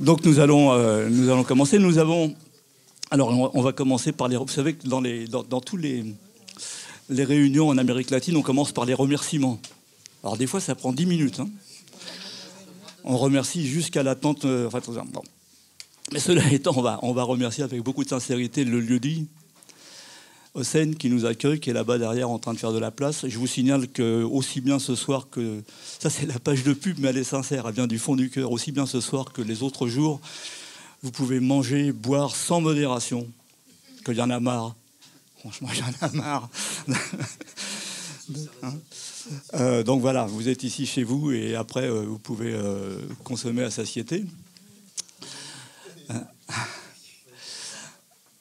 Donc nous allons commencer. Nous avons... Alors on va commencer par les... Vous savez que dans tous les réunions en Amérique latine, on commence par les remerciements. Alors des fois, ça prend 10 minutes. Hein. On remercie jusqu'à l'attente... bon. Mais cela étant, on va remercier avec beaucoup de sincérité le lieu-dit, Hossein, qui nous accueille, qui est là-bas derrière en train de faire de la place. Je vous signale que aussi bien ce soir que... Ça, c'est la page de pub, mais elle est sincère, elle vient du fond du cœur. Aussi bien ce soir que les autres jours, vous pouvez manger, boire sans modération. Qu'il y en a marre. Franchement, il y en a marre. Donc voilà, vous êtes ici chez vous et après, vous pouvez consommer à satiété.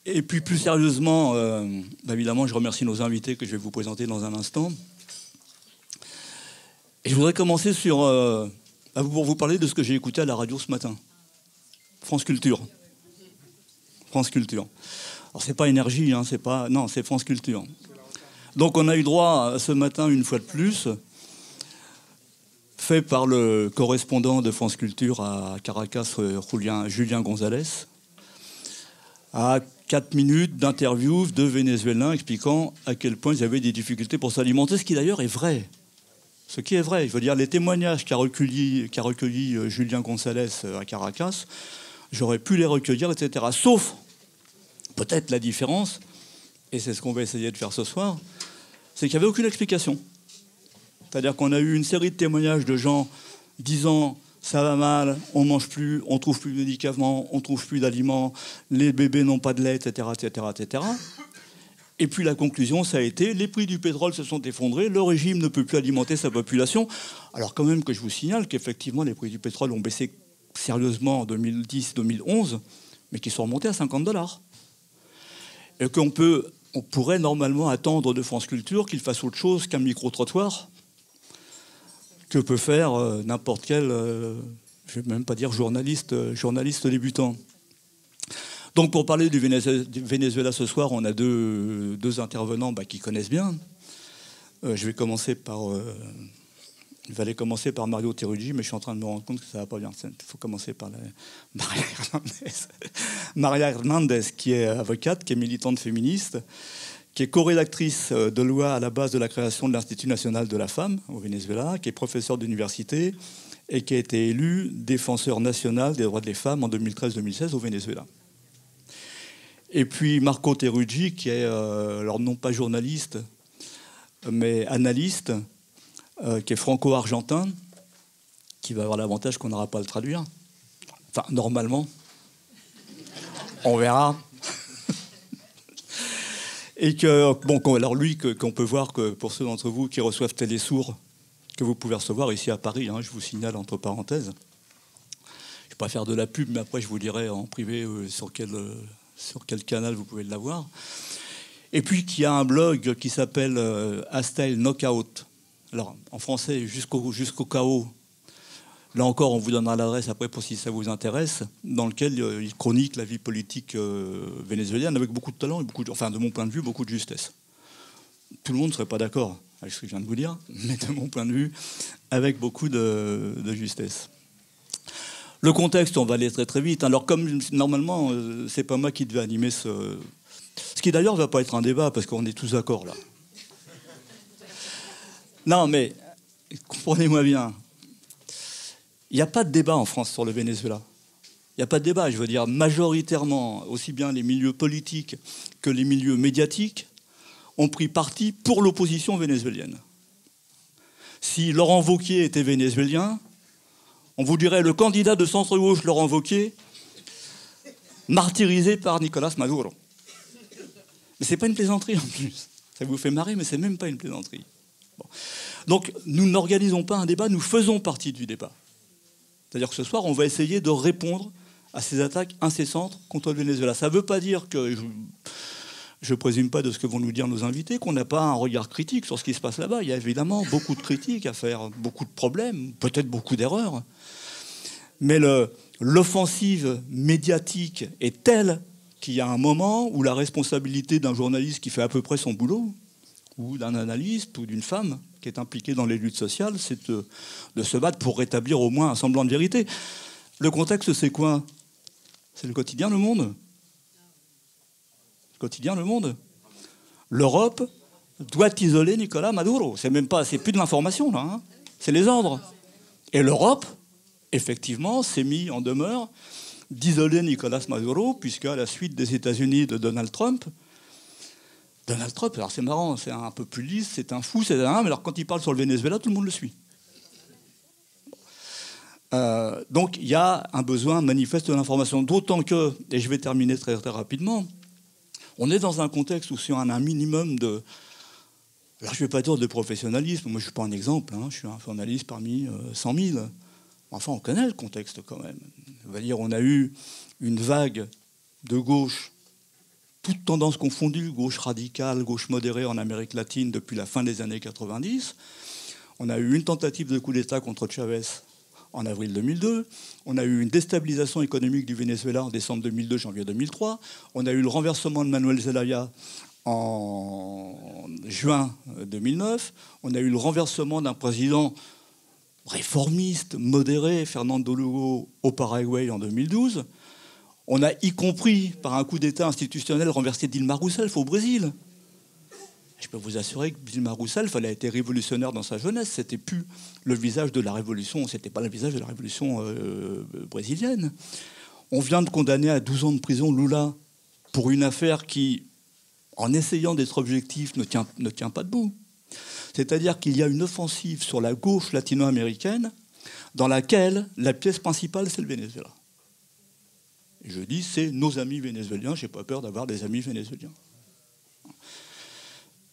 Et puis plus sérieusement, évidemment, je remercie nos invités que je vais vous présenter dans un instant. Et je voudrais commencer pour vous parler de ce que j'ai écouté à la radio ce matin. France Culture. France Culture. Alors c'est pas Énergie, hein, c'est France Culture. Donc on a eu droit ce matin, une fois de plus, fait par le correspondant de France Culture à Caracas, Julien González, à 4 minutes d'interview de Vénézuéliens expliquant à quel point ils avaient des difficultés pour s'alimenter, ce qui d'ailleurs est vrai. Ce qui est vrai, je veux dire, les témoignages qu'a recueilli Julien González à Caracas, j'aurais pu les recueillir, etc. Sauf, peut-être la différence, et c'est ce qu'on va essayer de faire ce soir, c'est qu'il n'y avait aucune explication. C'est-à-dire qu'on a eu une série de témoignages de gens disant « ça va mal, on ne mange plus, on ne trouve plus de médicaments, on ne trouve plus d'aliments, les bébés n'ont pas de lait, etc., etc., etc. » Et puis la conclusion, ça a été « les prix du pétrole se sont effondrés, le régime ne peut plus alimenter sa population ». Alors quand même que je vous signale qu'effectivement, les prix du pétrole ont baissé sérieusement en 2010-2011, mais qui sont remontés à $50. Et qu'on pourrait normalement attendre de France Culture qu'il fasse autre chose qu'un micro-trottoir que peut faire n'importe quel, je ne vais même pas dire journaliste débutant. Donc pour parler du Venezuela ce soir, on a deux intervenants qui connaissent bien. Je vais commencer par... il fallait commencer par Mario Teruggi, mais je suis en train de me rendre compte que ça ne va pas bien. Il faut commencer par Maria Hernandez. Maria Hernandez, qui est avocate, qui est militante féministe, qui est co-rédactrice de loi à la base de la création de l'Institut national de la femme au Venezuela, qui est professeure d'université et qui a été élue défenseur national des droits des femmes en 2013-2016 au Venezuela. Et puis Marco Teruggi, qui est, alors non pas journaliste, mais analyste, qui est franco-argentin, qui va avoir l'avantage qu'on n'aura pas à le traduire. Enfin, normalement. On verra. Et alors lui, qu'on peut voir que pour ceux d'entre vous qui reçoivent Télésourd, que vous pouvez recevoir ici à Paris, hein, je vous signale entre parenthèses. Je ne vais pas faire de la pub, mais après je vous dirai en privé sur quel canal vous pouvez l'avoir. Et puis qui a un blog qui s'appelle Hastile Knockout. Alors en français, jusqu'au chaos. Là encore, on vous donnera l'adresse après pour si ça vous intéresse, dans lequel il chronique la vie politique vénézuélienne avec beaucoup de talent et de mon point de vue, beaucoup de justesse. Tout le monde ne serait pas d'accord avec ce que je viens de vous dire, mais de mon point de vue, avec beaucoup de justesse. Le contexte, on va aller très très vite. Alors comme normalement, c'est pas moi qui devais animer ce qui d'ailleurs ne va pas être un débat, parce qu'on est tous d'accord là. Non, mais comprenez-moi bien. Il n'y a pas de débat en France sur le Venezuela. Il n'y a pas de débat. Je veux dire, majoritairement, aussi bien les milieux politiques que les milieux médiatiques ont pris parti pour l'opposition vénézuélienne. Si Laurent Wauquiez était vénézuélien, on vous dirait le candidat de centre-gauche Laurent Wauquiez, martyrisé par Nicolas Maduro. Mais ce n'est pas une plaisanterie en plus. Ça vous fait marrer, mais ce n'est même pas une plaisanterie. Bon. Donc, nous n'organisons pas un débat, nous faisons partie du débat. C'est-à-dire que ce soir, on va essayer de répondre à ces attaques incessantes contre le Venezuela. Ça ne veut pas dire que, je ne présume pas de ce que vont nous dire nos invités, qu'on n'a pas un regard critique sur ce qui se passe là-bas. Il y a évidemment beaucoup de critiques à faire, beaucoup de problèmes, peut-être beaucoup d'erreurs. Mais l'offensive médiatique est telle qu'il y a un moment où la responsabilité d'un journaliste qui fait à peu près son boulot, ou d'un analyste, ou d'une femme qui est impliquée dans les luttes sociales, c'est de se battre pour rétablir au moins un semblant de vérité. Le contexte, c'est quoi? C'est le quotidien Le Monde. Le quotidien Le Monde. L'Europe doit isoler Nicolas Maduro. C'est même pas, c'est plus de l'information là, hein. C'est les ordres. Et l'Europe, effectivement, s'est mis en demeure d'isoler Nicolas Maduro, puisque à la suite des États-Unis de Donald Trump, alors c'est marrant, c'est un peu plus lisse, c'est un fou, mais alors quand il parle sur le Venezuela, tout le monde le suit. Donc il y a un besoin manifeste de l'information, d'autant que, et je vais terminer très, très rapidement, on est dans un contexte où si on a un minimum de... Alors je ne vais pas dire de professionnalisme, moi je ne suis pas un exemple, hein, je suis un journaliste parmi 100 000. Enfin, on connaît le contexte quand même. On va dire, on a eu une vague de gauche, toutes tendances confondues, gauche radicale, gauche modérée en Amérique latine depuis la fin des années 90. On a eu une tentative de coup d'État contre Chavez en avril 2002. On a eu une déstabilisation économique du Venezuela en décembre 2002, janvier 2003. On a eu le renversement de Manuel Zelaya en juin 2009. On a eu le renversement d'un président réformiste, modéré, Fernando Lugo, au Paraguay en 2012. On a y compris, par un coup d'État institutionnel, renversé Dilma Rousseff au Brésil. Je peux vous assurer que Dilma Rousseff, elle a été révolutionnaire dans sa jeunesse. C'était plus le visage de la révolution, c'était pas le visage de la révolution brésilienne. On vient de condamner à 12 ans de prison Lula pour une affaire qui, en essayant d'être objectif, ne tient pas debout. C'est-à-dire qu'il y a une offensive sur la gauche latino-américaine dans laquelle la pièce principale, c'est le Venezuela. Et je dis, c'est nos amis vénézuéliens, je n'ai pas peur d'avoir des amis vénézuéliens.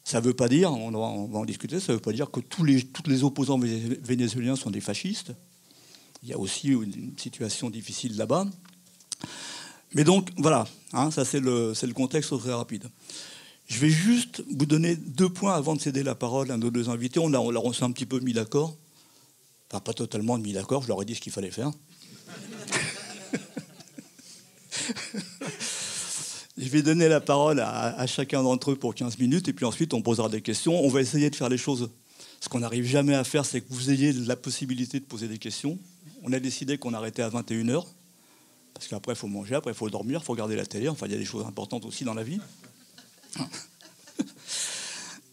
Ça ne veut pas dire, on va en discuter, ça ne veut pas dire que tous les opposants vénézuéliens sont des fascistes. Il y a aussi une situation difficile là-bas. Mais donc, voilà, hein, ça c'est le contexte très rapide. Je vais juste vous donner 2 points avant de céder la parole à nos 2 invités. On s'est un petit peu mis d'accord. Enfin, pas totalement mis d'accord, je leur ai dit ce qu'il fallait faire. Je vais donner la parole à chacun d'entre eux pour 15 minutes, et puis ensuite on posera des questions. On va essayer de faire les choses. Ce qu'on n'arrive jamais à faire, c'est que vous ayez la possibilité de poser des questions. On a décidé qu'on arrêtait à 21h, parce qu'après il faut manger, après il faut dormir, il faut regarder la télé. Enfin, il y a des choses importantes aussi dans la vie.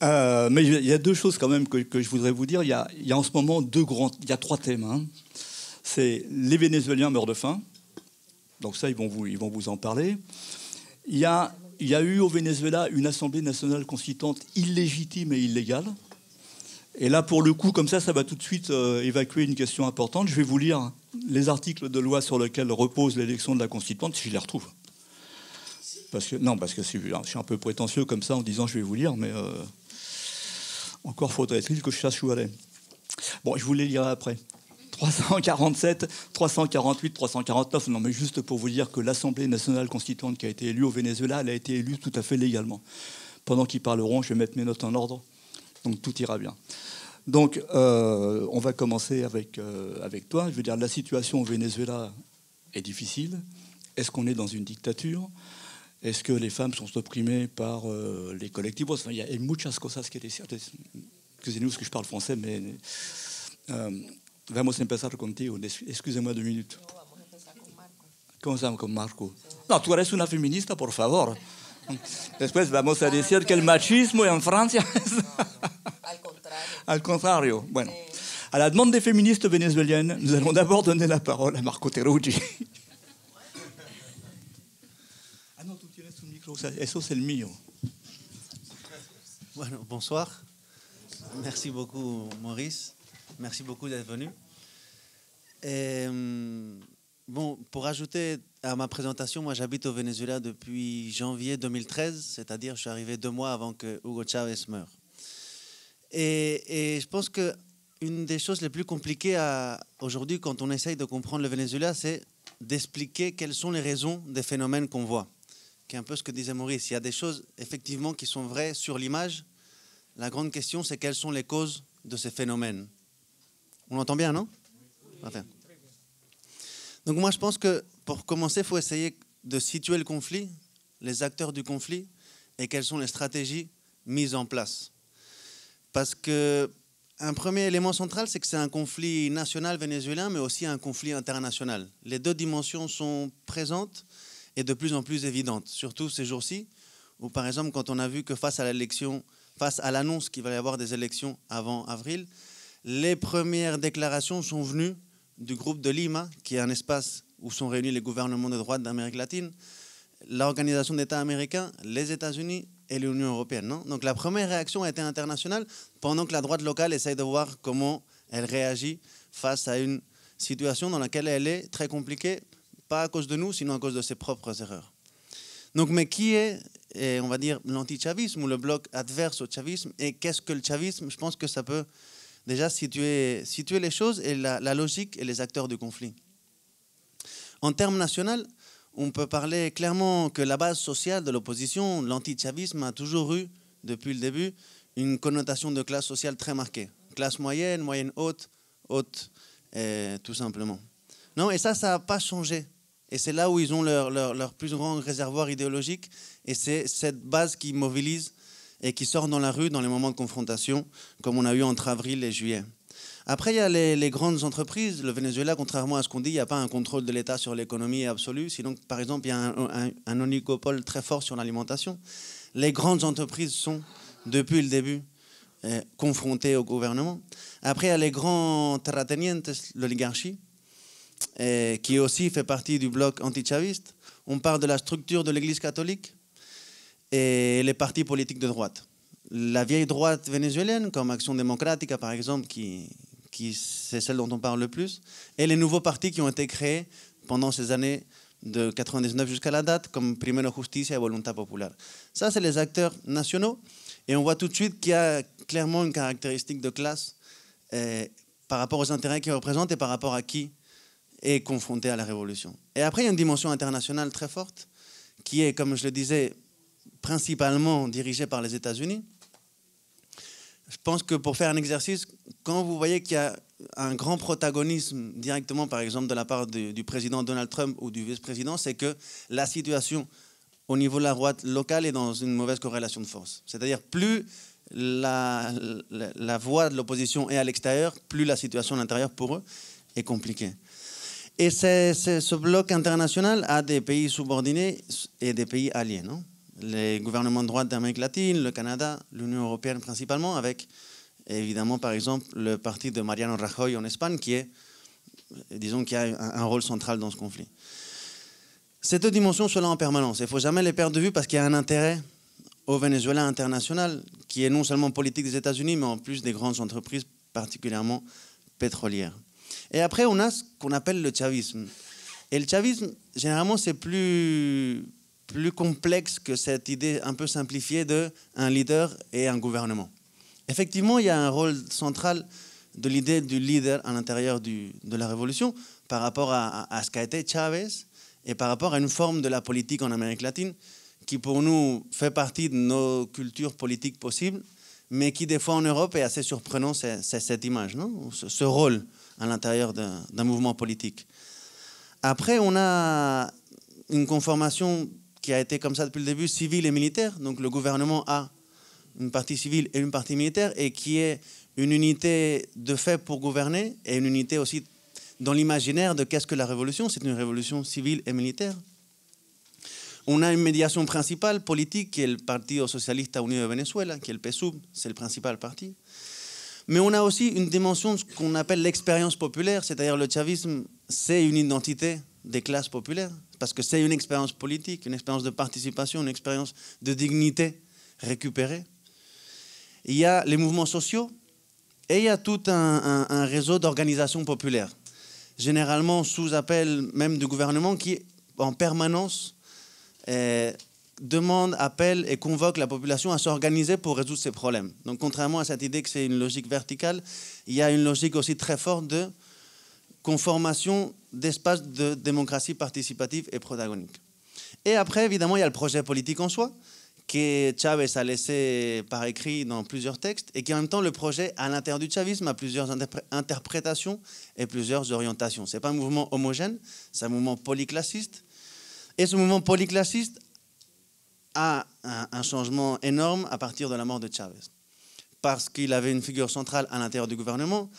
Mais il y a 2 choses quand même que je voudrais vous dire. Il y a en ce moment il y a 3 thèmes. Hein. C'est les Vénézuéliens meurent de faim. Donc ça, ils vont vous en parler. Il y a eu au Venezuela une assemblée nationale constituante illégitime et illégale. Et là, pour le coup, comme ça va tout de suite évacuer une question importante. Je vais vous lire les articles de loi sur lesquels repose l'élection de la constituante, si je les retrouve. Parce que je suis un peu prétentieux comme ça en disant je vais vous lire, mais encore faudrait-il que je sache où aller. Bon, je vous les lirai après. 347, 348, 349. Non, mais juste pour vous dire que l'Assemblée nationale constituante qui a été élue au Venezuela, elle a été élue tout à fait légalement. Pendant qu'ils parleront, je vais mettre mes notes en ordre, donc tout ira bien. Donc, on va commencer avec toi. Je veux dire, la situation au Venezuela est difficile. Est-ce qu'on est dans une dictature ? Est-ce que les femmes sont opprimées par les colectivos? Enfin, il y a muchas cosas que decir. Excusez-nous parce que je parle français, mais... vamos a empezar contigo. Excusez-moi 2 minutes. No, vamos a empezar con Marco. ¿Cómo se llama con Marco? No, tú eres una feminista, por favor. Después vamos a decir que el machismo en Francia... Al contrario. Al contrario. Bueno, à la demande des féministes vénézuéliennes, nous allons d'abord donner la parole à Marco Teruggi. Ah non, tú tienes un micro. Eso es el mío. Bueno, bonsoir. Merci beaucoup, Maurice. Merci beaucoup d'être venu. Bon, pour ajouter à ma présentation, moi j'habite au Venezuela depuis janvier 2013, c'est-à-dire je suis arrivé 2 mois avant que Hugo Chavez meure. Et je pense qu'une des choses les plus compliquées aujourd'hui quand on essaye de comprendre le Venezuela, c'est d'expliquer quelles sont les raisons des phénomènes qu'on voit. Qui est un peu ce que disait Maurice. Il y a des choses effectivement qui sont vraies sur l'image. La grande question, c'est quelles sont les causes de ces phénomènes. On entend bien, non? Enfin. Donc moi, je pense que pour commencer, il faut essayer de situer le conflit, les acteurs du conflit, et quelles sont les stratégies mises en place. Parce que un premier élément central, c'est que c'est un conflit national vénézuélien, mais aussi un conflit international. Les deux dimensions sont présentes et de plus en plus évidentes, surtout ces jours-ci, où par exemple, quand on a vu que face à l'annonce qu'il va y avoir des élections avant avril, les premières déclarations sont venues du groupe de Lima, qui est un espace où sont réunis les gouvernements de droite d'Amérique latine, l'Organisation d'États américains, les États-Unis et l'Union européenne. Non? Donc la première réaction a été internationale, pendant que la droite locale essaye de voir comment elle réagit face à une situation dans laquelle elle est très compliquée, pas à cause de nous, sinon à cause de ses propres erreurs. Donc, mais qui est, on va dire, l'anti-chavisme ou le bloc adverse au chavisme, et qu'est-ce que le chavisme? Je pense que ça peut déjà situer les choses et la logique et les acteurs du conflit. En termes nationaux, on peut parler clairement que la base sociale de l'opposition, l'anti-chavisme, a toujours eu, depuis le début, une connotation de classe sociale très marquée. Classe moyenne, moyenne haute, haute, tout simplement. Non, et ça n'a pas changé. Et c'est là où ils ont leur plus grand réservoir idéologique. Et c'est cette base qui mobilise et qui sort dans la rue dans les moments de confrontation, comme on a eu entre avril et juillet. Après, il y a les grandes entreprises. Le Venezuela, contrairement à ce qu'on dit, il n'y a pas un contrôle de l'État sur l'économie absolue. Sinon, par exemple, il y a un oligopole très fort sur l'alimentation. Les grandes entreprises sont, depuis le début, confrontées au gouvernement. Après, il y a les grands terratenientes, l'oligarchie, qui aussi fait partie du bloc antichaviste. On parle de la structure de l'Église catholique et les partis politiques de droite. La vieille droite vénézuélienne, comme Action démocratique, par exemple, qui c'est celle dont on parle le plus, et les nouveaux partis qui ont été créés pendant ces années de 99 jusqu'à la date, comme Primero Justicia et Voluntad Popular. Ça, c'est les acteurs nationaux, et on voit tout de suite qu'il y a clairement une caractéristique de classe par rapport aux intérêts qu'ils représentent et par rapport à qui est confronté à la révolution. Et après, il y a une dimension internationale très forte, qui est, comme je le disais, principalement dirigée par les États-Unis. Je pense que pour faire un exercice, quand vous voyez qu'il y a un grand protagonisme directement, par exemple, de la part du président Donald Trump ou du vice-président, c'est que la situation au niveau de la droite locale est dans une mauvaise corrélation de force. C'est-à-dire, plus la voix de l'opposition est à l'extérieur, plus la situation à l'intérieur, pour eux, est compliquée. Et ce bloc international a des pays subordonnés et des pays alliés, non? Les gouvernements de droite d'Amérique latine, le Canada, l'Union européenne principalement, avec évidemment par exemple le parti de Mariano Rajoy en Espagne qui est, disons, qui a un rôle central dans ce conflit. Ces deux dimensions sont là en permanence. Il ne faut jamais les perdre de vue parce qu'il y a un intérêt au Venezuela international qui est non seulement politique des États-Unis, mais en plus des grandes entreprises, particulièrement pétrolières. Et après, on a ce qu'on appelle le chavisme. Et le chavisme, généralement, c'est plus complexe que cette idée un peu simplifiée d'un leader et un gouvernement. Effectivement, il y a un rôle central de l'idée du leader à l'intérieur de la révolution par rapport à ce qu'a été Chávez et par rapport à une forme de la politique en Amérique latine qui, pour nous, fait partie de nos cultures politiques possibles, mais qui, des fois, en Europe, est assez surprenant, c'est cette image, non? Ce rôle à l'intérieur d'un mouvement politique. Après, on a une conformation qui a été comme ça depuis le début, civile et militaire. Donc le gouvernement a une partie civile et une partie militaire, et qui est une unité de fait pour gouverner, et une unité aussi dans l'imaginaire de qu'est-ce que la révolution. C'est une révolution civile et militaire. On a une médiation principale politique, qui est le Partido Socialista Unido de Venezuela, qui est le PSUV, c'est le principal parti. Mais on a aussi une dimension de ce qu'on appelle l'expérience populaire, c'est-à-dire le chavisme, c'est une identité des classes populaires, parce que c'est une expérience politique, une expérience de participation, une expérience de dignité récupérée. Il y a les mouvements sociaux et il y a tout un réseau d'organisations populaires, généralement sous appel même du gouvernement, qui en permanence demande, appelle et convoque la population à s'organiser pour résoudre ces problèmes. Donc contrairement à cette idée que c'est une logique verticale, il y a une logique aussi très forte de conformation d'espace de démocratie participative et protagonique. Et après, évidemment, il y a le projet politique en soi, que Chávez a laissé par écrit dans plusieurs textes, et qui en même temps, le projet à l'intérieur du chavisme a plusieurs interprétations et plusieurs orientations. Ce n'est pas un mouvement homogène, c'est un mouvement polyclassiste. Et ce mouvement polyclassiste a un changement énorme à partir de la mort de Chávez. parce qu'il avait une figure centrale à l'intérieur du gouvernement,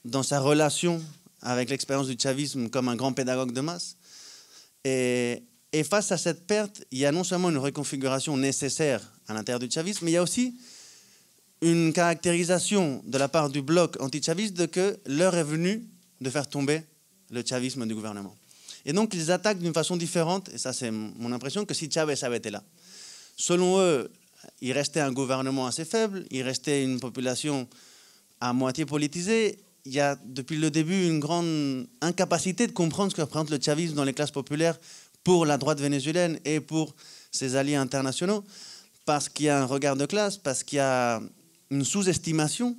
dans sa relation avec l'expérience du chavisme comme un grand pédagogue de masse. Et face à cette perte, il y a non seulement une reconfiguration nécessaire à l'intérieur du chavisme, mais il y a aussi une caractérisation de la part du bloc anti-chaviste de que l'heure est venue de faire tomber le chavisme du gouvernement. Et donc, ils attaquent d'une façon différente, et ça c'est mon impression, que si Chavez avait été là. Selon eux, il restait un gouvernement assez faible, il restait une population à moitié politisée. Il y a depuis le début une grande incapacité de comprendre ce que représente le chavisme dans les classes populaires pour la droite vénézuélienne et pour ses alliés internationaux, parce qu'il y a un regard de classe, parce qu'il y a une sous-estimation,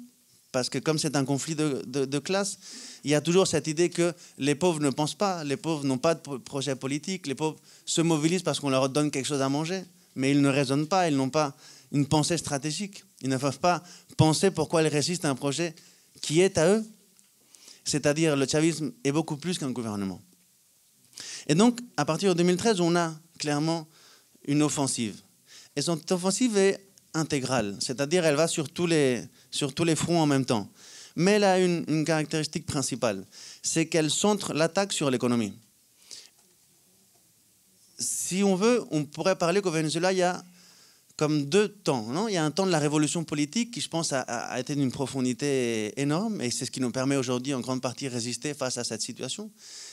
parce que comme c'est un conflit de classe, il y a toujours cette idée que les pauvres ne pensent pas, les pauvres n'ont pas de projet politique, les pauvres se mobilisent parce qu'on leur donne quelque chose à manger, mais ils ne raisonnent pas, ils n'ont pas une pensée stratégique. Ils ne peuvent pas penser pourquoi ils résistent à un projet qui est à eux. C'est-à-dire, le chavisme est beaucoup plus qu'un gouvernement. Et donc, à partir de 2013, on a clairement une offensive. Et cette offensive est intégrale, c'est-à-dire elle va sur tous les fronts en même temps. Mais elle a une caractéristique principale, c'est qu'elle centre l'attaque sur l'économie. Si on veut, on pourrait parler qu'au Venezuela, il y a comme deux temps. Non, il y a un temps de la révolution politique qui, je pense, a été d'une profondité énorme, et c'est ce qui nous permet aujourd'hui en grande partie de résister face à cette situation.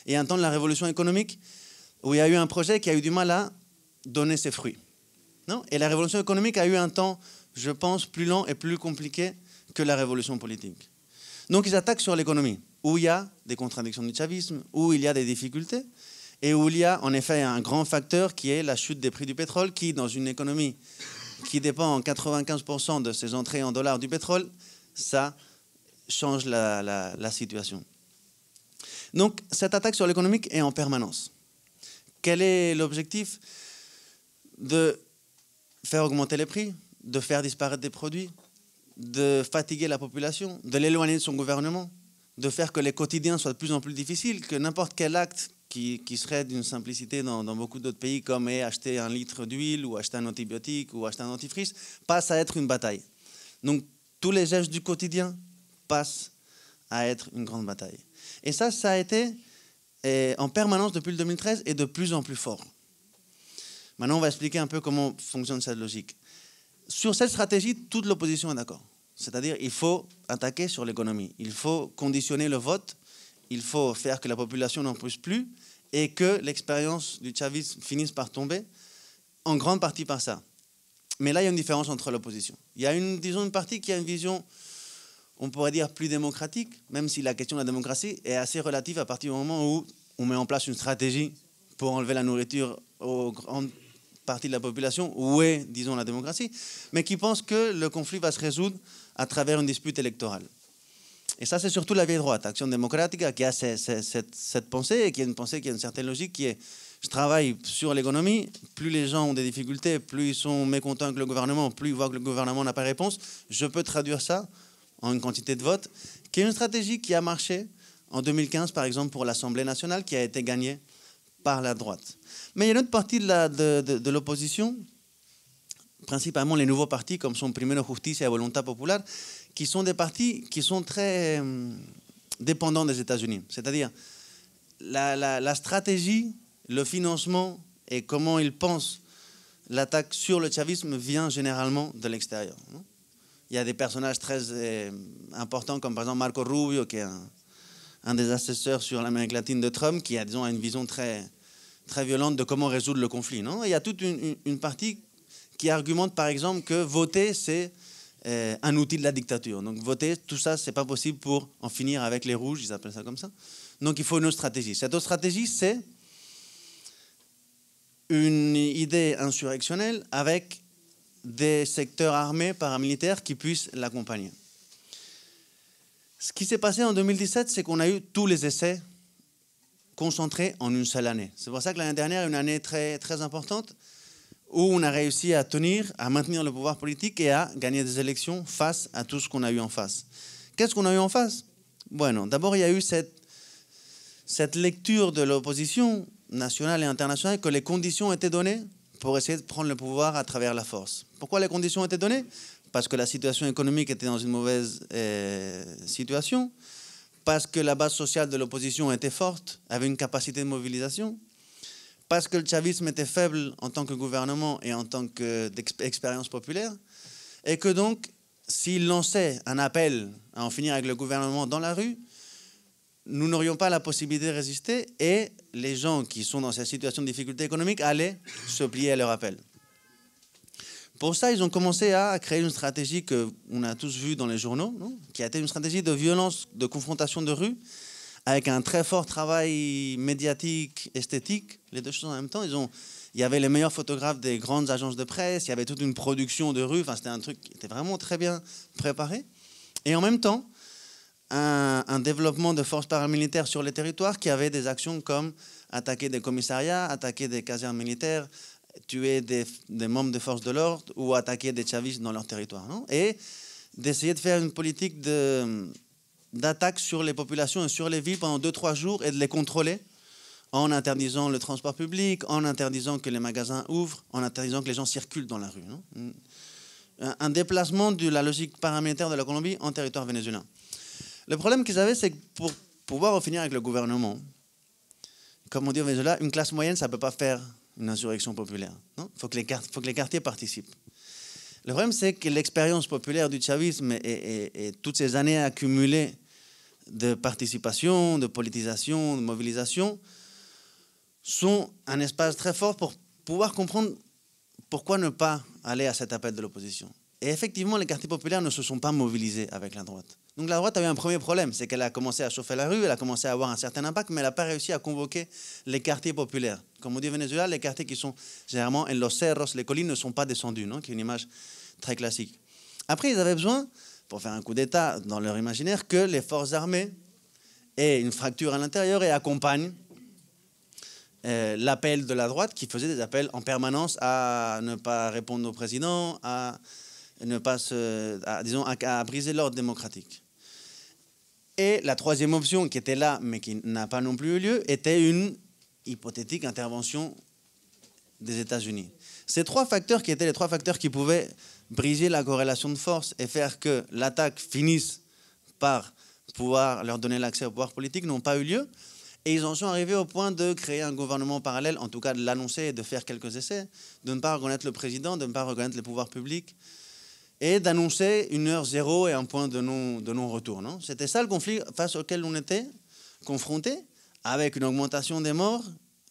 Et un temps de la révolution économique où il y a eu un projet qui a eu du mal à donner ses fruits. Non, et la révolution économique a eu un temps, je pense, plus lent et plus compliqué que la révolution politique. Donc ils attaquent sur l'économie, où il y a des contradictions du chavisme, où il y a des difficultés, et où il y a en effet un grand facteur qui est la chute des prix du pétrole, qui, dans une économie qui dépend en 95% de ses entrées en dollars du pétrole, ça change la situation. Donc cette attaque sur l'économique est en permanence. Quel est l'objectif? De faire augmenter les prix, de faire disparaître des produits, de fatiguer la population, de l'éloigner de son gouvernement, de faire que les quotidiens soient de plus en plus difficiles, que n'importe quel acte qui serait d'une simplicité dans beaucoup d'autres pays, comme acheter un litre d'huile ou acheter un antibiotique ou acheter un dentifrice, passe à être une bataille. Donc tous les gestes du quotidien passent à être une grande bataille. Et ça a été en permanence depuis le 2013 et de plus en plus fort. Maintenant, on va expliquer un peu comment fonctionne cette logique. Sur cette stratégie, toute l'opposition est d'accord. C'est-à-dire qu'il faut attaquer sur l'économie. Il faut conditionner le vote. Il faut faire que la population n'en puisse plus et que l'expérience du chavisme finisse par tomber, en grande partie par ça. Mais là, il y a une différence entre l'opposition. Il y a une partie qui a une vision, on pourrait dire, plus démocratique, même si la question de la démocratie est assez relative à partir du moment où on met en place une stratégie pour enlever la nourriture aux grandes partie de la population, où est, disons, la démocratie, mais qui pense que le conflit va se résoudre à travers une dispute électorale. Et ça, c'est surtout la vieille droite, Action démocratique, qui a cette pensée, et qui est une pensée qui a une certaine logique, qui est, je travaille sur l'économie, plus les gens ont des difficultés, plus ils sont mécontents avec le gouvernement, plus ils voient que le gouvernement n'a pas de réponse, je peux traduire ça en une quantité de votes, qui est une stratégie qui a marché en 2015, par exemple, pour l'Assemblée nationale, qui a été gagnée par la droite. Mais il y a une autre partie de l'opposition, principalement les nouveaux partis comme sont Primero Justicia et Voluntad Popular, qui sont des partis qui sont très dépendants des États-Unis. C'est-à-dire la stratégie, le financement et comment ils pensent l'attaque sur le chavisme vient généralement de l'extérieur. Il y a des personnages très importants comme par exemple Marco Rubio, qui est un des assesseurs sur l'Amérique latine de Trump, qui a, disons, une vision très violente de comment résoudre le conflit. Non, il y a toute une partie qui argumente, par exemple, que voter, c'est un outil de la dictature. Donc voter, tout ça, c'est pas possible pour en finir avec les rouges, ils appellent ça comme ça. Donc il faut une autre stratégie. Cette autre stratégie, c'est une idée insurrectionnelle avec des secteurs armés, paramilitaires, qui puissent l'accompagner. Ce qui s'est passé en 2017, c'est qu'on a eu tous les essais concentrés en une seule année. C'est pour ça que l'année dernière est une année très, très importante où on a réussi à tenir, à maintenir le pouvoir politique et à gagner des élections face à tout ce qu'on a eu en face. Qu'est-ce qu'on a eu en face? Bueno, d'abord, il y a eu cette lecture de l'opposition nationale et internationale que les conditions étaient données pour essayer de prendre le pouvoir à travers la force. Pourquoi les conditions étaient données? parce que la situation économique était dans une mauvaise situation, parce que la base sociale de l'opposition était forte, avait une capacité de mobilisation, parce que le chavisme était faible en tant que gouvernement et en tant qu'expérience populaire, et que donc, s'il lançait un appel à en finir avec le gouvernement dans la rue, nous n'aurions pas la possibilité de résister et les gens qui sont dans cette situation de difficulté économique allaient se plier à leur appel. Pour ça, ils ont commencé à créer une stratégie qu'on a tous vue dans les journaux, non, qui a été une stratégie de violence, de confrontation de rue, avec un très fort travail médiatique, esthétique, les deux choses en même temps. Il y avait les meilleurs photographes des grandes agences de presse, il y avait toute une production de rue, enfin, c'était un truc qui était vraiment très bien préparé. Et en même temps, un développement de forces paramilitaires sur les territoires qui avaient des actions comme attaquer des commissariats, attaquer des casernes militaires, tuer des membres des forces de l'ordre ou attaquer des chavistes dans leur territoire. Non, et d'essayer de faire une politique d'attaque sur les populations et sur les villes pendant 2-3 jours et de les contrôler en interdisant le transport public, en interdisant que les magasins ouvrent, en interdisant que les gens circulent dans la rue. Non, un déplacement de la logique paramilitaire de la Colombie en territoire vénézuélien. Le problème qu'ils avaient, c'est que pour pouvoir en finir avec le gouvernement, comme on dit au Venezuela, une classe moyenne, ça ne peut pas faire une insurrection populaire. Il faut que les quartiers participent. Le problème, c'est que l'expérience populaire du chavisme et toutes ces années accumulées de participation, de politisation, de mobilisation, sont un espace très fort pour pouvoir comprendre pourquoi ne pas aller à cet appel de l'opposition. Et effectivement, les quartiers populaires ne se sont pas mobilisés avec la droite. Donc la droite a eu un premier problème, c'est qu'elle a commencé à chauffer la rue, elle a commencé à avoir un certain impact, mais elle n'a pas réussi à convoquer les quartiers populaires. Comme on dit au Venezuela, les quartiers qui sont généralement en los cerros, les collines, ne sont pas descendus, non, qui est une image très classique. Après, ils avaient besoin, pour faire un coup d'État dans leur imaginaire, que les forces armées aient une fracture à l'intérieur et accompagnent l'appel de la droite, qui faisait des appels en permanence à ne pas répondre au président, à ne pas à briser l'ordre démocratique. Et la troisième option qui était là, mais qui n'a pas non plus eu lieu, était une hypothétique intervention des États-Unis. Ces trois facteurs qui étaient les trois facteurs qui pouvaient briser la corrélation de force et faire que l'attaque finisse par pouvoir leur donner l'accès au pouvoir politique n'ont pas eu lieu. Et ils en sont arrivés au point de créer un gouvernement parallèle, en tout cas de l'annoncer et de faire quelques essais, de ne pas reconnaître le président, de ne pas reconnaître les pouvoirs publics, et d'annoncer une heure zéro et un point de non-retour. Non, c'était ça le conflit face auquel on était confrontés, avec une augmentation des morts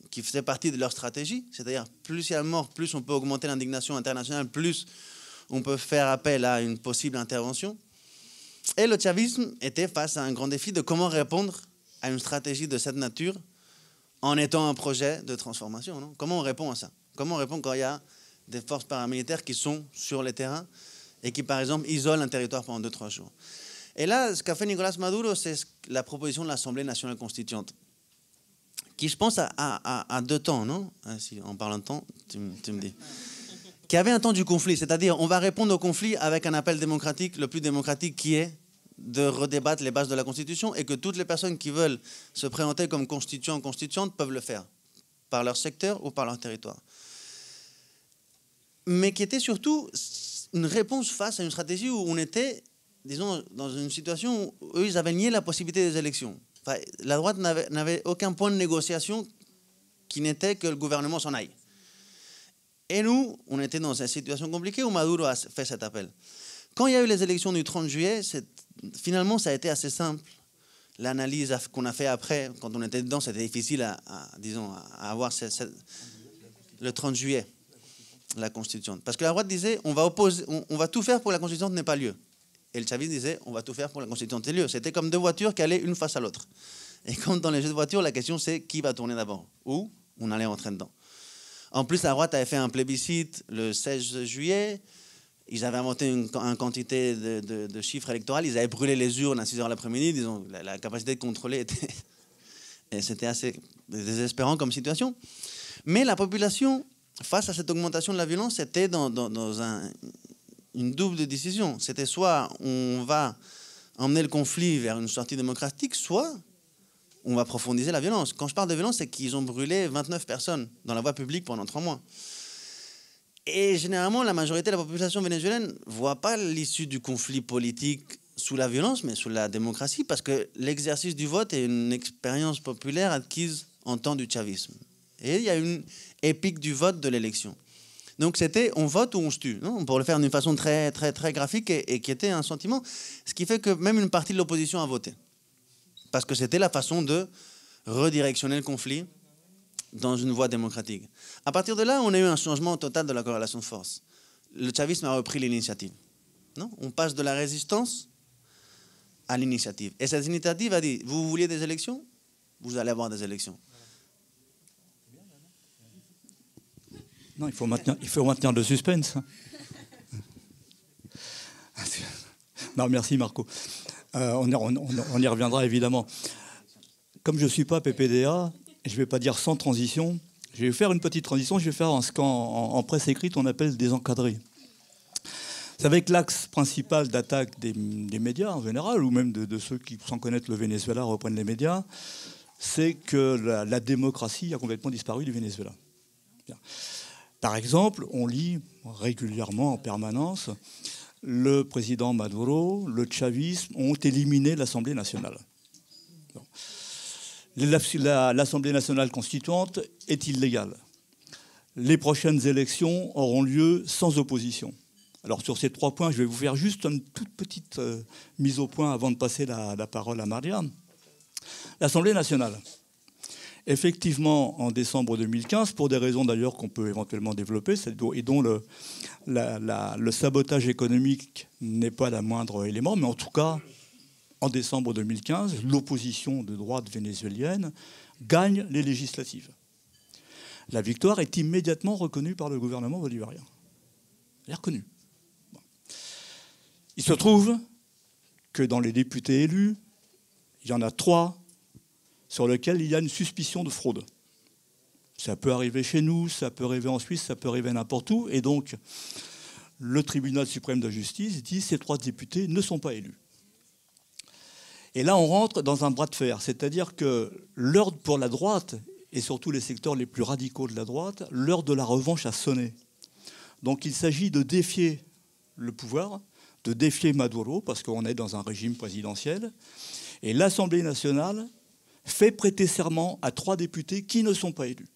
qui faisait partie de leur stratégie. C'est-à-dire, plus il y a de morts, plus on peut augmenter l'indignation internationale, plus on peut faire appel à une possible intervention. Et le chavisme était face à un grand défi de comment répondre à une stratégie de cette nature en étant un projet de transformation. Non, comment on répond à ça? Comment on répond quand il y a des forces paramilitaires qui sont sur les terrains et qui, par exemple, isolent un territoire pendant 2-3 jours. Et là, ce qu'a fait Nicolás Maduro, c'est la proposition de l'Assemblée nationale constituante, qui, je pense, a 2 temps, non? Si, en parlant de temps, tu me dis. Qui avait un temps du conflit, c'est-à-dire on va répondre au conflit avec un appel démocratique, le plus démocratique qui est de redébattre les bases de la Constitution et que toutes les personnes qui veulent se présenter comme constituants ou constituantes peuvent le faire, par leur secteur ou par leur territoire. Mais qui était surtout une réponse face à une stratégie où on était, disons, dans une situation où eux, ils avaient nié la possibilité des élections. Enfin, la droite n'avait aucun point de négociation qui n'était que le gouvernement s'en aille. Et nous, on était dans une situation compliquée où Maduro a fait cet appel. Quand il y a eu les élections du 30 juillet, finalement, ça a été assez simple. L'analyse qu'on a fait après, quand on était dedans, c'était difficile à avoir le 30 juillet. La constituante. Parce que la droite disait on va tout faire pour que la constituante n'ait pas lieu. Et le chavisme disait on va tout faire pour que la constituante ait lieu. C'était comme 2 voitures qui allaient une face à l'autre. Et comme dans les jeux de voitures, la question c'est qui va tourner d'abord ou on allait rentrer dedans. En plus, la droite avait fait un plébiscite le 16 juillet. Ils avaient inventé une quantité de chiffres électoraux. Ils avaient brûlé les urnes à 6h l'après-midi. Disons, la capacité de contrôler était... Et c'était assez désespérant comme situation. Mais la population, face à cette augmentation de la violence, c'était dans une double décision. C'était soit on va emmener le conflit vers une sortie démocratique, soit on va profondiser la violence. Quand je parle de violence, c'est qu'ils ont brûlé 29 personnes dans la voie publique pendant 3 mois. Et généralement, la majorité de la population vénézuélienne ne voit pas l'issue du conflit politique sous la violence, mais sous la démocratie, parce que l'exercice du vote est une expérience populaire acquise en temps du chavisme. Et il y a une épique du vote de l'élection. Donc c'était on vote ou on se tue, non, pour le faire d'une façon très, très, très graphique et qui était un sentiment. Ce qui fait que même une partie de l'opposition a voté. Parce que c'était la façon de redirectionner le conflit dans une voie démocratique. À partir de là, on a eu un changement total de la corrélation de force. Le chavisme a repris l'initiative. On passe de la résistance à l'initiative. Et cette initiative a dit, vous vouliez des élections? Vous allez avoir des élections. Non, il faut maintenir le suspense. Non, merci Marco. On y reviendra évidemment. Comme je ne suis pas PPDA, je ne vais pas dire sans transition. Je vais faire une petite transition. Je vais faire ce qu'en presse écrite on appelle désencadrer. C'est avec l'axe principal d'attaque des médias en général, ou même de ceux qui, sans connaître le Venezuela, reprennent les médias, c'est que la démocratie a complètement disparu du Venezuela. Bien. Par exemple, on lit régulièrement, en permanence, le président Maduro, le chavisme ont éliminé l'Assemblée nationale. Bon. L'Assemblée nationale constituante est illégale. Les prochaines élections auront lieu sans opposition. Alors sur ces 3 points, je vais vous faire juste une toute petite mise au point avant de passer la parole à Maria. L'Assemblée nationale. Effectivement, en décembre 2015, pour des raisons d'ailleurs qu'on peut éventuellement développer, et dont le sabotage économique n'est pas la moindre élément, mais en tout cas, en décembre 2015, l'opposition de droite vénézuélienne gagne les législatives. La victoire est immédiatement reconnue par le gouvernement bolivarien. Elle est reconnue. Bon. Il se trouve que dans les députés élus, il y en a 3 sur lesquels il y a une suspicion de fraude. Ça peut arriver chez nous, ça peut arriver en Suisse, ça peut arriver n'importe où. Et donc, le tribunal suprême de justice dit que ces 3 députés ne sont pas élus. Et là, on rentre dans un bras de fer. C'est-à-dire que l'heure pour la droite, et surtout les secteurs les plus radicaux de la droite, l'heure de la revanche a sonné. Donc il s'agit de défier le pouvoir, de défier Maduro, parce qu'on est dans un régime présidentiel. Et l'Assemblée nationale fait prêter serment à 3 députés qui ne sont pas élus,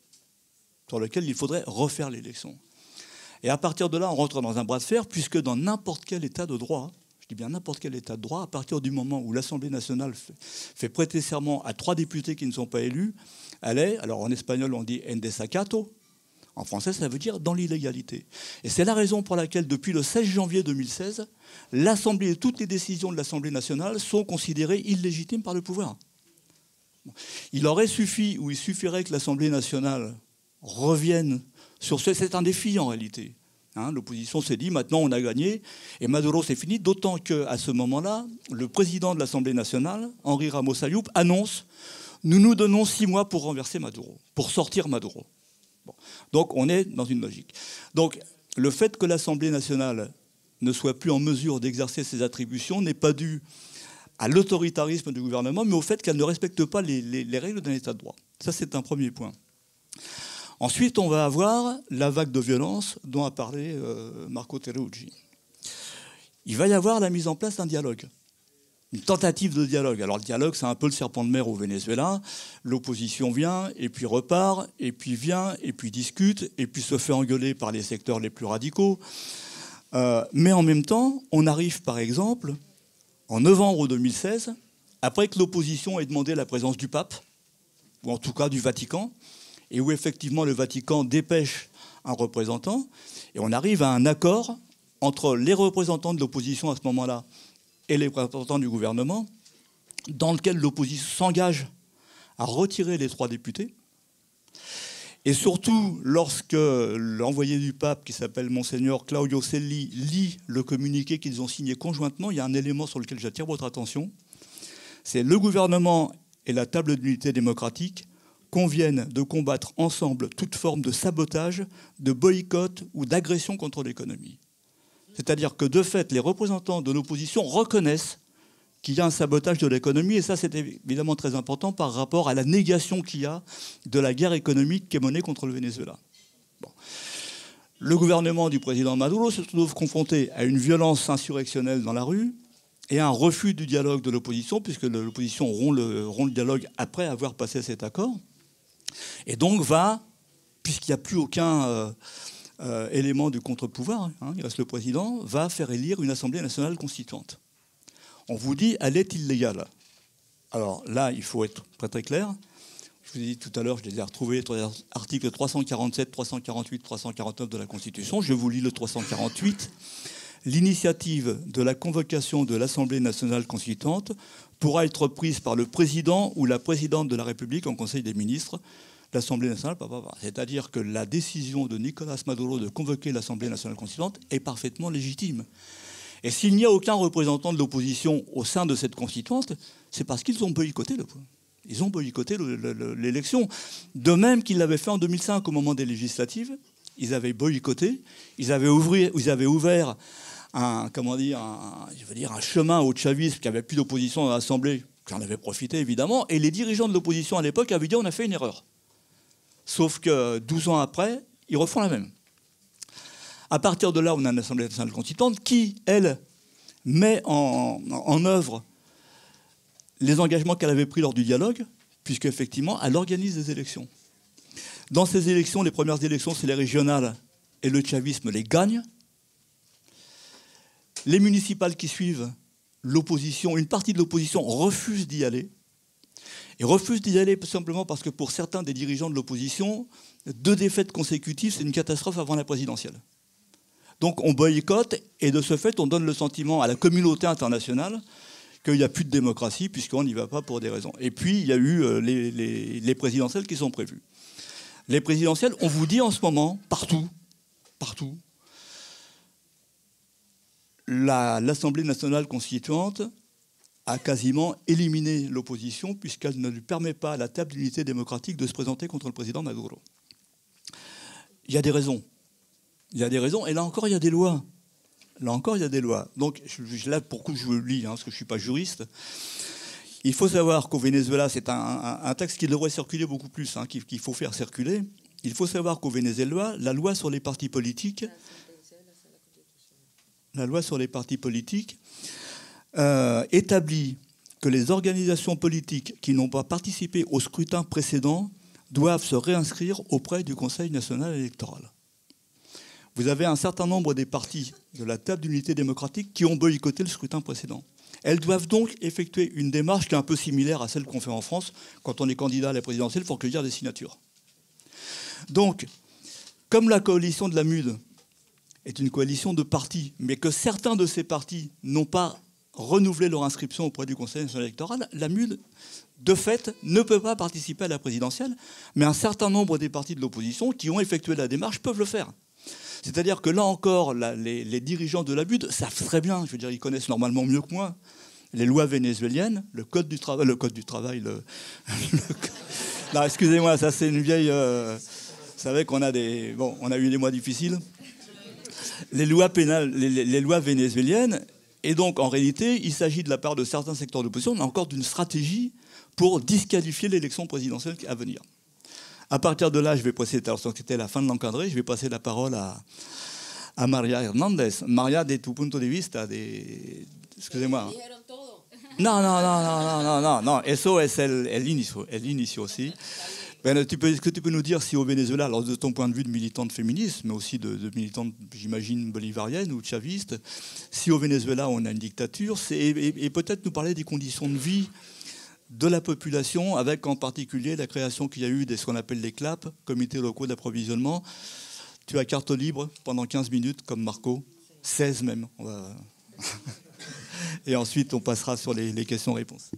sur lesquels il faudrait refaire l'élection. Et à partir de là, on rentre dans un bras de fer, puisque dans n'importe quel état de droit, je dis bien n'importe quel état de droit, à partir du moment où l'Assemblée nationale fait prêter serment à 3 députés qui ne sont pas élus, elle est, alors en espagnol on dit en desacato, en français ça veut dire dans l'illégalité. Et c'est la raison pour laquelle depuis le 16 janvier 2016, toutes les décisions de l'Assemblée nationale sont considérées illégitimes par le pouvoir. Il aurait suffi, ou il suffirait que l'Assemblée nationale revienne sur ce... C'est un défi en réalité. L'opposition s'est dit, maintenant on a gagné, et Maduro c'est fini, d'autant qu'à ce moment-là, le président de l'Assemblée nationale, Henry Ramos Ayub, annonce « Nous nous donnons 6 mois pour renverser Maduro, pour sortir Maduro ». Bon. Donc on est dans une logique. Donc le fait que l'Assemblée nationale ne soit plus en mesure d'exercer ses attributions n'est pas dû à l'autoritarisme du gouvernement, mais au fait qu'elle ne respecte pas les règles d'un état de droit. Ça, c'est un premier point. Ensuite, on va avoir la vague de violence dont a parlé Marco Terrucci. Il va y avoir la mise en place d'un dialogue, une tentative de dialogue. Alors le dialogue, c'est un peu le serpent de mer au Venezuela. L'opposition vient, et puis repart, et puis vient, et puis discute, et puis se fait engueuler par les secteurs les plus radicaux. Mais en même temps, on arrive, par exemple, en novembre 2016, après que l'opposition ait demandé la présence du pape, ou en tout cas du Vatican, et où effectivement le Vatican dépêche un représentant, et on arrive à un accord entre les représentants de l'opposition à ce moment-là et les représentants du gouvernement, dans lequel l'opposition s'engage à retirer les 3 députés. Et surtout, lorsque l'envoyé du pape, qui s'appelle Monseigneur Claudio Celli, lit le communiqué qu'ils ont signé conjointement, il y a un élément sur lequel j'attire votre attention. C'est le gouvernement et la table d'unité démocratique conviennent de combattre ensemble toute forme de sabotage, de boycott ou d'agression contre l'économie. C'est-à-dire que, de fait, les représentants de l'opposition reconnaissent qu'il y a un sabotage de l'économie, et ça, c'est évidemment très important par rapport à la négation qu'il y a de la guerre économique qui est menée contre le Venezuela. Bon. le gouvernement du président Maduro se trouve confronté à une violence insurrectionnelle dans la rue et à un refus du dialogue de l'opposition, puisque l'opposition rompt le dialogue après avoir passé cet accord. Et donc puisqu'il n'y a plus aucun élément du contre-pouvoir, il reste le président, va faire élire une Assemblée nationale constituante. On vous dit, elle est illégale. Alors là, il faut être très très clair. Je vous ai dit tout à l'heure, je les ai retrouvés, articles 347, 348, 349 de la Constitution. Je vous lis le 348. L'initiative de la convocation de l'Assemblée nationale constituante pourra être prise par le président ou la présidente de la République en Conseil des ministres. L'Assemblée nationale, c'est-à-dire que la décision de Nicolás Maduro de convoquer l'Assemblée nationale constituante est parfaitement légitime. Et s'il n'y a aucun représentant de l'opposition au sein de cette constituante, c'est parce qu'ils ont boycotté l'élection. De même qu'ils l'avaient fait en 2005 au moment des législatives. Ils avaient boycotté, ils avaient ouvert un chemin au chavisme qui n'avait plus d'opposition dans l'Assemblée, qui en avait profité évidemment, et les dirigeants de l'opposition à l'époque avaient dit on a fait une erreur. Sauf que 12 ans après, ils refont la même. À partir de là, on a une Assemblée nationale constituante qui, elle, met en œuvre les engagements qu'elle avait pris lors du dialogue, puisqu'effectivement, elle organise des élections. Dans ces élections, les premières élections, c'est les régionales, et le chavisme les gagne. Les municipales qui suivent, l'opposition, une partie de l'opposition refuse d'y aller. Et refuse d'y aller simplement parce que pour certains des dirigeants de l'opposition, 2 défaites consécutives, c'est une catastrophe avant la présidentielle. Donc on boycotte, et de ce fait, on donne le sentiment à la communauté internationale qu'il n'y a plus de démocratie, puisqu'on n'y va pas pour des raisons. Et puis, il y a eu les présidentielles qui sont prévues. Les présidentielles, on vous dit en ce moment, partout, l'Assemblée nationale constituante a quasiment éliminé l'opposition, puisqu'elle ne lui permet pas à la table d'unité démocratique de se présenter contre le président Maduro. Il y a des raisons. Et là encore, il y a des lois. Donc, là, pourquoi je le lis, parce que je ne suis pas juriste. Il faut savoir qu'au Venezuela, c'est un texte qui devrait circuler beaucoup plus, qu'il faut faire circuler. Il faut savoir qu'au Venezuela, la loi sur les partis politiques établit que les organisations politiques qui n'ont pas participé au scrutin précédent doivent se réinscrire auprès du Conseil national électoral. Vous avez un certain nombre des partis de la table d'unité démocratique qui ont boycotté le scrutin précédent. Elles doivent donc effectuer une démarche qui est un peu similaire à celle qu'on fait en France quand on est candidat à la présidentielle pour recueillir des signatures. Donc, comme la coalition de la MUD est une coalition de partis, mais que certains de ces partis n'ont pas renouvelé leur inscription auprès du Conseil national électoral, la MUD, de fait, ne peut pas participer à la présidentielle, mais un certain nombre des partis de l'opposition qui ont effectué la démarche peuvent le faire. C'est-à-dire que là encore, les dirigeants de la MUD savent très bien, je veux dire, ils connaissent normalement mieux que moi, les lois vénézuéliennes, le code du travail, non, excusez-moi, ça c'est une vieille... vous savez qu'on a on a eu des mois difficiles. Les lois pénales, les lois vénézuéliennes, et donc en réalité, il s'agit de la part de certains secteurs d'opposition, mais encore d'une stratégie pour disqualifier l'élection présidentielle à venir. À partir de là, je vais passer, alors c'était la fin de l'encadré, je vais passer la parole à Maria Hernández. Maria, de tu punto de vista, excusez-moi. Non, eso es el inicio aussi. Est-ce que tu peux nous dire si au Venezuela, alors de ton point de vue de militante féministe, mais aussi de militante, j'imagine, bolivarienne ou chaviste, si au Venezuela on a une dictature, et peut-être nous parler des conditions de vie de la population, avec en particulier la création qu'il y a eu de ce qu'on appelle les CLAP, comités locaux d'approvisionnement. Tu as carte libre pendant 15 minutes, comme Marco, 16 même. Et ensuite, on passera sur les questions-réponses.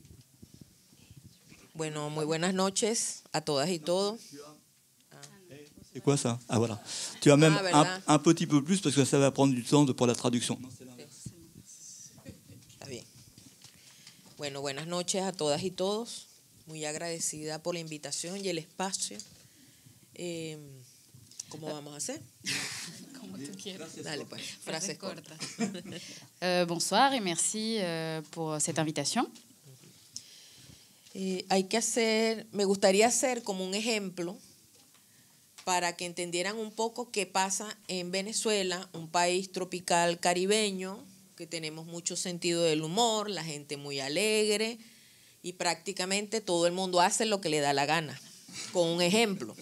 Bueno, muy buenas noches a todas y todos. C'est quoi ça? Ah voilà. Tu as même un petit peu plus, parce que ça va prendre du temps pour la traduction. Está bien. Bueno, buenas noches a todas y todos. Muy agradecida por la invitación y el espacio. ¿Cómo vamos a hacer? Como tú quieras. Dale, pues, frases cortas. Bonsoir et merci pour cette invitation. Me gustaría hacer como un ejemplo para que entendieran un poco qué pasa en Venezuela, un país tropical caribeño, que tenemos mucho sentido del humor, la gente muy alegre y prácticamente todo el mundo hace lo que le da la gana. Con un ejemplo.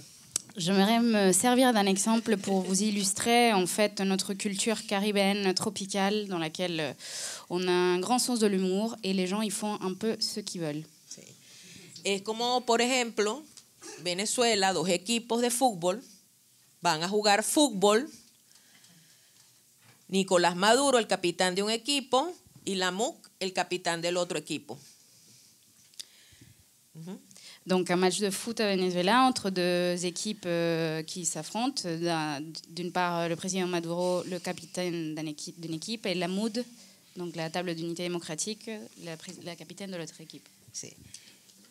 J'aimerais me servir d'un exemple pour vous illustrer en fait notre culture caribéenne tropicale dans laquelle on a un grand sens de l'humour et les gens ils font un peu ce qu'ils veulent. Sí. Es como, por ejemplo, Venezuela, 2 equipos de fútbol van a jugar fútbol. Nicolás Maduro, el capitán de un equipo, y Lamouk, el capitán del otro equipo. Donc un match de foot à Venezuela entre 2 équipes qui s'affrontent. D'une part le président Maduro, le capitaine d'une équipe, et la MUD, donc la table d'unité démocratique, la capitaine de l'autre équipe. Sí.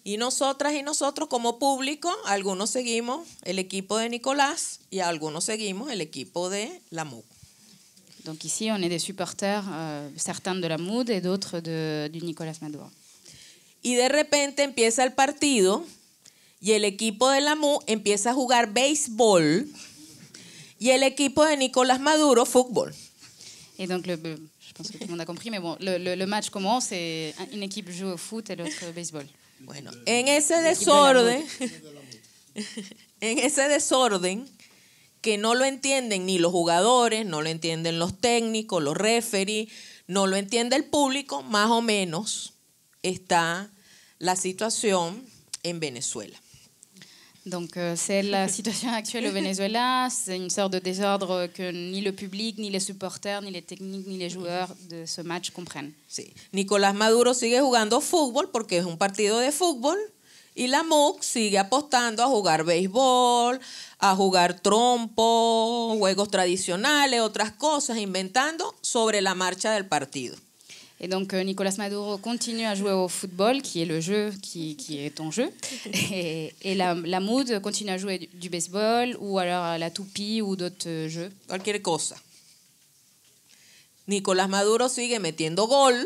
Y nosotras y nosotros como público, algunos seguimos el equipo de Nicolás y algunos seguimos el equipo de Lamouk. Donc ici on est des supporters, certains de la MUD et d'autres du Nicolás Maduro. Y de repente empieza el partido y el equipo de Lamouk empieza a jugar béisbol y el equipo de Nicolás Maduro fútbol. Et donc je pense que tout le monde a compris, mais bon, le match commence et une équipe joue au foot et l'autre au baseball. Bueno, en ese desorden, que no lo entienden ni los jugadores, no lo entienden los técnicos, los referees, no lo entiende el público, más o menos está la situación en Venezuela. Donc c'est la situation actuelle au Venezuela, c'est une sorte de désordre que ni le public, ni les supporters, ni les techniques, ni les joueurs de ce match comprennent. Sí. Nicolás Maduro sigue jugando fútbol porque es un partido de fútbol y la MUC sigue apostando a jugar béisbol, a jugar trompo, juegos tradicionales, otras cosas, inventando sobre la marcha del partido. Et donc Nicolás Maduro continue à jouer au football, qui est le jeu qui est en jeu, et la MUD continue à jouer du baseball ou alors à la toupie ou d'autres jeux. Cualquier cosa. Nicolás Maduro sigue metiendo gol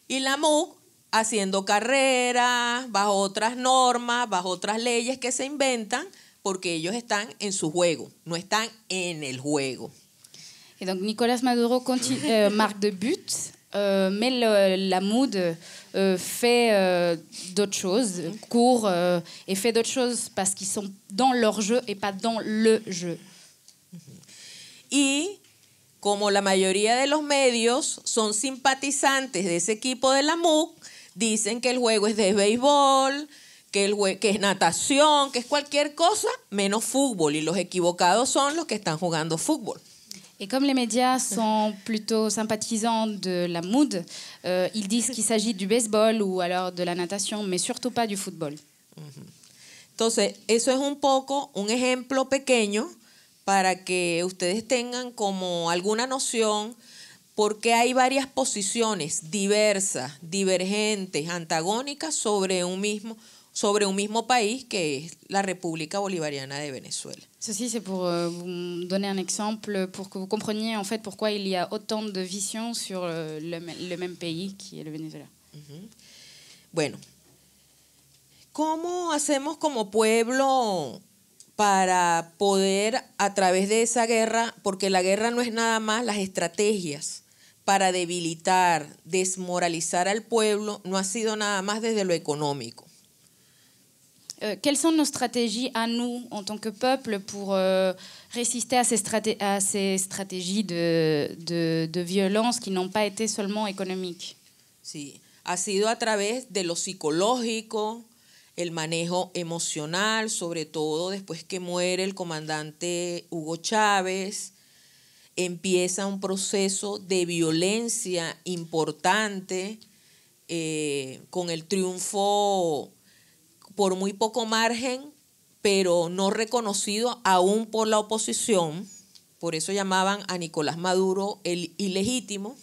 y la MUD haciendo carreras bajo otras normas, bajo otras leyes que se inventan porque ellos están en su juego, no están en el juego. Et donc Nicolás Maduro marque de buts, mais la MUD fait d'autres choses, court et fait d'autres choses parce qu'ils sont dans leur jeu et pas dans le jeu. Y como la mayoría de los medios son simpatizantes de ese equipo de la MUC, dicen que el juego es de béisbol, que es natación, que es cualquier cosa menos fútbol, y los equivocados son los que están jugando fútbol. Et comme les médias sont plutôt sympathisants de la MUD, ils disent qu'il s'agit du baseball ou alors de la natation, mais surtout pas du football. Entonces, eso es un poco un ejemplo pequeño para que ustedes tengan como alguna noción porque hay varias posiciones diversas, divergentes, antagónicas sobre un mismo país que es la República Bolivariana de Venezuela. Ceci, c'est pour vous donner un exemple, pour que vous compreniez en fait pourquoi il y a autant de visions sur le même pays qui est le Venezuela. Bueno, ¿cómo hacemos como pueblo para poder a través de esa guerra, porque la guerra no es nada más las estrategias para debilitar, desmoralizar al pueblo, no ha sido nada más desde lo económico? Quelles sont nos stratégies à nous, en tant que peuple, pour résister à ces stratégies de violence qui n'ont pas été seulement économiques? Sí, ha sido a través de lo psicológico, el manejo emocional, sobre todo después que muere el comandante Hugo Chávez, empieza un proceso de violencia importante con el triunfo por muy poco margen, pero no reconocido aún por la oposición. Por eso llamaban a Nicolás Maduro el ilegítimo.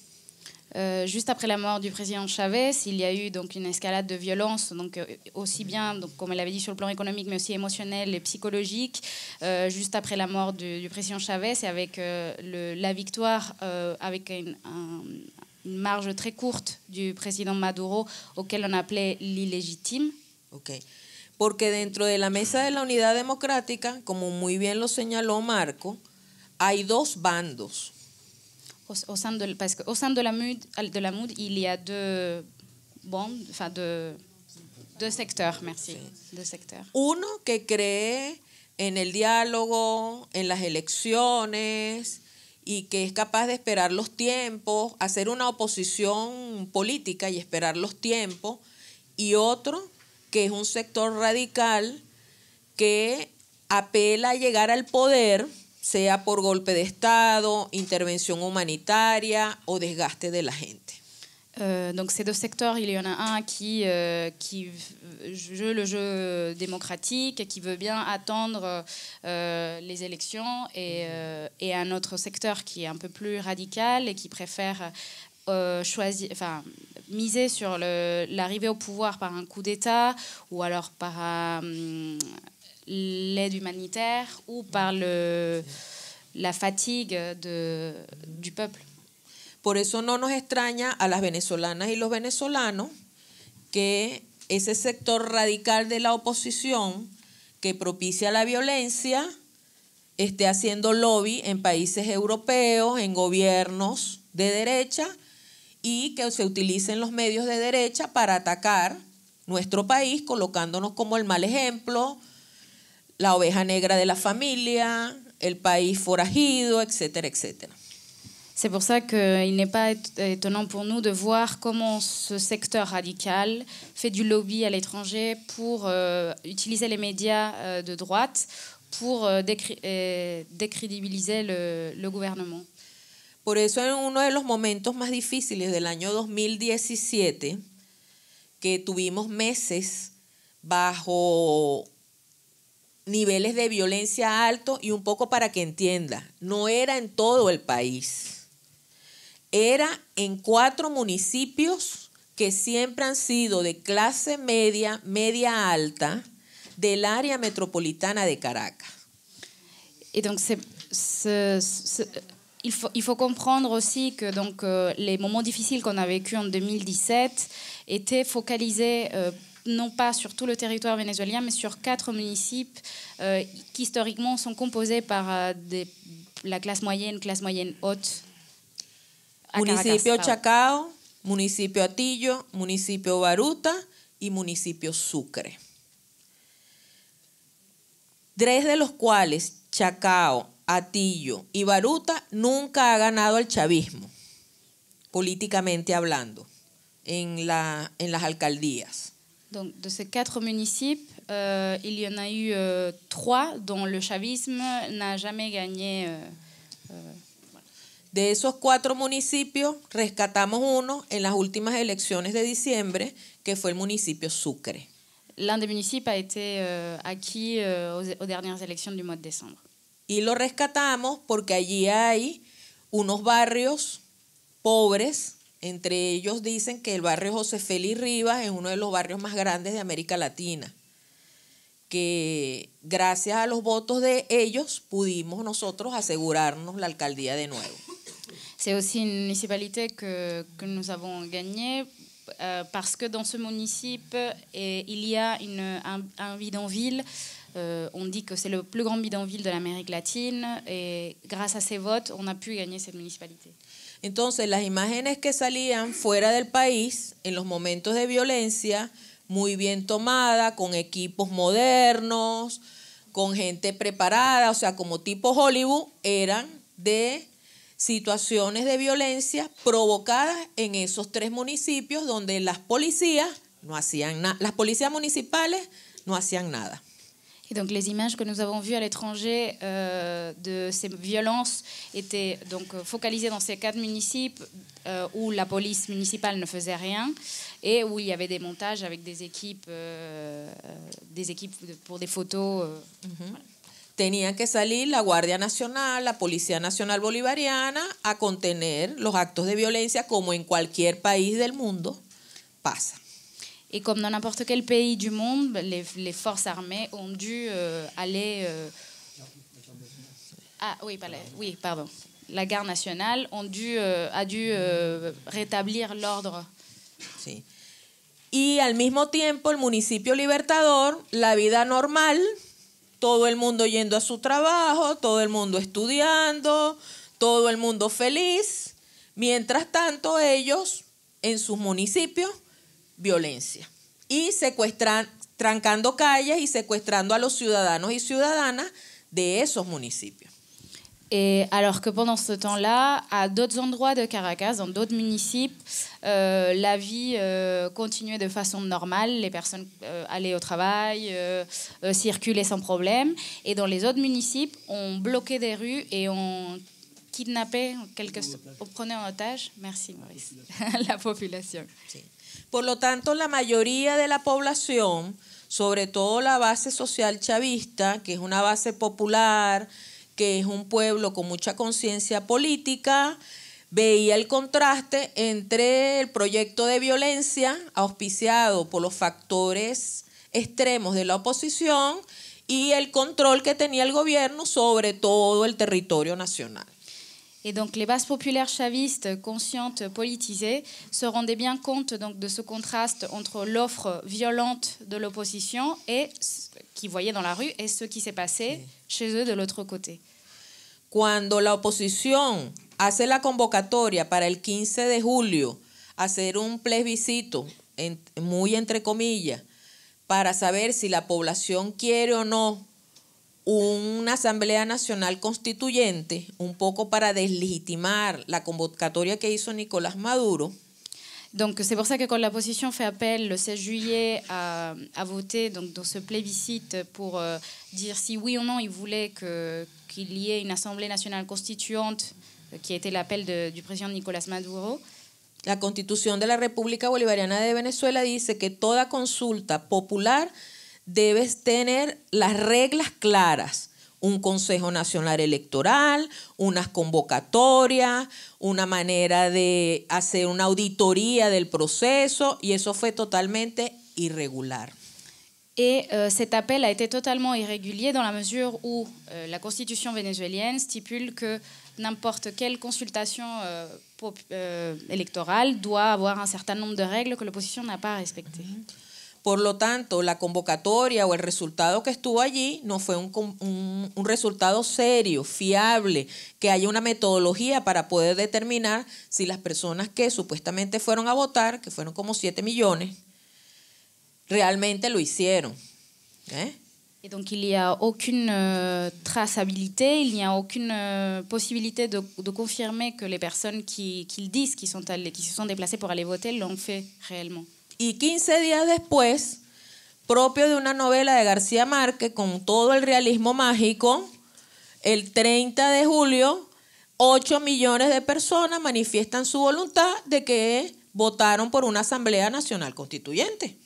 Juste après la mort du président Chavez, il y a eu donc une escalade de violence, donc aussi bien, donc, comme elle avait dit, sur le plan économique, mais aussi émotionnel et psychologique. Juste après la mort du président Chavez et avec la victoire, avec une marge très courte du président Maduro, auquel on appelait l'illégitime. Okay. Porque dentro de la Mesa de la Unidad Democrática, como muy bien lo señaló Marco, hay dos bandos. Au sein parce qu'au sein de la MOUD, il y a deux bandes, enfin deux secteurs, merci. Sí. Deux secteurs. Uno que cree en el diálogo, en las elecciones y que es capaz de esperar los tiempos, hacer una oposición política y esperar los tiempos, y otro que es un sector radical que apela a llegar al poder, sea por golpe de Estado, intervención humanitaria o desgaste de la gente. Donc ces deux secteurs, il y en a un qui joue le jeu démocratique, qui veut bien attendre les élections, et un autre secteur qui est un peu plus radical et qui préfère miser sur l'arrivée au pouvoir par un coup d'État ou alors par l'aide humanitaire ou par la fatigue du peuple. Por eso no nos extraña a las venezolanas y los venezolanos que ese sector radical de la oposición que propicia la violencia esté haciendo lobby en países europeos, en gobiernos de derecha, y que se utilicen los medios de derecha para atacar nuestro país, colocándonos como el mal ejemplo, la oveja negra de la familia, el país forajido, etcétera, etcétera. C'est pour ça qu'il n'est pas étonnant pour nous de voir comment ce secteur radical fait du lobby à l'étranger pour utiliser les médias de droite pour décrédibiliser le gouvernement. Por eso en uno de los momentos más difíciles del año 2017, que tuvimos meses bajo niveles de violencia altos, y un poco para que entienda, no era en todo el país. Era en 4 municipios que siempre han sido de clase media, media alta, del área metropolitana de Caracas. Et donc il faut comprendre aussi que donc, les moments difficiles qu'on a vécus en 2017 étaient focalisés non pas sur tout le territoire vénézuélien, mais sur 4 municipes qui historiquement sont composés par la classe moyenne haute. Municipio Chacao, municipio Atillo, municipio Baruta y municipio Sucre. 3 de los cuales, Chacao, Atillo y Baruta, nunca ha ganado el chavismo, políticamente hablando, en las alcaldías. Donc, de ces 4 municipes, il y en a eu 3 dont le chavisme n'a jamais gagné. De esos 4 municipios, rescatamos uno en las últimas elecciones de diciembre, que fue el municipio Sucre. L'un des municipes a été acquis aux dernières élections du mois de décembre. Y lo rescatamos porque allí hay unos barrios pobres, entre ellos dicen que el barrio José Félix Rivas es uno de los barrios más grandes de América Latina, que gracias a los votos de ellos pudimos nosotros asegurarnos la alcaldía de nuevo. C'est aussi une municipalité que nous avons gagnée parce que dans ce municipio il y a un bidonville. On dit que c'est le plus grand bidonville de l'Amérique latine, et grâce à ces votes, on a pu gagner cette municipalité. Entonces, las imágenes que salían fuera del país en los momentos de violencia, muy bien tomada, con equipos modernos, con gente preparada, o sea, como tipo Hollywood, eran de situaciones de violencia provocadas en esos 3 municipios donde las policías no hacían nada, las policías municipales no hacían nada. Et donc les images que nous avons vues à l'étranger de ces violences étaient donc focalisées dans ces 4 municipes où la police municipale ne faisait rien et où il y avait des montages avec des équipes pour des photos. Voilà. Tenía que salir la Guardia Nacional, la Policía Nacional Bolivariana a contener los actos de violencia, como en cualquier país del mundo pasa. Et comme dans n'importe quel pays du monde, les forces armées ont dû aller... pardon. La garde nationale a dû rétablir l'ordre. Sí. y al mismo tiempo el municipio Libertador, la vida normal, todo el mundo yendo a su trabajo, todo el mundo estudiando, todo el mundo feliz. Mientras tanto, ellos en sus municipios, violencia. Y trancando calles y secuestrando a los ciudadanos y ciudadanas de esos municipios. Et alors que pendant ce temps-là, à d'autres endroits de Caracas, dans d'autres municipes, la vie continuait de façon normale. Les personnes allaient au travail, circulaient sans problème. Et dans les autres municipes, on bloquait des rues et on kidnappait, on prenait en otage. Merci Maurice. La populación. Sí. Por lo tanto, la mayoría de la población, sobre todo la base social chavista, que es una base popular, que es un pueblo con mucha conciencia política, veía el contraste entre el proyecto de violencia auspiciado por los factores extremos de la oposición y el control que tenía el gobierno sobre todo el territorio nacional. Et donc les bases populaires chavistes, conscientes, politisées, se rendaient bien compte donc, de ce contraste entre l'offre violente de l'opposition et qui voyaient dans la rue et ce qui s'est passé chez eux de l'autre côté. Cuando la oposición hace la convocatoria para el 15 de julio, hacer un plebiscito, muy entre comillas, para saber si la población quiere o no una Asamblea Nacional Constituyente, un poco para deslegitimar la convocatoria que hizo Nicolás Maduro. Donc c'est pour ça que quand l'opposition fait appel le 16 juillet à voter donc, dans ce plébiscite pour dire si oui ou non il voulait qu'il y ait une Assemblée nationale constituante, qui a été l'appel du président Nicolás Maduro. La Constitución de la República Bolivariana de Venezuela dice que toda consulta popular debe tener las reglas claras, un Consejo Nacional Electoral, unas convocatorias, una manera de hacer una auditoría del proceso, y eso fue totalmente irregular. Et cet appel a été totalement irrégulier dans la mesure où la constitution vénézuélienne stipule que n'importe quelle consultation électorale doit avoir un certain nombre de règles que l'opposition n'a pas respectées. Por lo tanto, la convocatoria o el resultado que estuvo allí no fue un resultado serio, fiable, que haya una metodología para poder determinar si las personas que supuestamente fueron a votar, que fueron como 7 millones, realmente lo hicieron. Et donc il n'y a aucune traçabilité, il n'y a aucune possibilité de confirmer que les personnes qui disent qui se sont déplacées pour aller voter l'ont fait réellement. Y 15 días después, propio de una novela de García Márquez con todo el realismo mágico, el 30 de julio, 8 millones de personas manifiestan su voluntad de que votaron por una Asamblea Nacional Constituyente.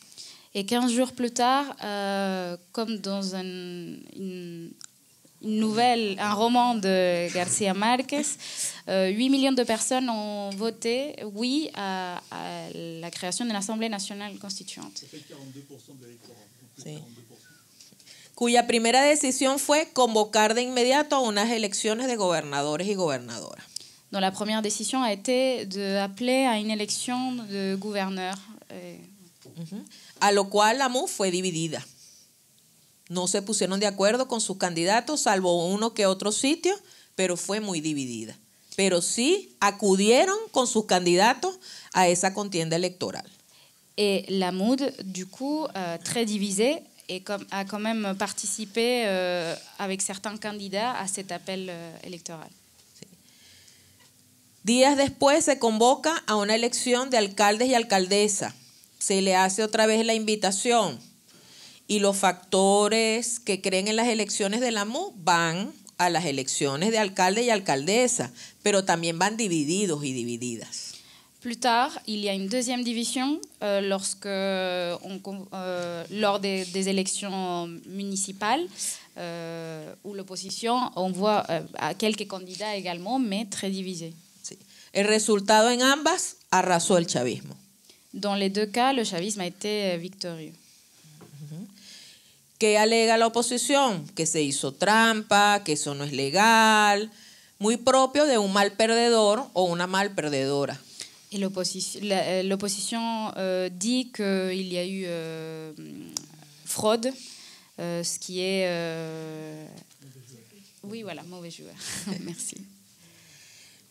Et 15 jours plus tard, comme dans une nouvelle, un roman de García Márquez, 8 millions de personnes ont voté oui à la création de l'Assemblée nationale constituante. Sí. Cuya primera decisión fue convocar de inmediato a unas elecciones de gobernadores y gobernadoras. Dont la première décision a été d'appeler à une élection de gouverneurs. A lo cual la MU fue dividida. No se pusieron de acuerdo con sus candidatos, salvo uno que otro sitio, pero fue muy dividida. Pero sí acudieron con sus candidatos a esa contienda electoral. Et la MOUD, du coup, très divisée, a quand même participé avec certains candidats à cet appel électoral. Sí. Días después se convoca a una elección de alcaldes y alcaldesas. Se le hace otra vez la invitación. Y los factores que creen en las elecciones de la MU van a las elecciones de alcalde y alcaldesa, pero también van divididos y divididas. Plus tard, il y a une deuxième division lors des élections municipales où l'opposition envoie quelques candidats également, mais très divisés. Sí. El resultado en ambas arrasó el chavismo. Dans les deux cas, le chavisme a été victorieux. ¿Qué alega la oposición? Que se hizo trampa, que eso no es legal, muy propio de un mal perdedor o una mal perdedora. Et l'opposition dit qu'il y a eu fraude, ce qui est... Oui, voilà, mauvais joueur. Merci.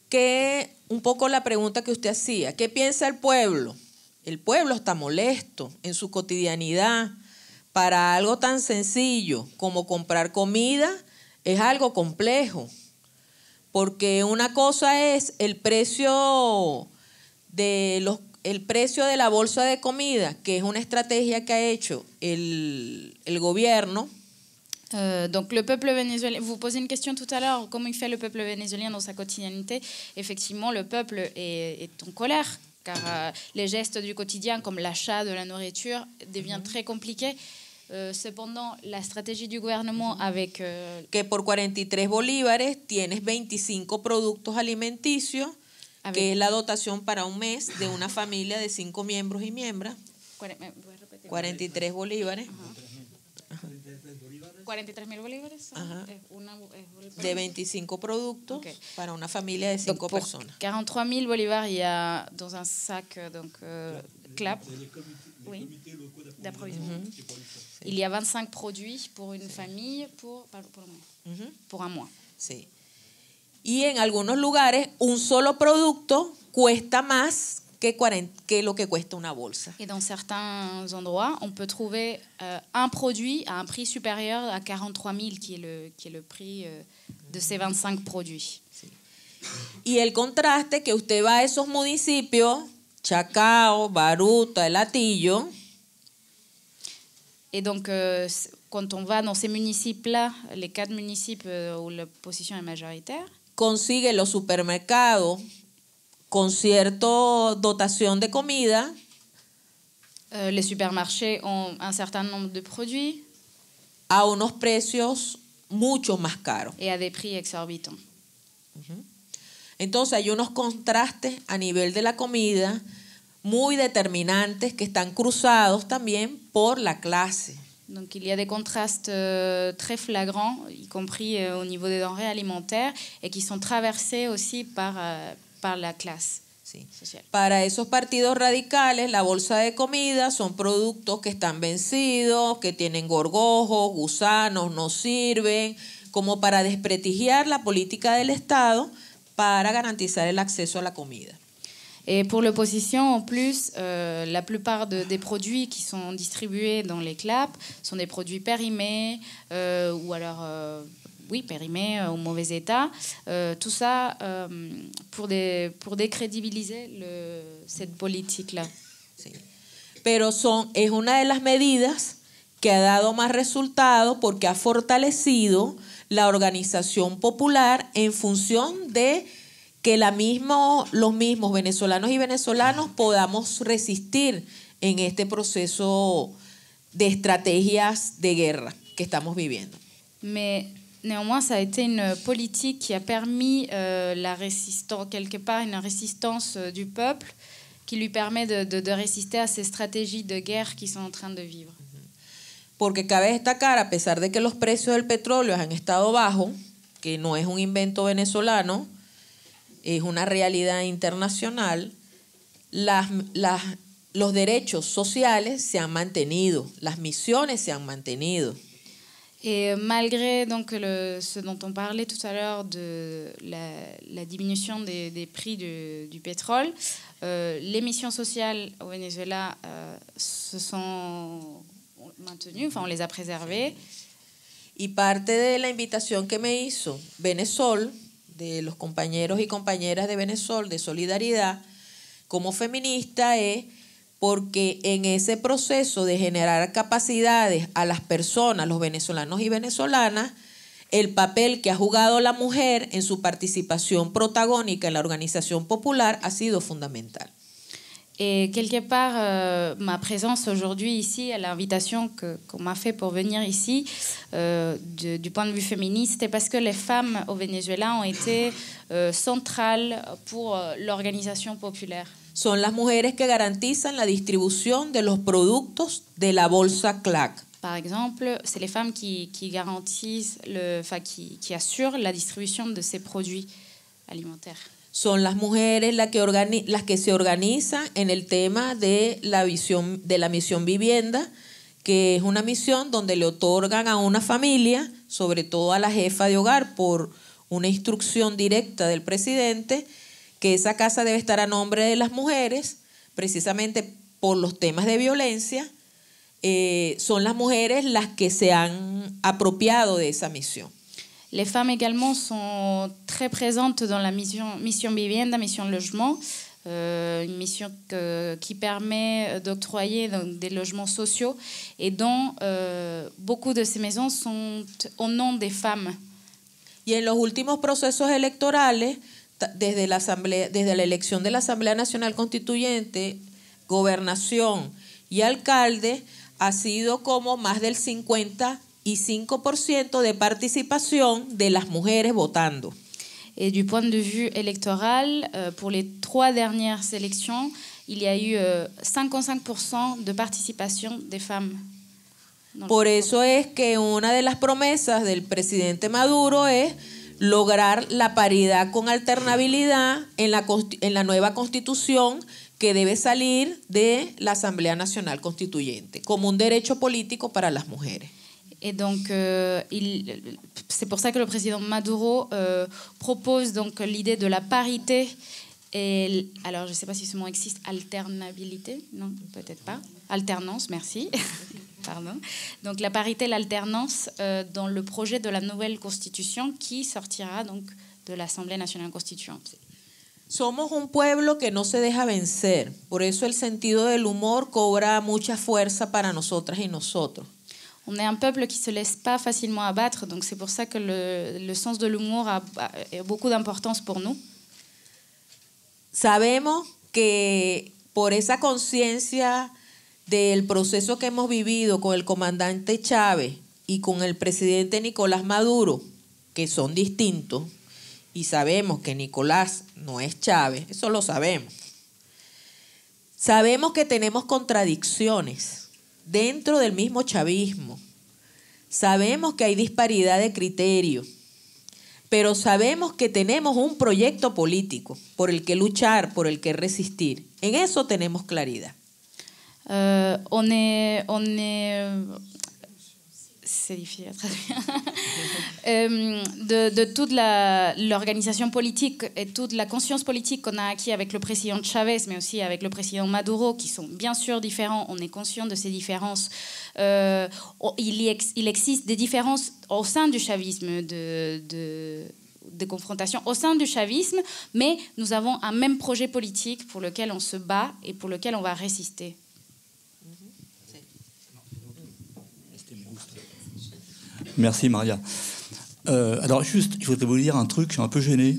Que un poco la pregunta que usted hacía, ¿qué piensa el pueblo? El pueblo está molesto en su cotidianidad. Para algo tan sencillo como comprar comida es algo complejo, porque una cosa es el precio de la bolsa de comida, que es una estrategia que ha hecho el gobierno. Donc le peuple vénézuélien, vous posez une question tout à l'heure, comment il fait le peuple vénézuélien dans sa quotidiennité? Effectivement, le peuple est en colère, car les gestes du quotidien, comme l'achat de la nourriture, deviennent très compliqués. Cependant, la stratégie du gouvernement avec... que por 43 bolívares tienes 25 productos alimenticios, que es la dotación para un mes de una familia de 5 miembros y miembros. 43 bolívares. 43.000 bolívares. De 25 productos para una familia de 5 personas. 43.000 bolívares, il y a dans un sac CLAP. Oui, d'approvisionnement. Il y a 25 produits pour une famille pour un mois. Sí. Y en algunos lugares un solo producto cuesta más que lo que cuesta una bolsa. Et dans certains endroits, on peut trouver un produit à un prix supérieur à 43 000, qui est le prix de ces 25 produits. Sí. Y el contraste que usted va a esos municipios, Chacao, Baruta, El Hatillo. Et donc, quand on va dans ces municipes-là, les 4 municipes où la position est majoritaire, consigue los supermercados con cierta dotación de comida. Les supermarchés ont un certain nombre de produits. A unos precios mucho más caros. Et à des prix exorbitants. Entonces hay unos contrastes a nivel de la comida muy determinantes que están cruzados también por la clase. Donc il y a des contrastes très flagrants, y compris au niveau des denrées alimentaires, et qui sont traversés aussi par la clase social. Para esos partidos radicales, la bolsa de comida son productos que están vencidos, que tienen gorgojos, gusanos, no sirven, como para desprestigiar la política del Estado para garantizar el acceso a la comida. Et pour l'opposition, en plus, la plupart des produits qui sont distribués dans les CLAP sont des produits périmés ou alors, périmés au mauvais état. Tout ça pour décrédibiliser cette politique-là. Sí. Pero es una de las medidas que ha dado más resultados porque ha fortalecido la organización popular en función de que los mismos venezolanos y venezolanas podamos resistir en este proceso de estrategias de guerra que estamos viviendo. Mais néanmoins, ça a été une politique qui a permis la résistance, quelque part une résistance du peuple qui lui permet de résister à ces stratégies de guerre qui sont en train de vivre. Porque cabe destacar, a pesar de que los precios del petróleo han estado bajos, que no es un invento venezolano, es una realidad internacional, los derechos sociales se han mantenido, las misiones se han mantenido. Et malgré donc ce dont on parlait tout à l'heure de la diminution des prix du pétrole, les missions sociales au Venezuela se sont maintenues, enfin on les a préservées. Y parte de la invitación que me hizo Venesol, de los compañeros y compañeras de Venesol, de Solidaridad, como feminista, es porque en ese proceso de generar capacidades a las personas, los venezolanos y venezolanas, el papel que ha jugado la mujer en su participación protagónica en la organización popular ha sido fundamental. Et quelque part, ma présence aujourd'hui ici, à l'invitation qu'on m'a fait pour venir ici, du point de vue féministe, c'est parce que les femmes au Venezuela ont été centrales pour l'organisation populaire. Son las mujeres que garantizan la distribución de los productos de la bolsa CLAC. Par exemple, c'est les femmes qui garantissent, qui assurent la distribution de ces produits alimentaires. son las mujeres las que se organizan en el tema de la misión vivienda, que es una misión donde le otorgan a una familia, sobre todo a la jefa de hogar, por una instrucción directa del presidente, que esa casa debe estar a nombre de las mujeres, precisamente por los temas de violencia. Son las mujeres las que se han apropiado de esa misión. Les femmes également sont très présentes dans la mission Vivienda, mission logement, une mission qui permet d'octroyer des logements sociaux et dont beaucoup de ces maisons sont au nom des femmes. Y en los últimos procesos electorales, desde la elección de la Asamblea Nacional Constituyente, gobernación y alcalde, ha sido como más del 55% de participación de las mujeres votando. Et du point de vue électoral, pour les 3 dernières élections, il y a eu 55% de participation des femmes. Por eso es que una de las promesas del presidente Maduro es lograr la paridad con alternabilidad en la nueva constitución que debe salir de la Asamblea Nacional Constituyente como un derecho político para las mujeres. Et donc, c'est pour ça que le président Maduro propose donc l'idée de la parité. Et, alors, je ne sais pas si ce mot existe, alternabilité, non, peut-être pas. Alternance, merci. Pardon. Donc, la parité et l'alternance dans le projet de la nouvelle constitution qui sortira donc de l'Assemblée nationale constituante. Somos un pueblo que no se deja vencer, por eso el sentido del humor cobra mucha fuerza para nosotras y nosotros. On est un peuple qui ne se laisse pas facilement abattre, donc c'est pour ça que le sens de l'humour a beaucoup d'importance pour nous. Sabemos que por esa conciencia del proceso que hemos vivido con el comandante Chávez y con el presidente Nicolás Maduro, que son distintos, y sabemos que Nicolás no es Chávez, eso lo sabemos. Sabemos que tenemos contradicciones dentro del mismo chavismo. Sabemos que hay disparidad de criterio, pero sabemos que tenemos un proyecto político por el que luchar, por el que resistir. En eso tenemos claridad. On est c'est difficile à traduire, de toute l'organisation politique et toute la conscience politique qu'on a acquis avec le président Chavez, mais aussi avec le président Maduro, qui sont bien sûr différents, on est conscient de ces différences. Il existe des différences au sein du chavisme, des confrontations au sein du chavisme, mais nous avons un même projet politique pour lequel on se bat et pour lequel on va résister. Merci Maria. Alors juste, je voudrais vous dire un truc, je suis un peu gêné.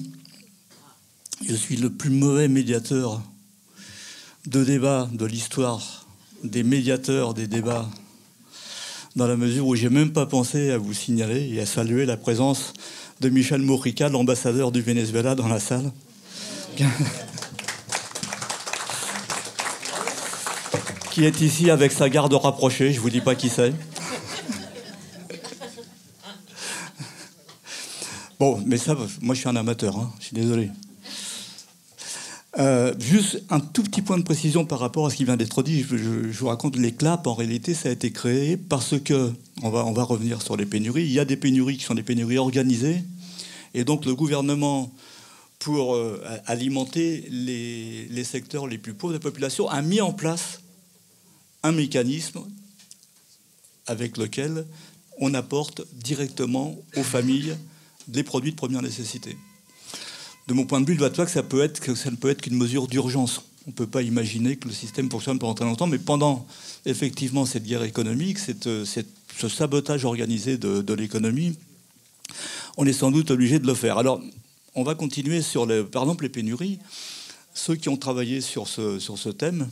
Je suis le plus mauvais médiateur de débat de l'histoire, des médiateurs des débats, dans la mesure où j'ai même pas pensé à vous signaler et à saluer la présence de Michel Mojica, l'ambassadeur du Venezuela, dans la salle. Qui est ici avec sa garde rapprochée, je vous dis pas qui c'est. Bon, mais ça, moi je suis un amateur, hein, je suis désolé. Juste un tout petit point de précision par rapport à ce qui vient d'être dit. Je vous raconte, les CLAP, en réalité, ça a été créé parce que, on va revenir sur les pénuries, il y a des pénuries qui sont des pénuries organisées, et donc le gouvernement, pour alimenter les secteurs les plus pauvres de la population, a mis en place un mécanisme avec lequel on apporte directement aux familles des produits de première nécessité. De mon point de vue, il va de soi que ça ne peut être qu'une mesure d'urgence. On ne peut pas imaginer que le système fonctionne pendant très longtemps, mais pendant effectivement cette guerre économique, ce sabotage organisé de l'économie, on est sans doute obligé de le faire. Alors, on va continuer sur, par exemple, les pénuries. Ceux qui ont travaillé sur ce thème,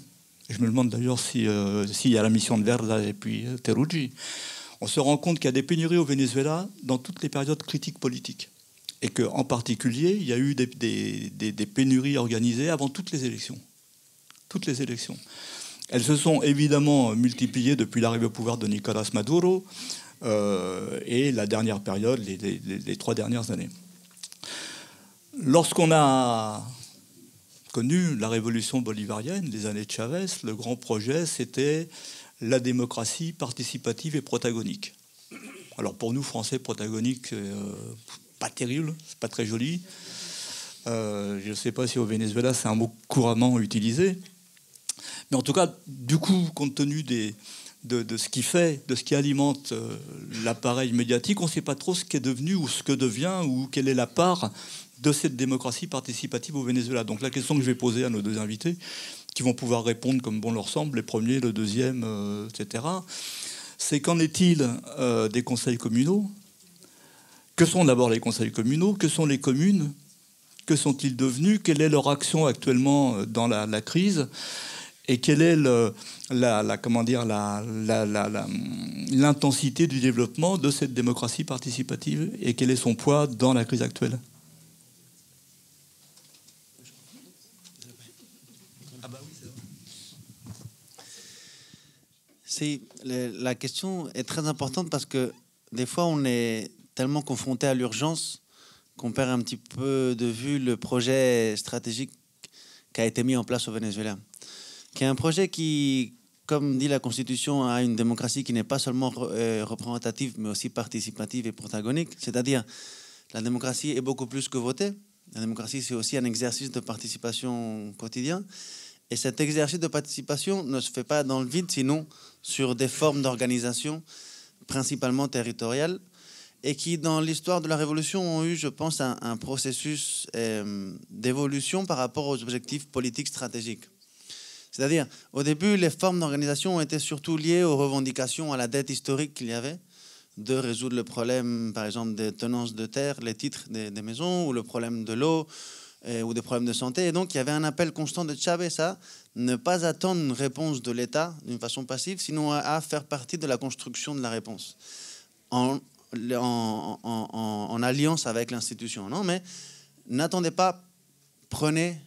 je me demande d'ailleurs s'il y a la mission de Verda et puis Teruggi, on se rend compte qu'il y a des pénuries au Venezuela dans toutes les périodes critiques politiques. Et qu'en particulier, il y a eu des pénuries organisées avant toutes les élections. Toutes les élections. Elles se sont évidemment multipliées depuis l'arrivée au pouvoir de Nicolás Maduro et la dernière période, les 3 dernières années. Lorsqu'on a connu la révolution bolivarienne, les années de Chavez, le grand projet, c'était la démocratie participative et protagonique. Alors pour nous, Français, protagonique, pas terrible, c'est pas très joli. Je ne sais pas si au Venezuela, c'est un mot couramment utilisé. Mais en tout cas, du coup, compte tenu de ce qui fait, de ce qui alimente l'appareil médiatique, on ne sait pas trop ce qu'est devenu ou ce que devient ou quelle est la part de cette démocratie participative au Venezuela. Donc la question que je vais poser à nos deux invités, qui vont pouvoir répondre comme bon leur semble, les premiers, le deuxième, etc., c'est qu'en est-il des conseils communaux? Que sont d'abord les conseils communaux? Que sont les communes? Que sont-ils devenus? Quelle est leur action actuellement dans la crise? Et quelle est l'intensité du développement de cette démocratie participative? Et quel est son poids dans la crise actuelle? Si, la question est très importante parce que des fois on est tellement confronté à l'urgence qu'on perd un petit peu de vue le projet stratégique qui a été mis en place au Venezuela, qui est un projet qui, comme dit la Constitution, a une démocratie qui n'est pas seulement représentative mais aussi participative et protagonique, c'est-à-dire la démocratie est beaucoup plus que voter. La démocratie, c'est aussi un exercice de participation quotidien. Et cet exercice de participation ne se fait pas dans le vide, sinon sur des formes d'organisation, principalement territoriales, et qui, dans l'histoire de la Révolution, ont eu, je pense, un processus d'évolution par rapport aux objectifs politiques stratégiques. C'est-à-dire, au début, les formes d'organisation ont été surtout liées aux revendications, à la dette historique qu'il y avait, de résoudre le problème, par exemple, des tenances de terre, les titres des maisons, ou le problème de l'eau, ou des problèmes de santé. Et donc, il y avait un appel constant de Chavez à ne pas attendre une réponse de l'État d'une façon passive, sinon à faire partie de la construction de la réponse, en alliance avec l'institution. Non, mais n'attendez pas, prenez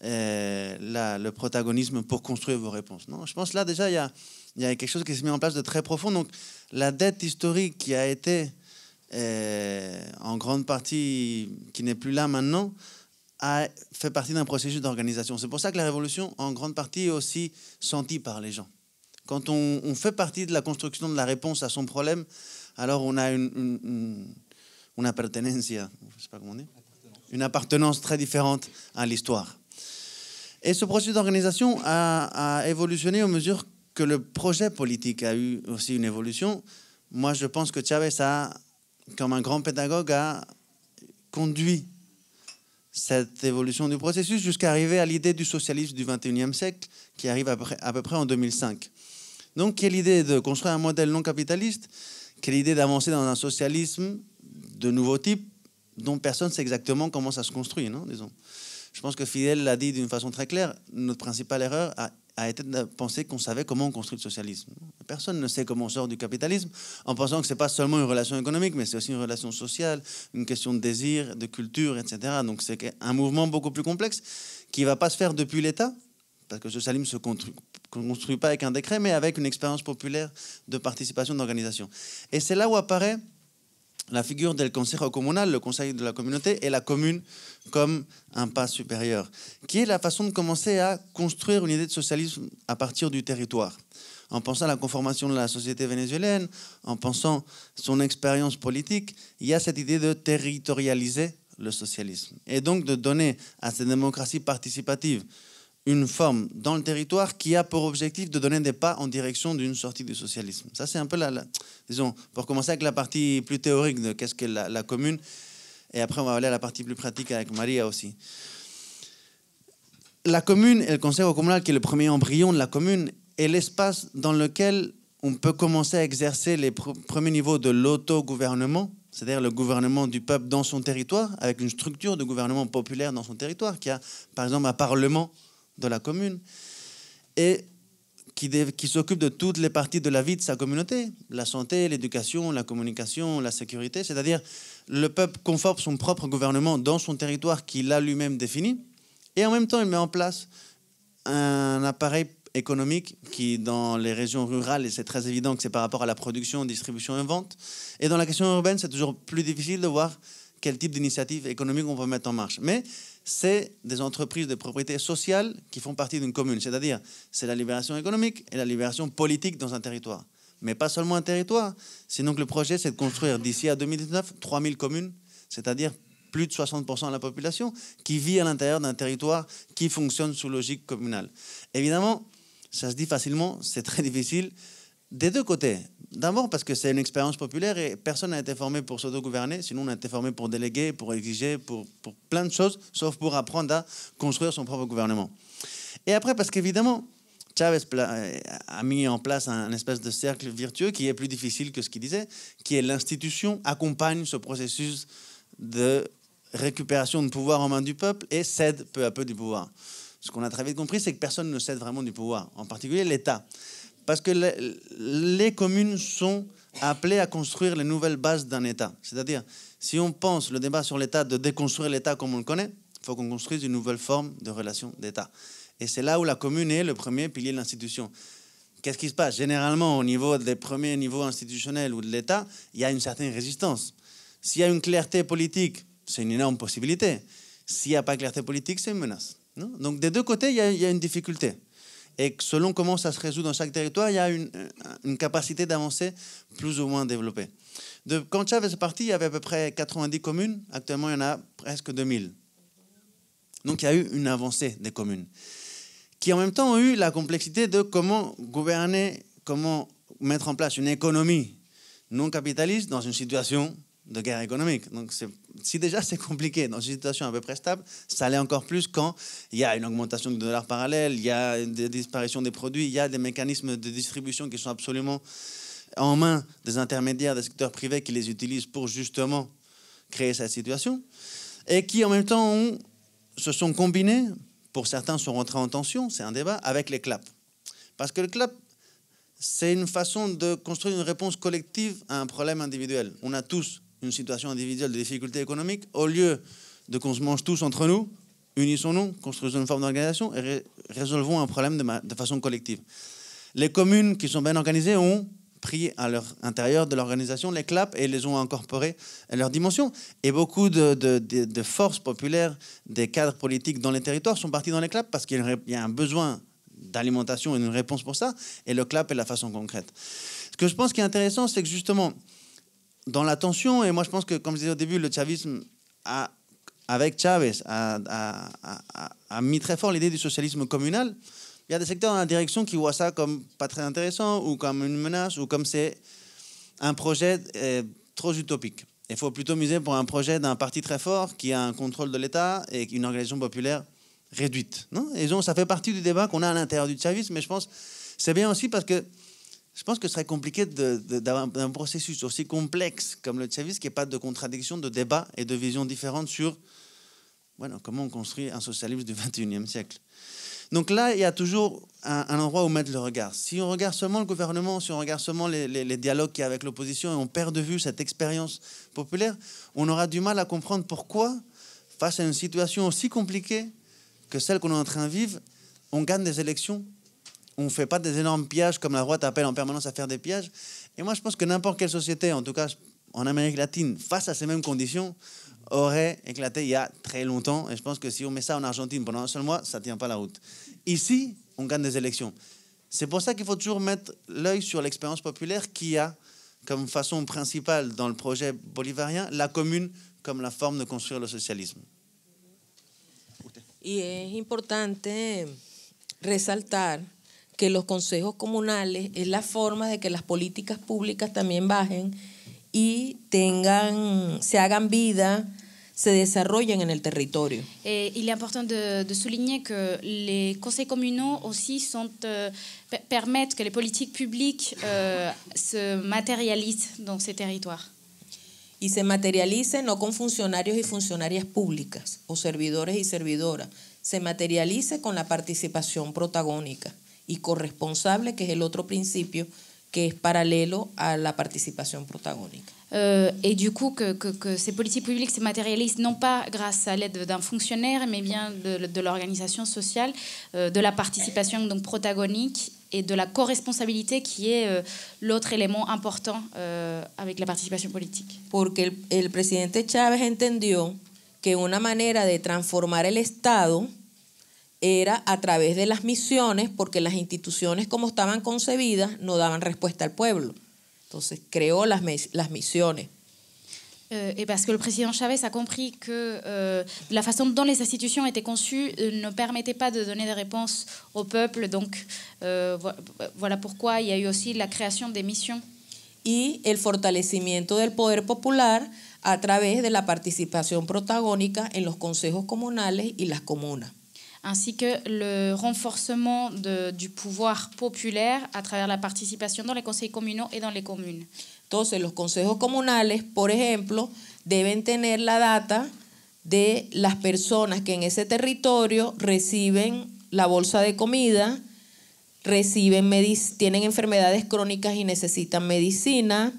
le protagonisme pour construire vos réponses. Non, je pense là, déjà, il y a quelque chose qui s'est mis en place de très profond. Donc, la dette historique qui a été, en grande partie, qui n'est plus là maintenant, a fait partie d'un processus d'organisation. C'est pour ça que la révolution, en grande partie, est aussi sentie par les gens. Quand on fait partie de la construction de la réponse à son problème, alors on a une appartenencia, je sais pas comment on dit, une appartenance très différente à l'histoire. Et ce processus d'organisation a évolutionné au mesure que le projet politique a eu aussi une évolution. Moi, je pense que Chavez a, comme un grand pédagogue, a conduit cette évolution du processus jusqu'à arriver à l'idée du socialisme du XXIe siècle qui arrive à peu près en 2005. Donc, quelle idée de construire un modèle non capitaliste, quelle idée d'avancer dans un socialisme de nouveau type dont personne ne sait exactement comment ça se construit, non, disons. Je pense que Fidel l'a dit d'une façon très claire, notre principale erreur a été de penser qu'on savait comment on construit le socialisme. Personne ne sait comment on sort du capitalisme en pensant que ce n'est pas seulement une relation économique, mais c'est aussi une relation sociale, une question de désir, de culture, etc. Donc c'est un mouvement beaucoup plus complexe qui ne va pas se faire depuis l'État, parce que le socialisme ne se construit pas avec un décret, mais avec une expérience populaire de participation, d'organisation. Et c'est là où apparaît la figure del consejo comunal, le conseil de la communauté, et la commune comme un pas supérieur, qui est la façon de commencer à construire une idée de socialisme à partir du territoire. En pensant à la conformation de la société vénézuélienne, en pensant son expérience politique, il y a cette idée de territorialiser le socialisme. Et donc de donner à cette démocratie participative une forme dans le territoire qui a pour objectif de donner des pas en direction d'une sortie du socialisme. Ça, c'est un peu disons, pour commencer avec la partie plus théorique de qu'est-ce qu'est la commune, et après on va aller à la partie plus pratique avec Maria aussi. La commune et le conseil communal, qui est le premier embryon de la commune, est l'espace dans lequel on peut commencer à exercer les premiers niveaux de l'autogouvernement, c'est-à-dire le gouvernement du peuple dans son territoire, avec une structure de gouvernement populaire dans son territoire, qui a par exemple un parlement de la commune, et qui s'occupe de toutes les parties de la vie de sa communauté, la santé, l'éducation, la communication, la sécurité, c'est-à-dire le peuple conforme son propre gouvernement dans son territoire qu'il a lui-même défini, et en même temps il met en place un appareil économique qui, dans les régions rurales, et c'est très évident que c'est par rapport à la production, distribution et vente, et dans la question urbaine, c'est toujours plus difficile de voir quel type d'initiative économique on peut mettre en marche. Mais c'est des entreprises de propriété sociale qui font partie d'une commune. C'est-à-dire, c'est la libération économique et la libération politique dans un territoire. Mais pas seulement un territoire. Sinon que le projet, c'est de construire d'ici à 2019 3000 communes, c'est-à-dire plus de 60% de la population qui vit à l'intérieur d'un territoire qui fonctionne sous logique communale. Évidemment, ça se dit facilement, c'est très difficile des deux côtés. D'abord parce que c'est une expérience populaire et personne n'a été formé pour s'autogouverner, sinon on a été formé pour déléguer, pour exiger, pour plein de choses, sauf pour apprendre à construire son propre gouvernement. Et après parce qu'évidemment, Chavez a mis en place un espèce de cercle virtueux qui est plus difficile que ce qu'il disait, qui est l'institution accompagne ce processus de récupération de pouvoir en main du peuple et cède peu à peu du pouvoir. Ce qu'on a très vite compris, c'est que personne ne cède vraiment du pouvoir, en particulier l'État. Parce que les communes sont appelées à construire les nouvelles bases d'un État. C'est-à-dire, si on pense le débat sur l'État de déconstruire l'État comme on le connaît, il faut qu'on construise une nouvelle forme de relation d'État. Et c'est là où la commune est le premier pilier de l'institution. Qu'est-ce qui se passe? Généralement, au niveau des premiers niveaux institutionnels ou de l'État, il y a une certaine résistance. S'il y a une clarté politique, c'est une énorme possibilité. S'il n'y a pas de clarté politique, c'est une menace. Non? Donc, des deux côtés, il y a une difficulté. Et selon comment ça se résout dans chaque territoire, il y a une capacité d'avancer plus ou moins développée. Quand Chavez est parti, il y avait à peu près 90 communes. Actuellement, il y en a presque 2000. Donc, il y a eu une avancée des communes, qui en même temps ont eu la complexité de comment gouverner, comment mettre en place une économie non capitaliste dans une situation de guerre économique. Donc, si déjà c'est compliqué dans une situation à peu près stable, ça l'est encore plus quand il y a une augmentation du dollar parallèle, il y a une disparition des produits, il y a des mécanismes de distribution qui sont absolument en main des intermédiaires des secteurs privés qui les utilisent pour justement créer cette situation et qui en même temps se sont combinés, pour certains sont rentrés en tension, c'est un débat, avec les CLAP. Parce que le CLAP, c'est une façon de construire une réponse collective à un problème individuel. On a tous une situation individuelle de difficulté économique. Au lieu de qu'on se mange tous entre nous, unissons-nous, construisons une forme d'organisation et résolvons un problème de façon collective. Les communes qui sont bien organisées ont pris à leur intérieur de l'organisation les CLAP et les ont incorporés à leur dimension. Et beaucoup de forces populaires, des cadres politiques dans les territoires sont partis dans les CLAP parce qu'il y a un besoin d'alimentation et une réponse pour ça. Et le CLAP est la façon concrète. Ce que je pense qui est intéressant, c'est que justement, dans la tension, et moi je pense que, comme je disais au début, le chavisme, avec Chavez, a mis très fort l'idée du socialisme communal. Il y a des secteurs dans la direction qui voient ça comme pas très intéressant, ou comme une menace, ou comme c'est un projet trop utopique. Il faut plutôt miser pour un projet d'un parti très fort qui a un contrôle de l'État et une organisation populaire réduite. Non? Et donc, ça fait partie du débat qu'on a à l'intérieur du chavisme, mais je pense que c'est bien aussi parce que je pense que ce serait compliqué d'avoir un processus aussi complexe comme le chavisme, qu'il n'y ait pas de contradiction, de débat et de visions différentes sur comment on construit un socialisme du XXIe siècle. Donc là, il y a toujours un endroit où mettre le regard. Si on regarde seulement le gouvernement, si on regarde seulement les dialogues qu'il y a avec l'opposition et on perd de vue cette expérience populaire, on aura du mal à comprendre pourquoi, face à une situation aussi compliquée que celle qu'on est en train de vivre, on gagne des élections. On ne fait pas des énormes pillages comme la droite appelle en permanence à faire des pillages. Et moi, je pense que n'importe quelle société, en tout cas en Amérique latine, face à ces mêmes conditions, aurait éclaté il y a très longtemps. Et je pense que si on met ça en Argentine pendant un seul mois, ça ne tient pas la route. Ici, on gagne des élections. C'est pour ça qu'il faut toujours mettre l'œil sur l'expérience populaire qui a comme façon principale dans le projet bolivarien la commune comme la forme de construire le socialisme. Y es importante resaltar que los consejos comunales es la forma de que las políticas públicas también bajen y se hagan vida, se desarrollen en el territorio. Et il est important de souligner que les conseils communaux aussi permettent que les politiques publiques se matérialisent dans ces territoires. Y se materialice no con funcionarios y funcionarias públicas o servidores y servidoras, se materialice con la participación protagónica y corresponsable, que es el otro principio que es paralelo a la participación protagónica. Et du coup, que ces politiques publiques se matérialisent non pas grâce à l'aide d'un fonctionnaire, mais bien de l'organisation sociale, de la participation donc protagonique et de la corresponsabilité qui est l'autre élément important avec la participation politique. Porque el presidente Chávez entendió que una manera de transformar el Estado era a través de las misiones, porque las instituciones como estaban concebidas no daban respuesta al pueblo. Entonces creó las misiones. Et parce que le président Chavez a compris que la façon dont les institutions étaient conçues ne permettait pas de donner des réponses au peuple. Donc voilà pourquoi il y a eu aussi la création des missions. Y el fortalecimiento del poder popular a través de la participación protagónica en los consejos comunales y las comunas. Ainsi que le renforcement du pouvoir populaire à travers la participation dans les conseils communaux et dans les communes. Entonces, los consejos comunales, por ejemplo, deben tener la data de las personas que en ese territorio reciben la bolsa de comida, tienen enfermedades crónicas y necesitan medicina,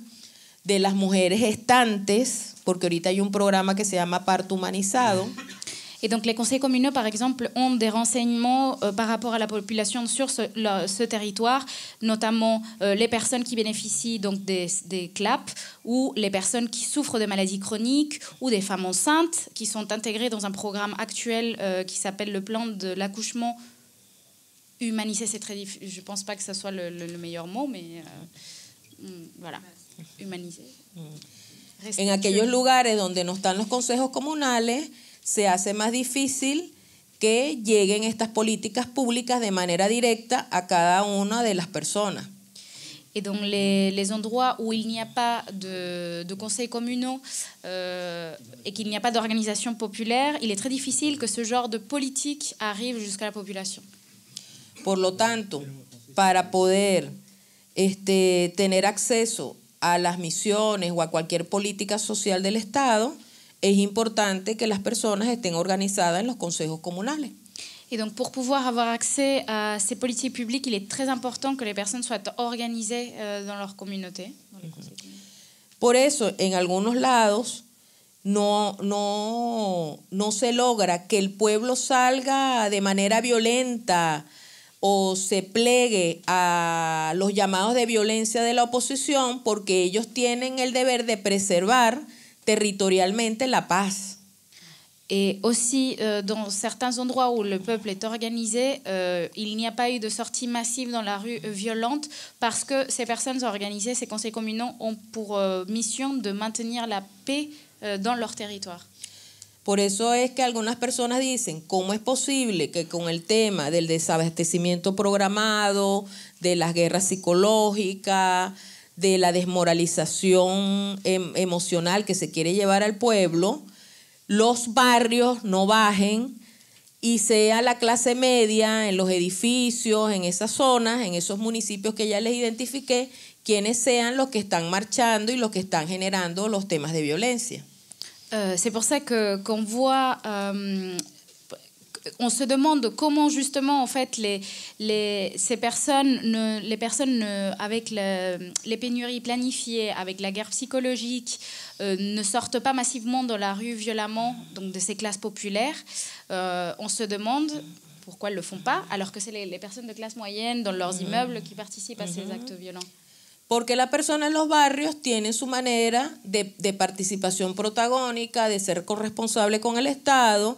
de las mujeres gestantes, porque ahorita hay un programa que se llama Parto Humanizado. Et donc les conseils communaux, par exemple, ont des renseignements par rapport à la population sur ce territoire, notamment les personnes qui bénéficient donc des CLAP ou les personnes qui souffrent de maladies chroniques ou des femmes enceintes qui sont intégrées dans un programme actuel qui s'appelle le plan de l'accouchement humanisé. C'est très difficile. Je ne pense pas que ce soit le meilleur mot, mais voilà, humanisé. En aquellos lugares donde no están los consejos comunales, se hace más difícil que lleguen estas políticas públicas de manera directa a cada una de las personas. Et donc les endroits où il n'y a pas de conseils communaux et qu'il n'y a pas d'organisation populaire, il est très difficile que ce genre de politique arrive jusqu'à la population. Por lo tanto, para poder tener acceso a las misiones o a cualquier política social del Estado, es importante que las personas estén organizadas en los consejos comunales. Et donc, pour pouvoir avoir accès à ces politiques publiques, il est très important que les personnes soient organisées dans leur communauté. Por eso, en algunos lados, no se logra que el pueblo salga de manera violenta o se plegue a los llamados de violencia de la oposición, porque ellos tienen el deber de preservar territorialmente la paz. Et aussi, dans certains endroits où le peuple est organisé, il n'y a pas eu de sortie massive dans la rue violente parce que ces personnes organisées, ces conseils communaux, ont pour mission de maintenir la paix dans leur territoire. Por eso es que algunas personas dicen, ¿cómo es posible que con el tema del desabastecimiento programado, de las guerras psicológicas, de la desmoralización emocional que se quiere llevar al pueblo, los barrios no bajen y sea la clase media en los edificios, en esas zonas, en esos municipios que ya les identifiqué, quienes sean los que están marchando y los que están generando los temas de violencia? C'est pour ça qu'on voit, on se demande comment justement en fait ces personnes, les personnes avec les pénuries planifiées, avec la guerre psychologique, ne sortent pas massivement dans la rue violemment, donc de ces classes populaires. On se demande pourquoi elles ne le font pas, alors que c'est les personnes de classe moyenne dans leurs immeubles qui participent à ces actes violents. Porque la persona en los barrios tiene su manera de participación protagónica, de ser corresponsable con el Estado,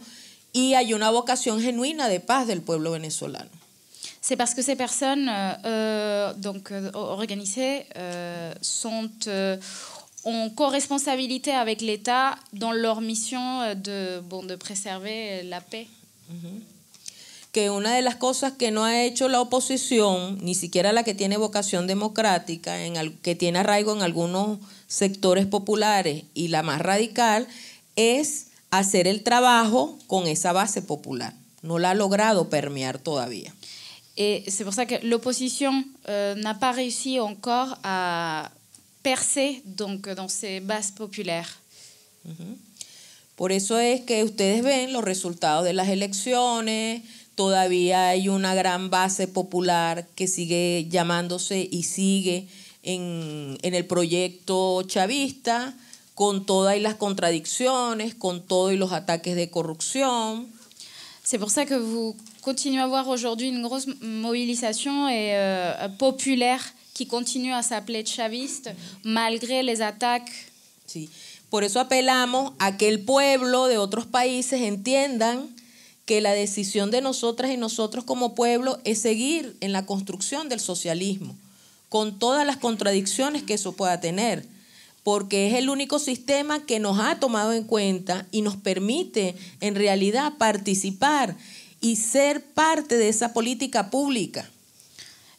y hay una vocación genuina de paz del pueblo venezolano. C'est parce que ces personnes organisées sont en corresponsabilité avec l'État dans leur mission de préserver la paix. Que una de las cosas que no ha hecho la oposición, ni siquiera la que tiene vocación democrática, que tiene arraigo en algunos sectores populares y la más radical, es hacer el trabajo con esa base popular. No la ha logrado permear todavía. Et c'est pour ça que l'opposition n'a pas réussi encore à percer donc, dans ces bases populaires. Por eso es que ustedes ven los resultados de las elecciones. Todavía hay una gran base popular que sigue llamándose y sigue en el proyecto chavista, con todas las contradicciones, con todos los ataques de corrupción. C'est pour ça que vous continuez à voir aujourd'hui une grosse mobilisation populaire qui continue à s'appeler chaviste malgré les attaques. Sí. Por eso apelamos a que el pueblo de otros países entiendan que la decisión de nosotras y nosotros como pueblo es seguir en la construcción del socialismo, con todas las contradicciones que eso pueda tener, porque es el único sistema que nos ha tomado en cuenta y nos permite en realidad participar y ser parte de esa política pública.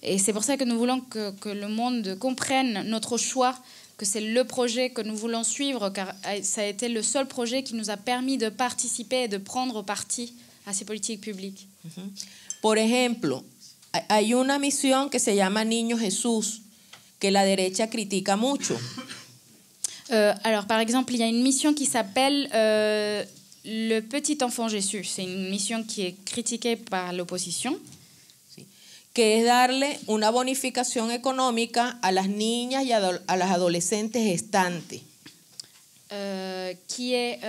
Et c'est pour ça que nous voulons que le monde comprenne notre choix, que c'est le projet que nous voulons suivre, car ça a été le seul projet qui nous a permis de participer et de prendre parti a ces politiques publiques. Por ejemplo, hay una misión que se llama Niño Jesús, que la derecha critica mucho. Alors, par exemple, il y a une mission qui s'appelle Le Petit Enfant Jésus. C'est une mission qui est critiquée par l'opposition. Que es darle una bonificación económica a las niñas y a las adolescentes gestantes. Qui est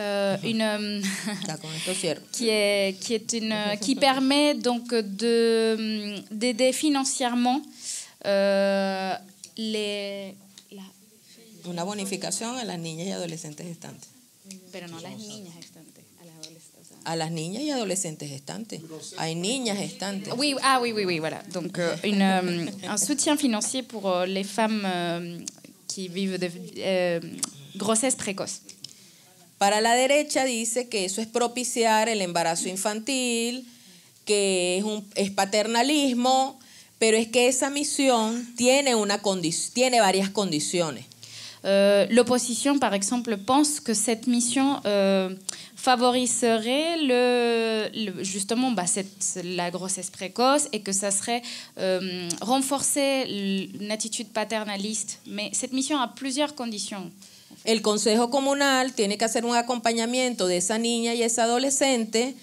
une qui permet donc d'aider financièrement una bonificación a las niñas y adolescentes gestantes. Pero no a las niñas gestantes, a las adolescentes. A las niñas y adolescentes gestantes. Hay niñas gestantes. Oui, voilà. Donc un soutien financier pour les femmes qui vivent de grossesse précoce. Para la derecha dice que eso es propiciar el embarazo infantil, que es paternalismo, pero es que esa misión tiene varias condiciones. L'opposition, par exemple, pense que cette mission favoriserait justement la grossesse précoce et que ça serait renforcer une attitude paternaliste. Mais cette mission a plusieurs conditions. El Consejo Comunal tiene que hacer un acompañamiento de esa niña y esa adolescente,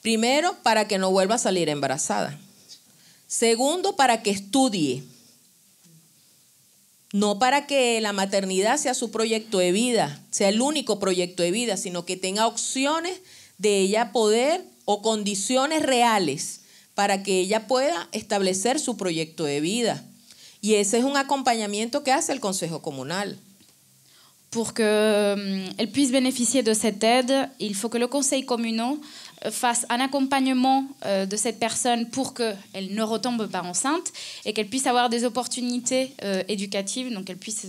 primero, para que no vuelva a salir embarazada. Segundo, para que estudie. No para que la maternidad sea su proyecto de vida, sea el único proyecto de vida, sino que tenga opciones de ella poder o condiciones reales para que ella pueda establecer su proyecto de vida. Y ese es un acompañamiento que hace el Consejo Comunal. Pour qu'elle puisse bénéficier de cette aide, il faut que le conseil communal fasse un accompagnement de cette personne pour qu'elle ne retombe pas enceinte et qu'elle puisse avoir des opportunités éducatives, donc qu'elle puisse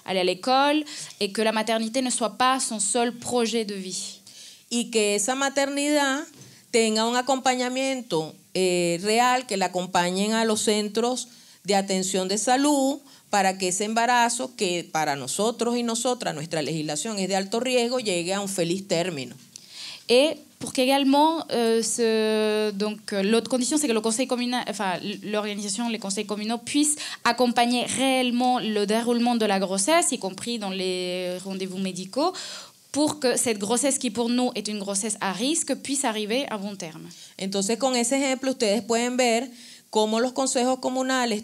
aller à l'école et que la maternité ne soit pas son seul projet de vie. Y que esa maternidad tenga un acompañamiento real, que la acompañen a los centros de atención de salud, para que ese embarazo, que para nosotros y nosotras, nuestra legislación es de alto riesgo, llegue a un feliz término. Et pour qu'également, l'autre condition, c'est que le conseil communal, enfin l'organisation, les conseils communaux puissent accompagner réellement le déroulement de la grossesse, y compris dans les rendez-vous médicaux, pour que cette grossesse, qui pour nous est une grossesse à risque, puisse arriver à bon terme. Entonces, con ese ejemplo, ustedes pueden ver cómo los consejos comunales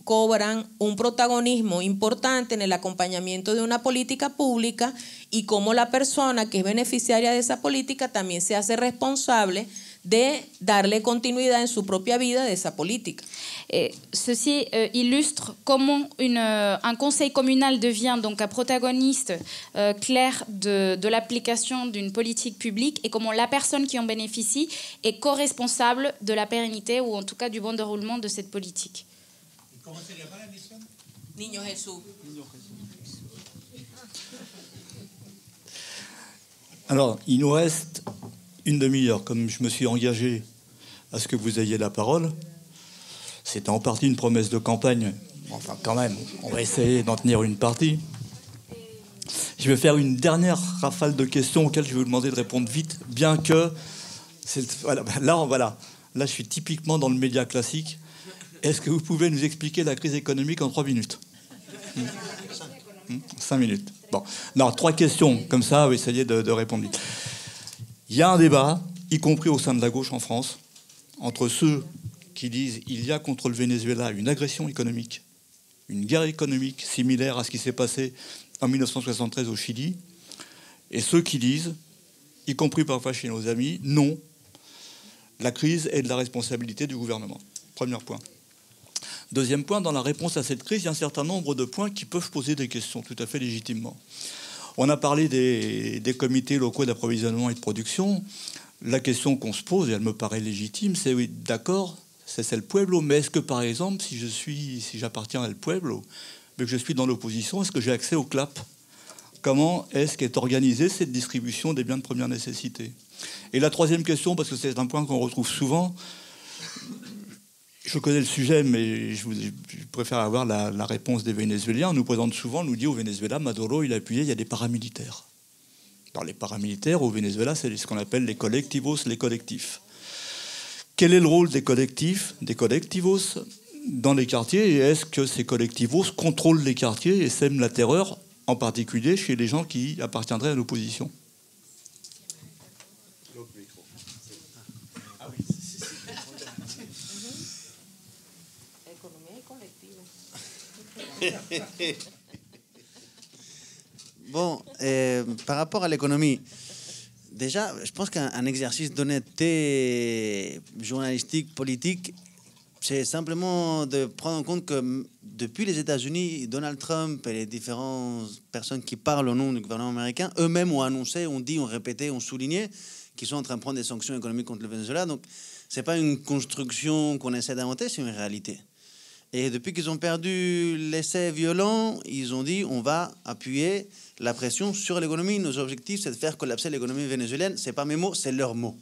cobran un protagonismo importante en el acompañamiento de una política pública y cómo la persona que es beneficiaria de esa política también se hace responsable de darle continuidad en su propia vida de esa política. Ceci illustre comment un conseil communal devient donc un protagoniste clair de l'application d'une politique publique et comment la personne qui en bénéficie est co-responsable de la pérennité ou en tout cas du bon déroulement de cette politique. ¿Cómo se llama la misión? Niño Jesús. Alors, il nous reste une demi-heure. Comme je me suis engagé à ce que vous ayez la parole, c'était en partie une promesse de campagne. Enfin, quand même, on va essayer d'en tenir une partie. Je vais faire une dernière rafale de questions auxquelles je vais vous demander de répondre vite, bien que... Là, je suis typiquement dans le média classique. Est-ce que vous pouvez nous expliquer la crise économique en 3 minutes 5 minutes. Bon. Non, 3 questions, comme ça, on va essayer de répondre vite. Il y a un débat, y compris au sein de la gauche en France, entre ceux qui disent qu'il y a contre le Venezuela une agression économique, une guerre économique similaire à ce qui s'est passé en 1973 au Chili, et ceux qui disent, y compris parfois chez nos amis, non, la crise est de la responsabilité du gouvernement. Premier point. Deuxième point, dans la réponse à cette crise, il y a un certain nombre de points qui peuvent poser des questions tout à fait légitimement. On a parlé des comités locaux d'approvisionnement et de production. La question qu'on se pose, et elle me paraît légitime, c'est oui, d'accord, c'est le pueblo, mais est-ce que par exemple, si j'appartiens à le pueblo, mais que je suis dans l'opposition, est-ce que j'ai accès au CLAP? Comment est-ce qu'est organisée cette distribution des biens de première nécessité? Et la troisième question, parce que c'est un point qu'on retrouve souvent, je connais le sujet, mais je préfère avoir la réponse des Vénézuéliens. On nous présente souvent, on nous dit au Venezuela, Maduro, il a appuyé, il y a des paramilitaires. Dans les paramilitaires, au Venezuela, c'est ce qu'on appelle les collectivos, les collectifs. Quel est le rôle des collectifs, des collectivos, dans les quartiers? Et est-ce que ces collectivos contrôlent les quartiers et sèment la terreur, en particulier chez les gens qui appartiendraient à l'opposition? Bon, par rapport à l'économie, déjà, je pense qu'un exercice d'honnêteté journalistique, politique, c'est simplement de prendre en compte que depuis les États-Unis, Donald Trump et les différentes personnes qui parlent au nom du gouvernement américain, eux-mêmes ont annoncé, ont dit, ont répété, ont souligné qu'ils sont en train de prendre des sanctions économiques contre le Venezuela. Donc, c'est pas une construction qu'on essaie d'inventer, c'est une réalité. Et depuis qu'ils ont perdu l'essai violent, ils ont dit on va appuyer la pression sur l'économie. Nos objectifs, c'est de faire collapser l'économie vénézuélienne. C'est pas mes mots, c'est leurs mots.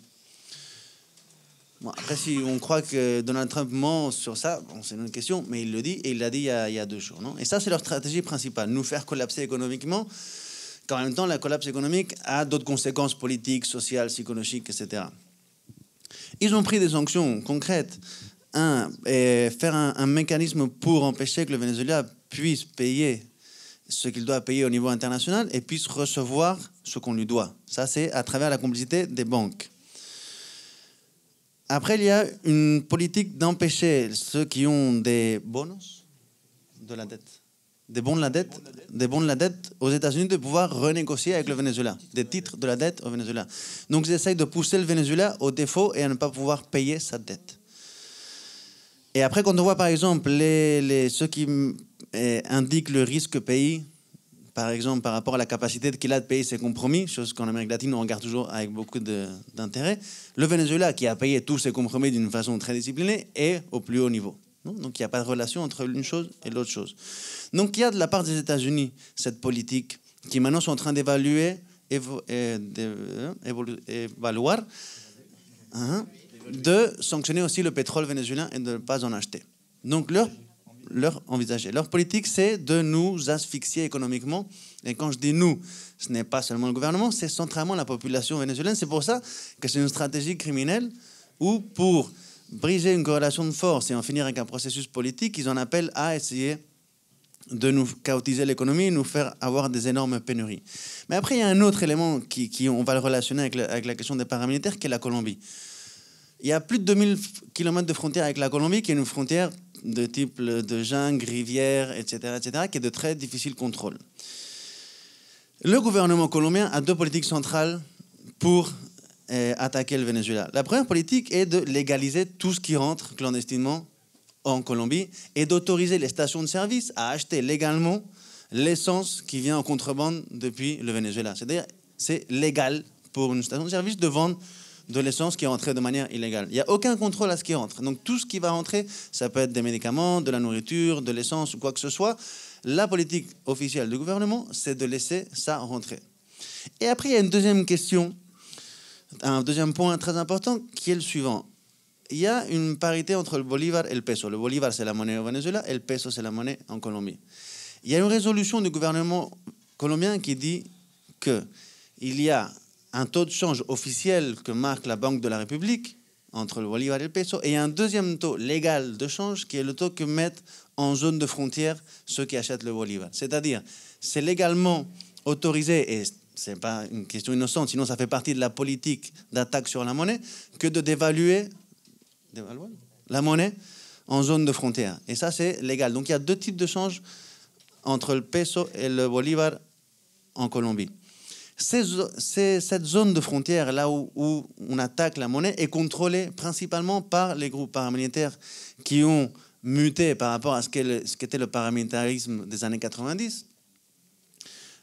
Bon, après, si on croit que Donald Trump ment sur ça, bon, c'est une autre question, mais il le dit, et il l'a dit il y a 2 jours. Non, et ça, c'est leur stratégie principale, nous faire collapser économiquement, qu'en même temps, la collapse économique a d'autres conséquences politiques, sociales, psychologiques, etc. Ils ont pris des sanctions concrètes. Faire un mécanisme pour empêcher que le Venezuela puisse payer ce qu'il doit payer au niveau international et puisse recevoir ce qu'on lui doit. Ça, c'est à travers la complicité des banques. Après, il y a une politique d'empêcher ceux qui ont des bonus de la dette, des bons de la dette aux États-Unis de pouvoir renégocier avec le Venezuela, des titres de la dette au Venezuela. Donc, ils essayent de pousser le Venezuela au défaut et à ne pas pouvoir payer sa dette. Et après, quand on voit par exemple ceux qui indiquent le risque pays, par exemple par rapport à la capacité qu'il a de payer ses compromis, chose qu'en Amérique latine on regarde toujours avec beaucoup d'intérêt, le Venezuela qui a payé tous ses compromis d'une façon très disciplinée est au plus haut niveau. Non, donc il n'y a pas de relation entre l'une chose et l'autre chose. Donc il y a de la part des États-Unis cette politique qui maintenant sont en train d'évaluer, évaluer de sanctionner aussi le pétrole vénézuélien et de ne pas en acheter. Donc leur politique, c'est de nous asphyxier économiquement. Et quand je dis nous, ce n'est pas seulement le gouvernement, c'est centralement la population vénézuélienne. C'est pour ça que c'est une stratégie criminelle où, pour briser une corrélation de force et en finir avec un processus politique, ils en appellent à essayer de nous chaotiser l'économie et nous faire avoir des énormes pénuries. Mais après, il y a un autre élément on va le relationner avec la question des paramilitaires, qui est la Colombie. Il y a plus de 2000 km de frontière avec la Colombie, qui est une frontière de type de jungle, rivière, etc., qui est de très difficile contrôle. Le gouvernement colombien a 2 politiques centrales pour attaquer le Venezuela. La première politique est de légaliser tout ce qui rentre clandestinement en Colombie et d'autoriser les stations de service à acheter légalement l'essence qui vient en contrebande depuis le Venezuela. C'est-à-dire, c'est légal pour une station de service de vendre de l'essence qui est rentrée de manière illégale. Il n'y a aucun contrôle à ce qui rentre. Donc tout ce qui va rentrer, ça peut être des médicaments, de la nourriture, de l'essence ou quoi que ce soit. La politique officielle du gouvernement, c'est de laisser ça rentrer. Et après, il y a une deuxième question, un deuxième point très important qui est le suivant. Il y a une parité entre le bolivar et le peso. Le bolivar, c'est la monnaie au Venezuela et le peso, c'est la monnaie en Colombie. Il y a une résolution du gouvernement colombien qui dit qu'il y a un taux de change officiel que marque la Banque de la République entre le bolivar et le peso, et un deuxième taux légal de change qui est le taux que mettent en zone de frontière ceux qui achètent le bolivar. C'est-à-dire, c'est légalement autorisé, et ce n'est pas une question innocente, sinon ça fait partie de la politique d'attaque sur la monnaie, que de dévaluer la monnaie en zone de frontière. Et ça, c'est légal. Donc il y a 2 types de change entre le peso et le bolivar en Colombie. Cette zone de frontière, là où on attaque la monnaie, est contrôlée principalement par les groupes paramilitaires qui ont muté par rapport à ce qu'était le paramilitarisme des années 90.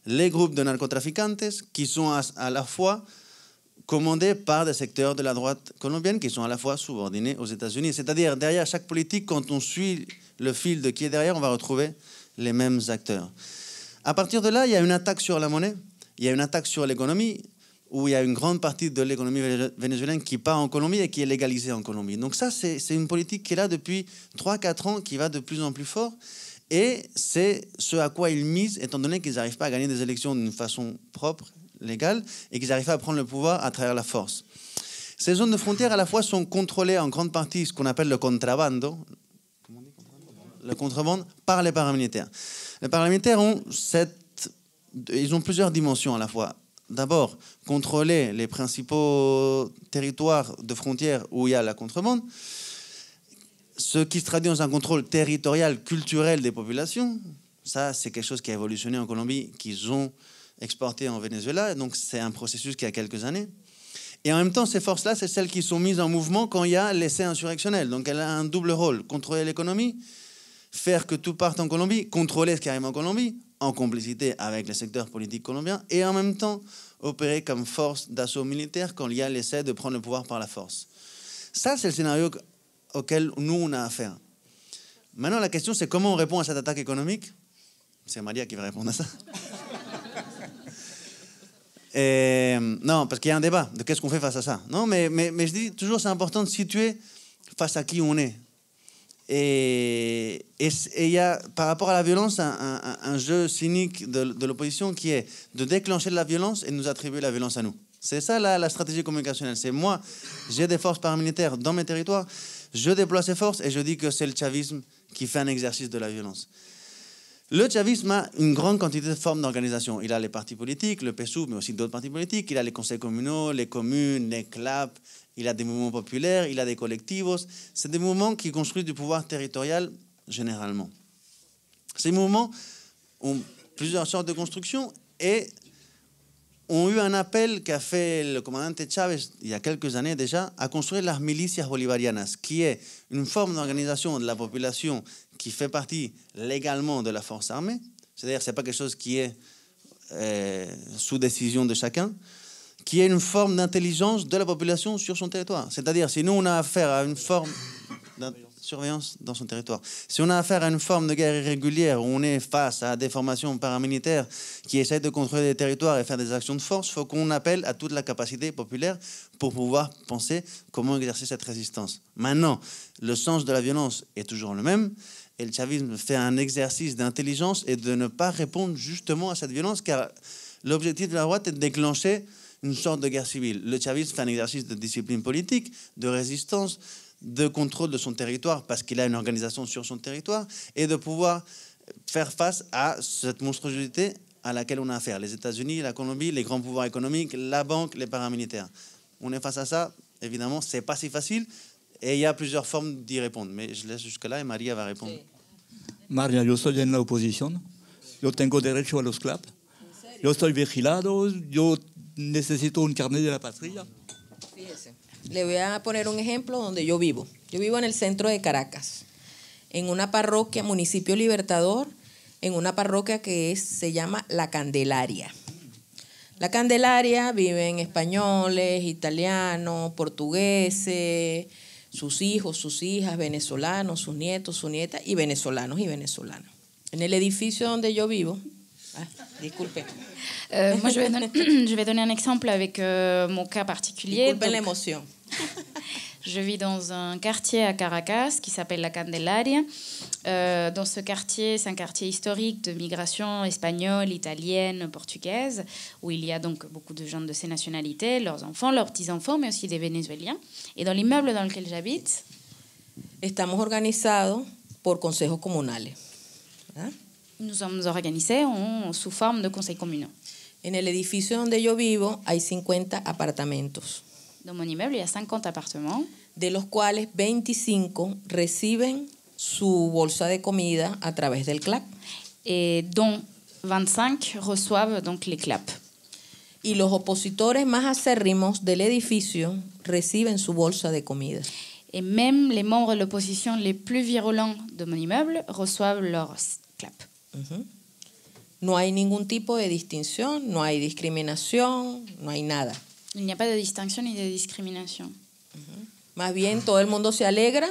Les groupes de narcotraficantes qui sont à la fois commandés par des secteurs de la droite colombienne qui sont à la fois subordonnés aux États-Unis. C'est-à-dire, derrière chaque politique, quand on suit le fil de qui est derrière, on va retrouver les mêmes acteurs. À partir de là, il y a une attaque sur la monnaie, il y a une attaque sur l'économie, où il y a une grande partie de l'économie vénézuélienne qui part en Colombie et qui est légalisée en Colombie. Donc ça, c'est une politique qui est là depuis 3-4 ans, qui va de plus en plus fort. Et c'est ce à quoi ils misent, étant donné qu'ils n'arrivent pas à gagner des élections d'une façon propre, légale, et qu'ils n'arrivent pas à prendre le pouvoir à travers la force. Ces zones de frontière, à la fois, sont contrôlées en grande partie, ce qu'on appelle le contrabando, le contrebande, par les paramilitaires. Les paramilitaires ils ont plusieurs dimensions à la fois. D'abord, contrôler les principaux territoires de frontières où il y a la contrebande, ce qui se traduit dans un contrôle territorial, culturel des populations. Ça, c'est quelque chose qui a évolutionné en Colombie, qu'ils ont exporté en Venezuela. Donc, c'est un processus qui a quelques années. Et en même temps, ces forces-là, c'est celles qui sont mises en mouvement quand il y a l'essai insurrectionnel. Donc, elle a un double rôle. Contrôler l'économie, faire que tout parte en Colombie, contrôler ce qui arrive en Colombie, en complicité avec les secteurs politiques colombiens, et en même temps opérer comme force d'assaut militaire quand il y a l'essai de prendre le pouvoir par la force. Ça, c'est le scénario auquel nous, on a affaire. Maintenant, la question, c'est comment on répond à cette attaque économique. C'est Maria qui va répondre à ça. Non, parce qu'il y a un débat de qu'est-ce qu'on fait face à ça. Non, mais je dis toujours, c'est important de situer face à qui on est. Et il y a, par rapport à la violence, un jeu cynique de l'opposition qui est de déclencher de la violence et de nous attribuer la violence à nous. C'est ça la stratégie communicationnelle. C'est moi, j'ai des forces paramilitaires dans mes territoires, je déploie ces forces et je dis que c'est le chavisme qui fait un exercice de la violence. Le chavisme a une grande quantité de formes d'organisation. Il a les partis politiques, le PSUV, mais aussi d'autres partis politiques. Il a les conseils communaux, les communes, les CLAP. Il a des mouvements populaires, il a des colectivos. C'est des mouvements qui construisent du pouvoir territorial généralement. Ces mouvements ont plusieurs sortes de constructions et ont eu un appel qu'a fait le commandant Chávez il y a quelques années déjà à construire las milicias bolivarianas, qui est une forme d'organisation de la population qui fait partie légalement de la force armée. C'est-à-dire que ce n'est pas quelque chose qui est sous décision de chacun, qui est une forme d'intelligence de la population sur son territoire. C'est-à-dire, si nous, on a affaire à une forme de surveillance dans son territoire, si on a affaire à une forme de guerre irrégulière où on est face à des formations paramilitaires qui essayent de contrôler les territoires et faire des actions de force, il faut qu'on appelle à toute la capacité populaire pour pouvoir penser comment exercer cette résistance. Maintenant, le sens de la violence est toujours le même, et le chavisme fait un exercice d'intelligence et de ne pas répondre justement à cette violence, car l'objectif de la droite est de déclencher une sorte de guerre civile. Le chavisme fait un exercice de discipline politique, de résistance, de contrôle de son territoire parce qu'il a une organisation sur son territoire et de pouvoir faire face à cette monstruosité à laquelle on a affaire. Les États-Unis, la Colombie, les grands pouvoirs économiques, la banque, les paramilitaires. On est face à ça, évidemment, c'est pas si facile et il y a plusieurs formes d'y répondre. Mais je laisse jusque-là et Maria va répondre. Maria, yo soy en la oposición, yo tengo derecho a los CLAP, yo estoy vigilado, yo necesito un carnet de la patria. Fíjese, le voy a poner un ejemplo donde yo vivo. Yo vivo en el centro de Caracas, en una parroquia, municipio Libertador, en una parroquia que se llama La Candelaria. La Candelaria viven españoles, italianos, portugueses, sus hijos, sus hijas, venezolanos, sus nietos, sus nietas y venezolanos y venezolanas. En el edificio donde yo vivo, disculpe. Moi, je vais donner un exemple avec mon cas particulier. Disculpen la emoción. Je vis dans un quartier à Caracas qui s'appelle La Candelaria. Dans ce quartier, c'est un quartier historique de migration espagnole, italienne, portugaise, où il y a donc beaucoup de gens de ces nationalités, leurs enfants, leurs petits-enfants, mais aussi des Vénézuéliens. Et dans l'immeuble dans lequel j'habite, estamos organizados por consejos comunales. ¿Verdad? Nous sommes organisés sous forme de conseils communaux. En el edificio donde yo vivo hay 50 apartamentos. Dans mon immeuble, il y a 50 appartements, de los cuales 25 reciben su bolsa de comida a través del CLAP. et dont 25 reçoivent donc les CLAP. y los opositores más acérrimos del edificio reciben su bolsa de comida. Et même les membres de l'opposition les plus virulents de mon immeuble reçoivent leur clap. No hay ningún tipo de distinción, no hay discriminación, no hay nada. Il n'y a pas de distinction ni de discrimination. Más bien todo el mundo se alegra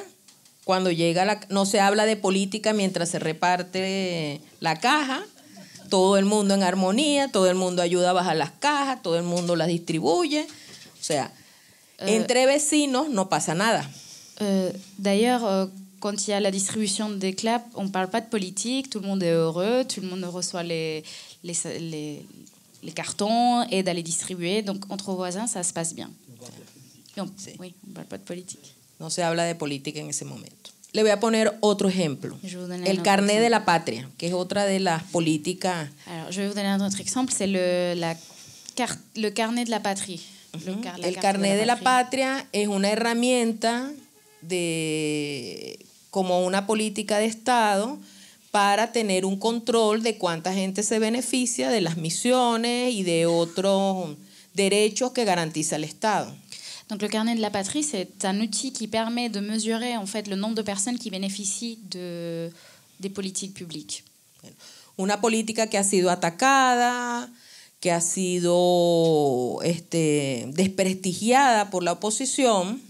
cuando llega no se habla de política mientras se reparte la caja. Todo el mundo en armonía, todo el mundo ayuda a bajar las cajas, todo el mundo las distribuye. O sea, entre vecinos no pasa nada. D'ailleurs, quand il y a la distribution des claps, on ne parle pas de politique, tout le monde est heureux, tout le monde reçoit les cartons, aide à les distribuer. Donc, entre voisins, ça se passe bien. Oui, on ne parle pas de politique. No se habla de política en ese momento. Le voy a poner otro ejemplo. El carnet de la patria, que es otra de las políticas. Alors, je vais vous donner un autre exemple, c'est le carnet de la patrie. El carnet de la patria es una herramienta como una política de Estado para tener un control de cuánta gente se beneficia de las misiones y de otros derechos que garantiza el Estado. Donc le carnet de la patrie, c'est un outil qui permet de mesurer en fait le nombre de personnes qui bénéficient des politiques publiques. Una política que ha sido atacada, que ha sido desprestigiada por la oposición.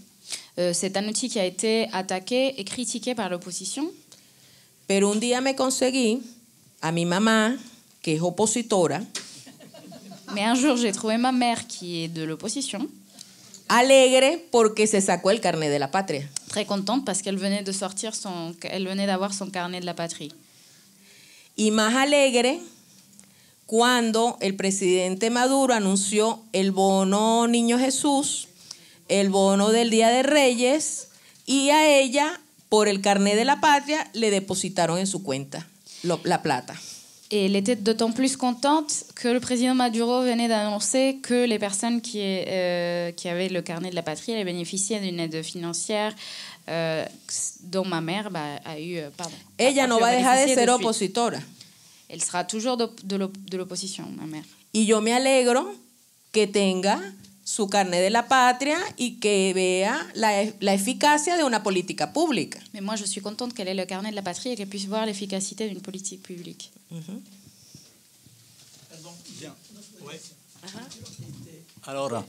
C'est un outil qui a été attaqué et critiqué par l'opposition. Pero un día me conseguí a mi mamá, que es opositora. Mais un jour, j'ai trouvé ma mère qui est de l'opposition. Alegre porque se sacó el carnet de la patria. Très contente parce qu'elle venait d'avoir son carnet de la patrie. Y más alegre cuando el presidente Maduro anunció el bono Niño Jesús, el bono del Día de Reyes, y a ella, por el carnet de la patria, le depositaron en su cuenta la plata. Et elle était d'autant plus contente que le président Maduro venait d'annoncer que les personnes qui avaient le carnet de la patrie allaient bénéficier d'une aide financière dont ma mère a eu... Ella no va a dejar de ser opositora. Elle sera toujours de l'opposition, ma mère. Y yo me alegro que tenga su carnet de la patria y que vea la eficacia de una política pública. Mais moi, je suis contente qu'elle ait le carnet de la patrie et qu'elle puisse voir l'efficacité d'une politique publique. Bien. Ouais. Alors,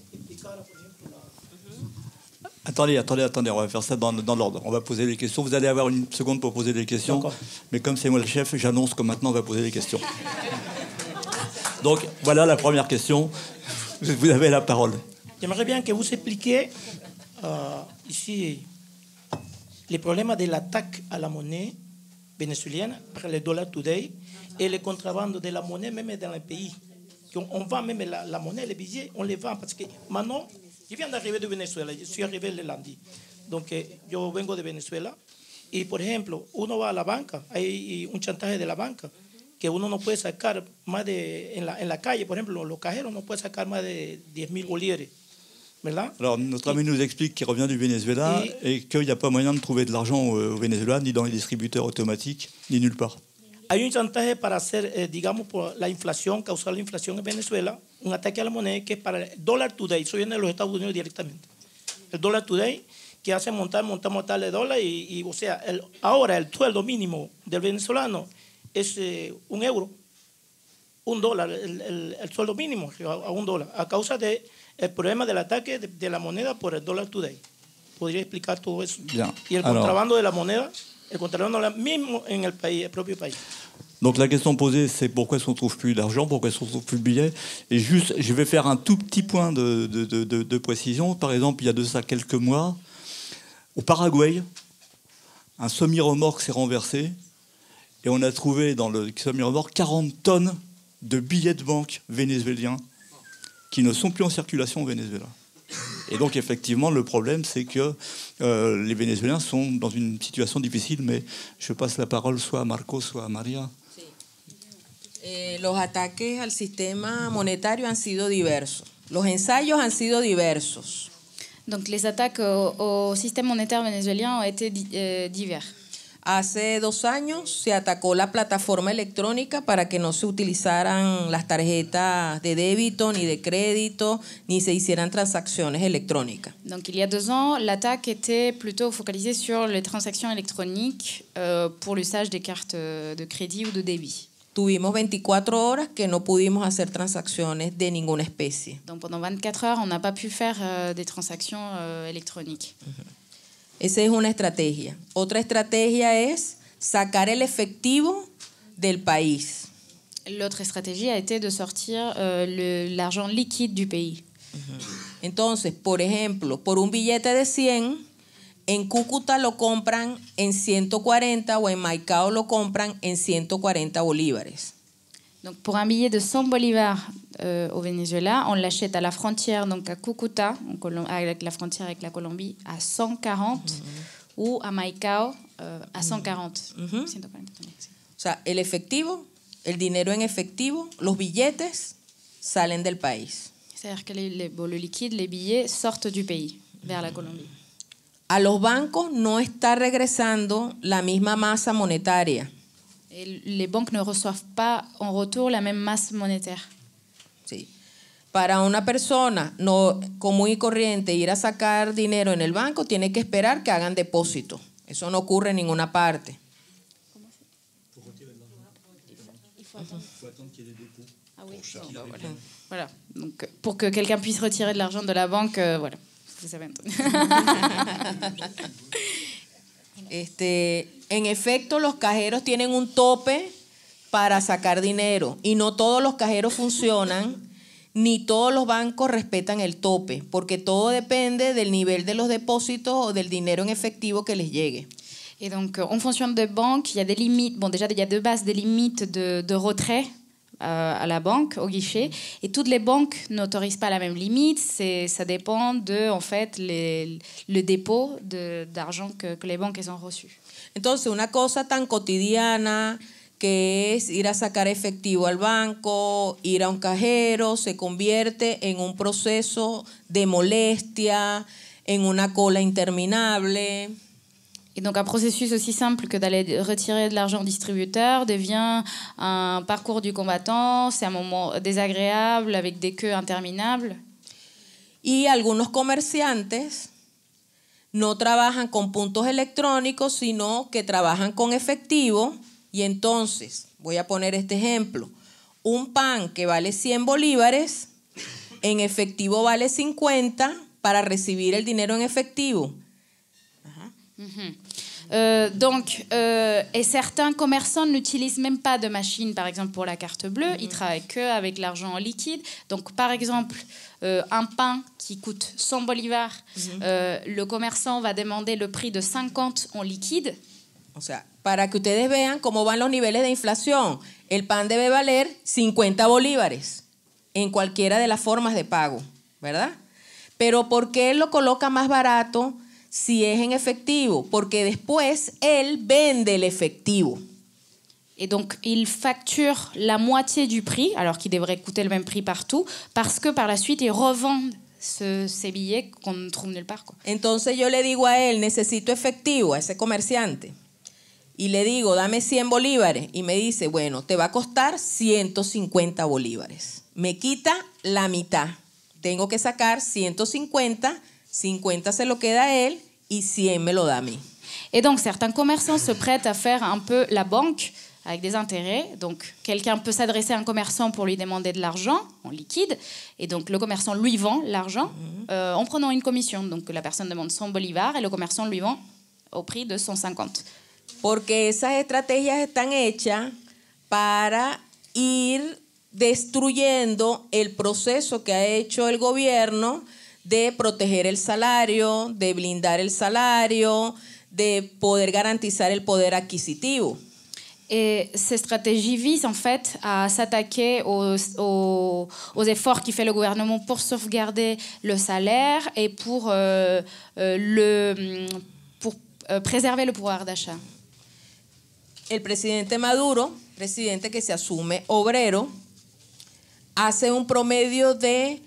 attendez, on va faire ça dans l'ordre. On va poser les questions. Vous allez avoir une seconde pour poser des questions. Mais comme c'est moi le chef, j'annonce que maintenant on va poser les questions. Donc, voilà la première question. Vous avez la parole. J'aimerais bien que vous expliquiez ici les problèmes de l'attaque à la monnaie vénézuélienne par le dollar today et le contrebande de la monnaie même dans le pays. On vend même la monnaie, les billets, on les vend parce que maintenant, je viens d'arriver de Venezuela, je suis arrivé le lundi. Donc, yo vengo de Venezuela y, por ejemplo, uno va a la banca, hay un chantaje de la banca que uno no puede sacar más en la calle, por ejemplo, los cajeros no pueden sacar más de 10,000 bolívares, ¿verdad? Alors, notre ami nous explique qu'il revient du Venezuela et qu'il n'y a pas moyen de trouver de l'argent au Venezuela, ni dans les distributeurs automatiques, ni nulle part. Hay un chantaje para hacer, digamos, por la inflación, causar la inflación en Venezuela, un ataque a la moneda que es para el dólar today, eso viene de los Estados Unidos directamente. El dólar today, que hace montamos tal de dólar y o sea, ahora el sueldo mínimo del venezolano es €1, $1, el sueldo mínimo a $1, a causa del problema del ataque de la moneda por el dólar today. ¿Podría explicar todo eso? Bien. Y el contrabando de la moneda, el contrabando mismo en el país, el propio país. Donc la question posée, c'est pourquoi est-ce qu'on ne trouve plus d'argent, pourquoi est-ce qu'on ne trouve plus de billets. Et juste, je vais faire un tout petit point de précision. Par exemple, il y a de ça quelques mois, au Paraguay, un semi-remorque s'est renversé et on a trouvé dans le semi-remorque 40 tonnes de billets de banque vénézuéliens qui ne sont plus en circulation au Venezuela. Et donc, effectivement, le problème, c'est que les Vénézuéliens sont dans une situation difficile, mais je passe la parole soit à Marco, soit à Maria. Los ataques al sistema monetario han sido diversos. Los ensayos han sido diversos. Donc, les attaques au système monétaire vénézuélien ont été divers. Hace 2 años se atacó la plataforma electrónica para que no se utilizaran las tarjetas de débito ni de crédito, ni se hicieran transacciones electrónicas. Donc il y a 2 ans, l'attaque était plutôt focalisée sur les transactions électroniques pour l'usage des cartes de crédit ou de débit. Tuvimos 24 horas que no pudimos hacer transacciones de ninguna especie. Donc pendant 24 heures, on n'a pas pu faire des transactions électroniques. Esa es una estrategia. Otra estrategia es sacar el efectivo del país. L'autre stratégie a été de sortir l'argent liquide du pays. Entonces, por ejemplo, por un billete de 100, en Cúcuta lo compran en 140 o en Maicao lo compran en 140 bolívares. Donc pour un billet de 100 bolivars au Venezuela, on l'achète à la frontière, donc à Cúcuta, avec la frontière avec la Colombie, à 140 ou à Maicao à 140. 140. O sea, el efectivo, el dinero en efectivo, los billetes salen del país. C'est-à-dire que le liquide, les billets sortent du pays vers la Colombie. A los bancos no está regresando la misma masa monetaria. Et les banques ne reçoivent pas en retour la même masse monétaire. Sí. Para una persona no común y corriente ir a sacar dinero en el banco, tiene que esperar que hagan depósito. Eso no ocurre en ninguna parte. Ah oui. Voilà. Donc, pour que quelqu'un puisse retirer de l'argent de la banque, voilà. Vous savez. En efecto, los cajeros tienen un tope para sacar dinero y no todos los cajeros funcionan, ni todos los bancos respetan el tope, porque todo depende del nivel de los depósitos o del dinero en efectivo que les llegue. Et donc, en fonction de banque, il y a des limites. Bon, déjà, il y a de base des limites de retrait à la banque, au guichet. Et toutes les banques n'autorisent pas la même limite. Ça dépend de, en fait, le dépôt d'argent que les banques ont reçu. Entonces, una cosa tan cotidiana que es ir a sacar efectivo al banco, ir a un cajero, se convierte en un proceso de molestia, en una cola interminable. Et donc un processus aussi simple que d'aller retirer de l'argent au distributeur devient un parcours du combattant, c'est un moment désagréable avec des queues interminables. Y algunos comerciantes no trabajan con puntos electrónicos, sino que trabajan con efectivo. Y entonces, voy a poner este ejemplo, un pan que vale 100 bolívares, en efectivo vale 50 para recibir el dinero en efectivo. Et certains commerçants n'utilisent même pas de machine, par exemple pour la carte bleue, ils travaillent qu'avec l'argent en liquide. Donc par exemple, un pain qui coûte 100 bolivars, le commerçant va demander le prix de 50 en liquide. O sea, para que ustedes vean cómo van los niveles de inflación, el pan debe valer 50 bolívares en cualquiera de las formas de pago, ¿verdad? Pero ¿por qué él lo coloca más barato si es en efectivo? Porque después él vende el efectivo. Et donc, il facture la moitié du prix, alors qu'il devrait coûter le même prix partout, parce que par la suite, il revend ces billets qu'on ne trouve nulle part, quoi. Entonces yo le digo a él, necesito efectivo, a ese comerciante. Y le digo, dame 100 bolívares. Y me dice, bueno, te va a costar 150 bolívares. Me quita la mitad. Tengo que sacar 150, 50 se lo queda a él y 100 me lo da a mí. Et donc, certains commerçants se prêtent à faire un peu la banque avec des intérêts. Donc, quelqu'un peut s'adresser à un commerçant pour lui demander de l'argent en liquide. Et donc, le commerçant lui vend l'argent en prenant une commission. Donc, la personne demande 100 bolivars et le commerçant lui vend au prix de 150. Porque esas estrategias están hechas para ir destruyendo el proceso que ha hecho el gobierno de proteger el salario, de blindar el salario, de poder garantizar el poder adquisitivo. Et ces stratégies visent en fait à s'attaquer aux efforts qui fait le gouvernement pour sauvegarder le salaire et pour préserver le pouvoir d'achat. El presidente Maduro, presidente que se asume obrero, hace un promedio de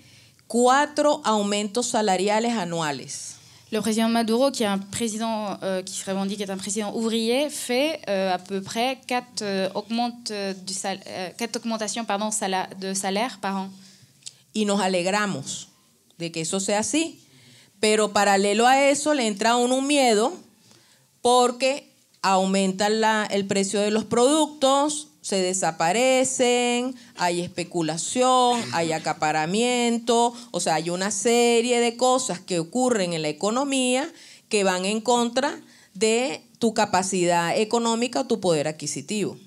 4 aumentos salariales anuales. Le président Maduro, qui est un président qui se revendique être un président ouvrier, fait à peu près 4 augmentations de salaire par an. Y nos alegramos de que eso sea así. Pero paralelo a eso le entra a uno un miedo porque aumenta el precio de los productos, se desaparecen, hay especulación, hay acaparamiento, o sea, hay una serie de cosas que ocurren en la economía que van en contra de tu capacidad económica, tu poder adquisitivo.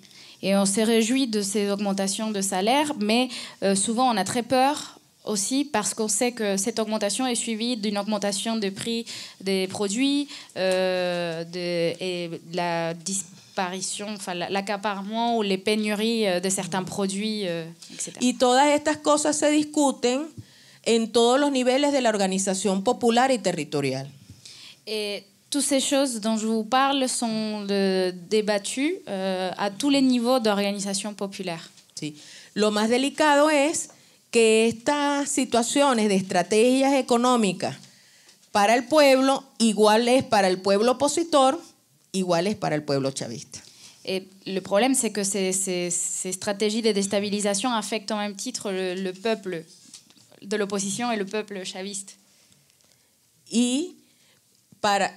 Et on se réjouit de ces augmentations de salaire, mais souvent on a très peur aussi parce qu'on sait que cette augmentation est suivie d'une augmentation de prix des produits et la disparition, enfin l'accaparement ou les pénuries de certains produits, etc. Y todas estas cosas se discuten en todos los niveles de la organización popular y territorial. Et toutes ces choses dont je vous parle sont débattues à tous les niveaux d'organisation populaire. Sí. Lo más delicado es que estas situaciones de estrategias económicas para el pueblo, igual es para el pueblo opositor, igual es para el pueblo chavista. Et le problème, c'est que ces stratégies de déstabilisation affectent au même titre le peuple de l'opposition et le peuple chaviste. Y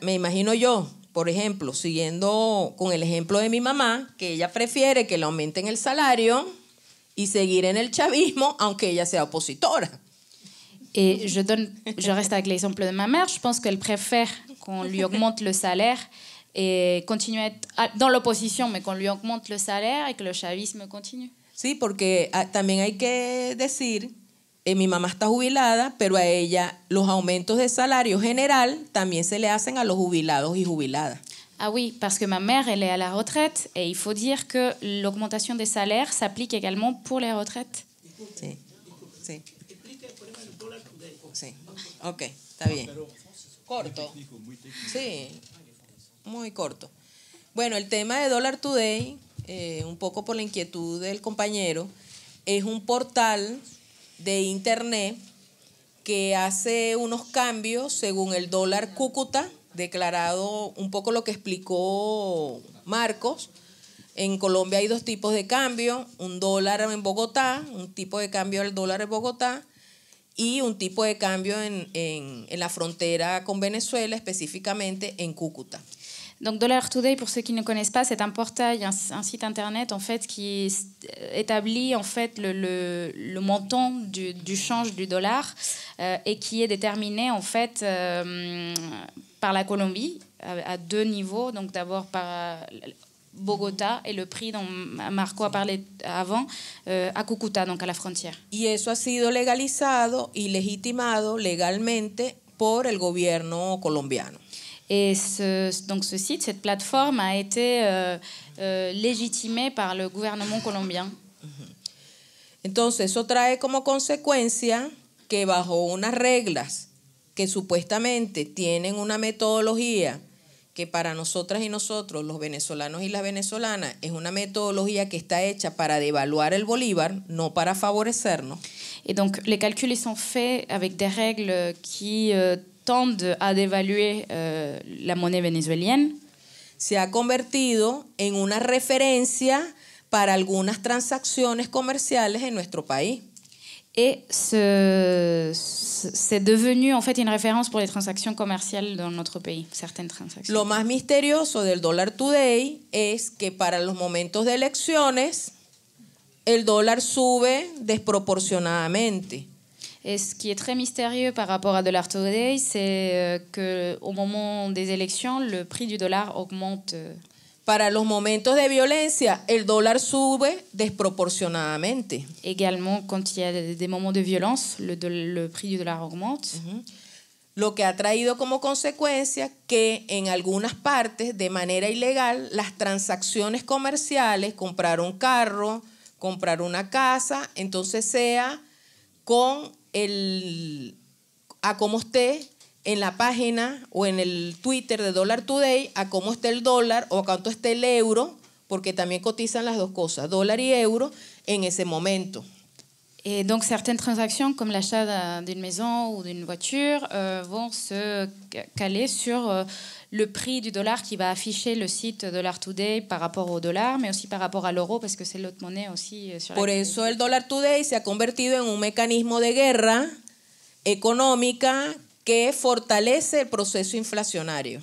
me imagino yo, por ejemplo, siguiendo con el ejemplo de mi mamá, que ella prefiere que le aumenten el salario y seguir en el chavismo, aunque ella sea opositora. Et je reste avec l'exemple de ma mère. Je pense qu'elle préfère qu'on lui augmente le salaire et continuer à être dans l'opposition, mais qu'on lui augmente le salaire et que le chavisme continue. Sí, porque también hay que decir, mi mamá está jubilada, pero a ella los aumentos de salario general también se le hacen a los jubilados y jubiladas. Ah oui, parce que ma mère, elle est à la retraite et il faut dire que l'augmentation des salaires s'applique également pour les retraites. Sí, sí. Sí, ok, está bien. Corto. Sí, muy corto. Bueno, el tema de Dollar Today, un poco por la inquietud del compañero, es un portal de internet que hace unos cambios según el dólar Cúcuta, declarado un poco lo que explicó Marcos. En Colombia hay 2 tipos de cambio, un dólar en Bogotá, un tipo de cambio del dólar en Bogotá y un tipo de cambio en la frontera con Venezuela, específicamente en Cúcuta. Donc Dollar Today, pour ceux qui ne connaissent pas, c'est un portail, un site internet en fait qui établit en fait le montant du change du dollar et qui est déterminé en fait par la Colombie à 2 niveaux. Donc d'abord par Bogotá et le prix dont Marco a parlé avant à Cúcuta, donc à la frontière. Y eso ha sido legalizado y legitimado legalmente por el gobierno colombiano. Et donc ce site, cette plateforme a été légitimée par le gouvernement colombien. Entonces, eso trae como consecuencia que bajo unas reglas que supuestamente tienen una metodología que para nosotras y nosotros, los venezolanos y las venezolanas, es una metodología que está hecha para devaluar el bolívar, no para favorecernos. Et donc, les calculs sont faits avec des règles qui tendent à dévaluer la monnaie vénézuélienne. Se ha convertido en una referencia para algunas transacciones comerciales en nuestro país. Et c'est devenu en fait une référence pour les transactions commerciales dans notre pays, certaines transactions. Lo más misterioso del Dollar Today es que para los momentos de elecciones el dólar sube desproporcionadamente. Et ce qui est très mystérieux par rapport à Dollar Today, c'est qu'au moment des élections, le prix du dollar augmente. Para los momentos de violencia, el dólar sube desproporcionadamente. Également, quand il y a des moments de violence, le prix du dollar augmente. Lo que ha traído como consecuencia que en algunas partes, de manera ilegal, las transacciones comerciales, comprar un carro, comprar una casa, entonces sea con a cómo esté en la página o en el Twitter de Dollar Today, a cómo esté el dólar o a cuánto esté el euro, porque también cotizan las 2 cosas, dólar y euro, en ese momento. Et donc certaines transactions, comme l'achat d'une maison ou d'une voiture, vont se caler sur le prix du dollar qui va afficher le site Dollar Today par rapport au dollar, mais aussi par rapport à l'euro, parce que c'est l'autre monnaie aussi sur Por eso el Dollar Today se ha convertido en un mecanismo de guerra económica que fortalece el proceso inflacionario.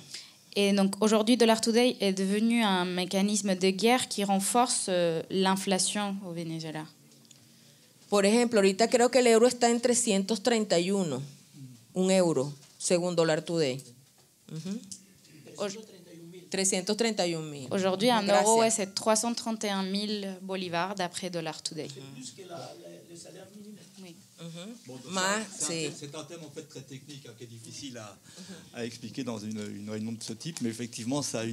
Et donc aujourd'hui, Dollar Today est devenu un mécanisme de guerre qui renforce l'inflation au Venezuela. Por ejemplo, ahorita creo que el euro está en 331, un euro, según Dollar Today. 331.000. Aujourd'hui, un euro, c'est 331 000 bolivars d'après Dollar Today. Oui. Bon, C'est un thème en fait très technique qui est difficile à expliquer dans une réunion de ce type, mais effectivement ça a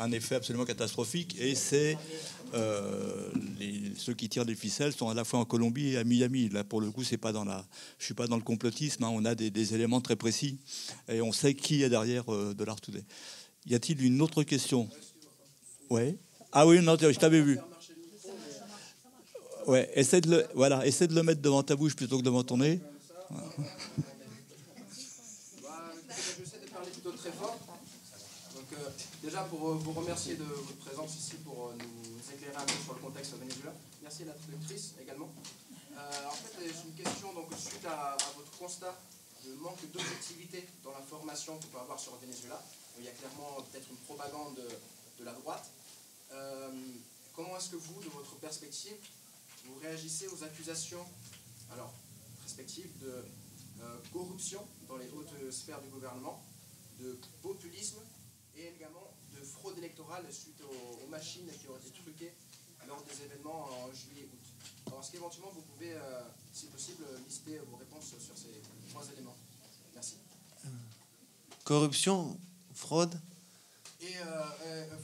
un effet absolument catastrophique et c'est ceux qui tirent les ficelles sont à la fois en Colombie et à Miami. Là pour le coup je suis pas dans le complotisme, hein. On a des éléments très précis et on sait qui est derrière Dollar Today. Y a-t-il une autre question? Ouais. Ah oui, non, je t'avais vu. Ouais, essaie de le mettre devant ta bouche plutôt que devant ton nez. J'essaie de parler plutôt très fort. Donc, déjà, pour vous remercier de votre présence ici, pour nous éclairer un peu sur le contexte au Venezuela. Merci à la traductrice également. En fait, j'ai une question donc, suite à votre constat de manque d'objectivité dans la formation qu'on peut avoir sur le Venezuela. Il y a clairement peut-être une propagande de la droite. Comment est-ce que vous, de votre perspective, vous réagissez aux accusations, alors, respectives de corruption dans les hautes sphères du gouvernement, de populisme et également de fraude électorale suite aux machines qui ont été truquées lors des événements en juillet et août. Alors, est-ce qu'éventuellement vous pouvez, si possible, lister vos réponses sur ces trois éléments? Merci. Corruption, fraude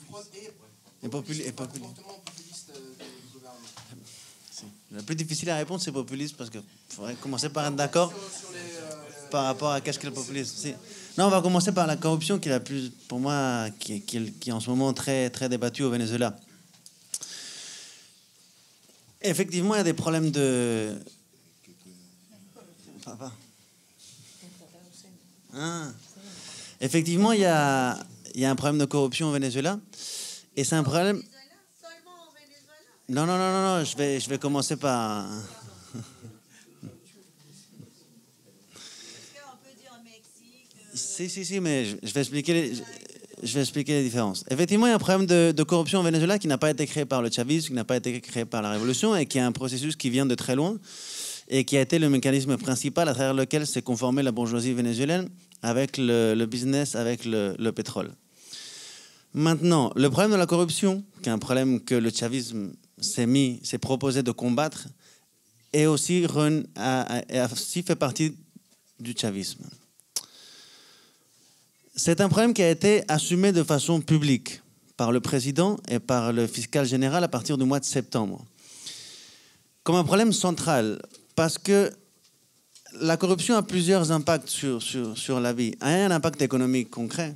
Fraude et comportement populiste du gouvernement. Le plus difficile à répondre, c'est populiste, parce qu'il faudrait commencer par être d'accord par rapport à qu'est-ce que le populisme. Non, on va commencer par la corruption, qui est la plus, pour moi, qui est en ce moment très, très débattue au Venezuela. Effectivement, il y a des problèmes de... Papa. Effectivement, il y a un problème de corruption au Venezuela, et c'est un problème... Non, je vais commencer par... Si, mais je vais expliquer les différences. Effectivement, il y a un problème de corruption au Venezuela qui n'a pas été créé par le chavisme, qui n'a pas été créé par la révolution, et qui est un processus qui vient de très loin, et qui a été le mécanisme principal à travers lequel s'est conformée la bourgeoisie vénézuélienne avec le business, avec le pétrole. Maintenant, le problème de la corruption, qui est un problème que le chavisme s'est proposé de combattre, et aussi fait partie du chavisme. C'est un problème qui a été assumé de façon publique par le président et par le fiscal général à partir du mois de septembre, comme un problème central, parce que la corruption a plusieurs impacts sur la vie. Un impact économique concret,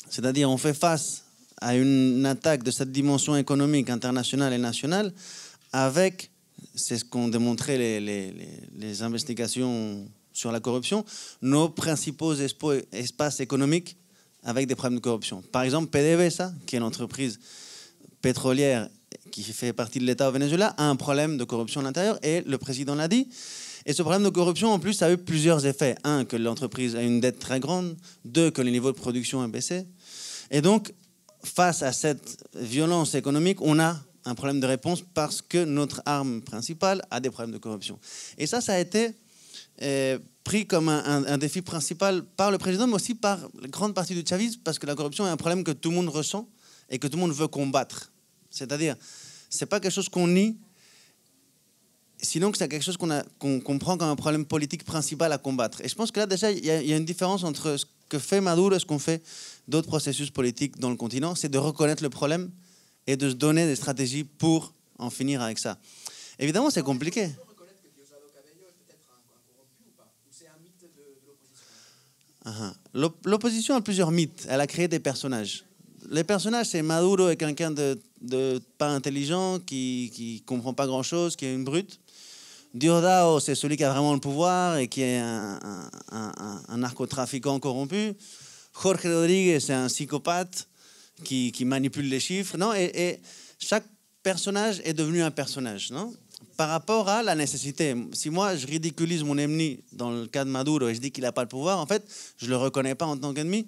c'est-à-dire on fait face à une attaque de cette dimension économique internationale et nationale avec, c'est ce qu'ont démontré les investigations sur la corruption, nos principaux espaces économiques avec des problèmes de corruption. Par exemple, PDVSA, qui est l'entreprise pétrolière qui fait partie de l'État au Venezuela, a un problème de corruption à l'intérieur, et le président l'a dit. Et ce problème de corruption, en plus, a eu plusieurs effets. Un, que l'entreprise a une dette très grande. Deux, que le niveau de production a baissé. Et donc, face à cette violence économique, on a un problème de réponse parce que notre arme principale a des problèmes de corruption. Et ça a été pris comme un défi principal par le président, mais aussi par la grande partie du chavisme, parce que la corruption est un problème que tout le monde ressent et que tout le monde veut combattre. C'est-à-dire, c'est pas quelque chose qu'on nie, sinon que c'est quelque chose qu'on prend comme un problème politique principal à combattre. Et je pense que là, déjà, il y a une différence entre ce que fait Maduro et ce qu'on fait d'autres processus politiques dans le continent, c'est de reconnaître le problème et de se donner des stratégies pour en finir avec ça. Évidemment, c'est compliqué. L'opposition a plusieurs mythes. Elle a créé des personnages. Les personnages, c'est Maduro est quelqu'un de pas intelligent, qui comprend pas grand-chose, qui est une brute. Diosdado, c'est celui qui a vraiment le pouvoir et qui est un narcotrafiquant corrompu. Jorge Rodríguez, c'est un psychopathe qui manipule les chiffres. Non, et chaque personnage est devenu un personnage, non? Par rapport à la nécessité. Si moi, je ridiculise mon ennemi dans le cas de Maduro et je dis qu'il n'a pas le pouvoir, en fait, je ne le reconnais pas en tant qu'ennemi.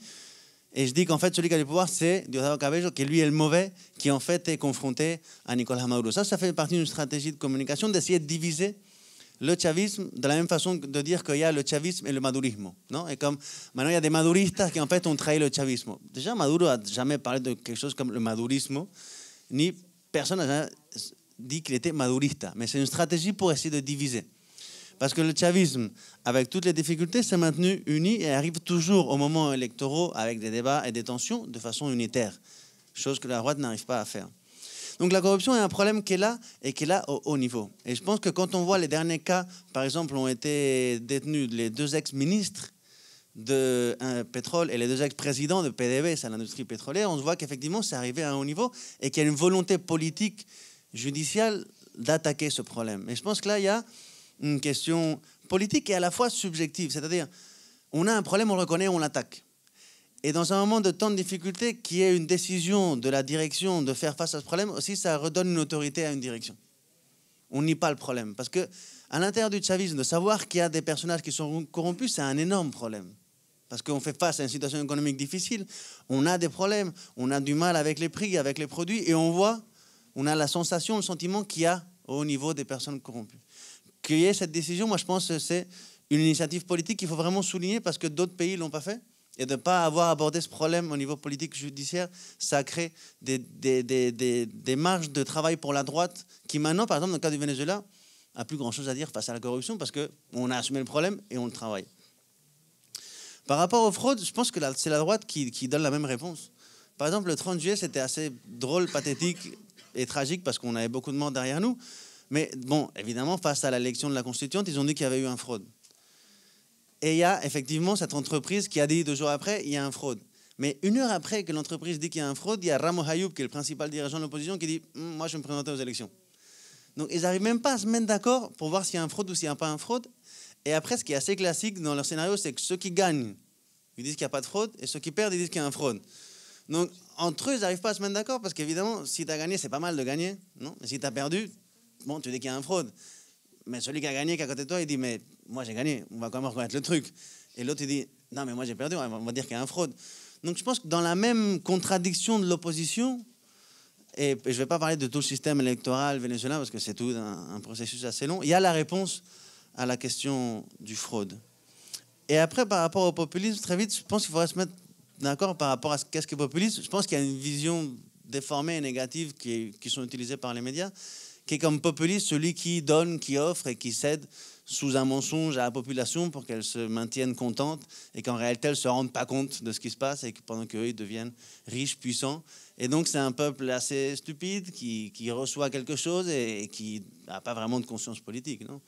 Et je dis qu'en fait, celui qui a le pouvoir, c'est Diosdado Cabello, qui lui est le mauvais, qui en fait est confronté à Nicolás Maduro. Ça fait partie d'une stratégie de communication, d'essayer de diviser le chavisme de la même façon de dire qu'il y a le chavisme et le madurisme, non? Et comme maintenant il y a des maduristas qui en fait ont trahi le chavisme. Déjà, Maduro n'a jamais parlé de quelque chose comme le madurisme, ni personne n'a jamais dit qu'il était madurista. Mais c'est une stratégie pour essayer de diviser. Parce que le chavisme, avec toutes les difficultés, s'est maintenu uni et arrive toujours au moment électoraux avec des débats et des tensions de façon unitaire, chose que la droite n'arrive pas à faire. Donc la corruption est un problème qui est là et qui est là au haut niveau. Et je pense que quand on voit les derniers cas, par exemple, ont été détenus les 2 ex-ministres de pétrole et les 2 ex-présidents de PDVSA, l'industrie pétrolière, on se voit qu'effectivement c'est arrivé à un haut niveau et qu'il y a une volonté politique, judiciaire d'attaquer ce problème. Et je pense que là, il y a une question politique et à la fois subjective. C'est-à-dire, on a un problème, on le reconnaît, on l'attaque. Et dans un moment de tant de difficultés, qui est une décision de la direction de faire face à ce problème, aussi ça redonne une autorité à une direction. On nie pas le problème. Parce que à l'intérieur du chavisme, de savoir qu'il y a des personnages qui sont corrompus, c'est un énorme problème. Parce qu'on fait face à une situation économique difficile, on a des problèmes, on a du mal avec les prix, avec les produits, et on voit, on a la sensation, le sentiment qu'il y a au niveau des personnes corrompues. Qu'il y ait cette décision, moi je pense que c'est une initiative politique qu'il faut vraiment souligner parce que d'autres pays ne l'ont pas fait. Et de ne pas avoir abordé ce problème au niveau politique judiciaire, ça crée des marges de travail pour la droite qui maintenant, par exemple, dans le cas du Venezuela, n'a plus grand-chose à dire face à la corruption parce qu'on a assumé le problème et on le travaille. Par rapport aux fraudes, je pense que c'est la droite qui donne la même réponse. Par exemple, le 30 juillet, c'était assez drôle, pathétique et tragique parce qu'on avait beaucoup de morts derrière nous. Mais bon, évidemment, face à l'élection de la Constituante, ils ont dit qu'il y avait eu une fraude. Et il y a effectivement cette entreprise qui a dit 2 jours après, il y a une fraude. Mais 1 heure après que l'entreprise dit qu'il y a une fraude, il y a Ramos Ayoub, qui est le principal dirigeant de l'opposition, qui dit moi, je vais me présenter aux élections. Donc, ils n'arrivent même pas à se mettre d'accord pour voir s'il y a une fraude ou s'il n'y a pas une fraude. Et après, ce qui est assez classique dans leur scénario, c'est que ceux qui gagnent, ils disent qu'il n'y a pas de fraude, et ceux qui perdent, ils disent qu'il y a une fraude. Donc, entre eux, ils n'arrivent pas à se mettre d'accord, parce qu'évidemment, si tu as gagné, c'est pas mal de gagner. Non? Mais si tu as perdu, bon, tu dis qu'il y a une fraude. Mais celui qui a gagné, qui est à côté de toi, il dit mais moi j'ai gagné, on va quand même reconnaître le truc. Et l'autre il dit non mais moi j'ai perdu, on va dire qu'il y a une fraude. Donc je pense que dans la même contradiction de l'opposition, et je ne vais pas parler de tout le système électoral vénézuélien parce que c'est tout un processus assez long, il y a la réponse à la question du fraude. Et après par rapport au populisme, très vite je pense qu'il faudrait se mettre d'accord par rapport à qu'est-ce qu'est populisme. Je pense qu'il y a une vision déformée et négative qui sont utilisées par les médias, qui est comme populiste, celui qui donne, qui offre et qui cède sous un mensonge à la population pour qu'elle se maintienne contente et qu'en réalité, elle ne se rende pas compte de ce qui se passe et que pendant qu'eux, ils deviennent riches, puissants. Et donc, c'est un peuple assez stupide qui reçoit quelque chose et qui n'a pas vraiment de conscience politique, non?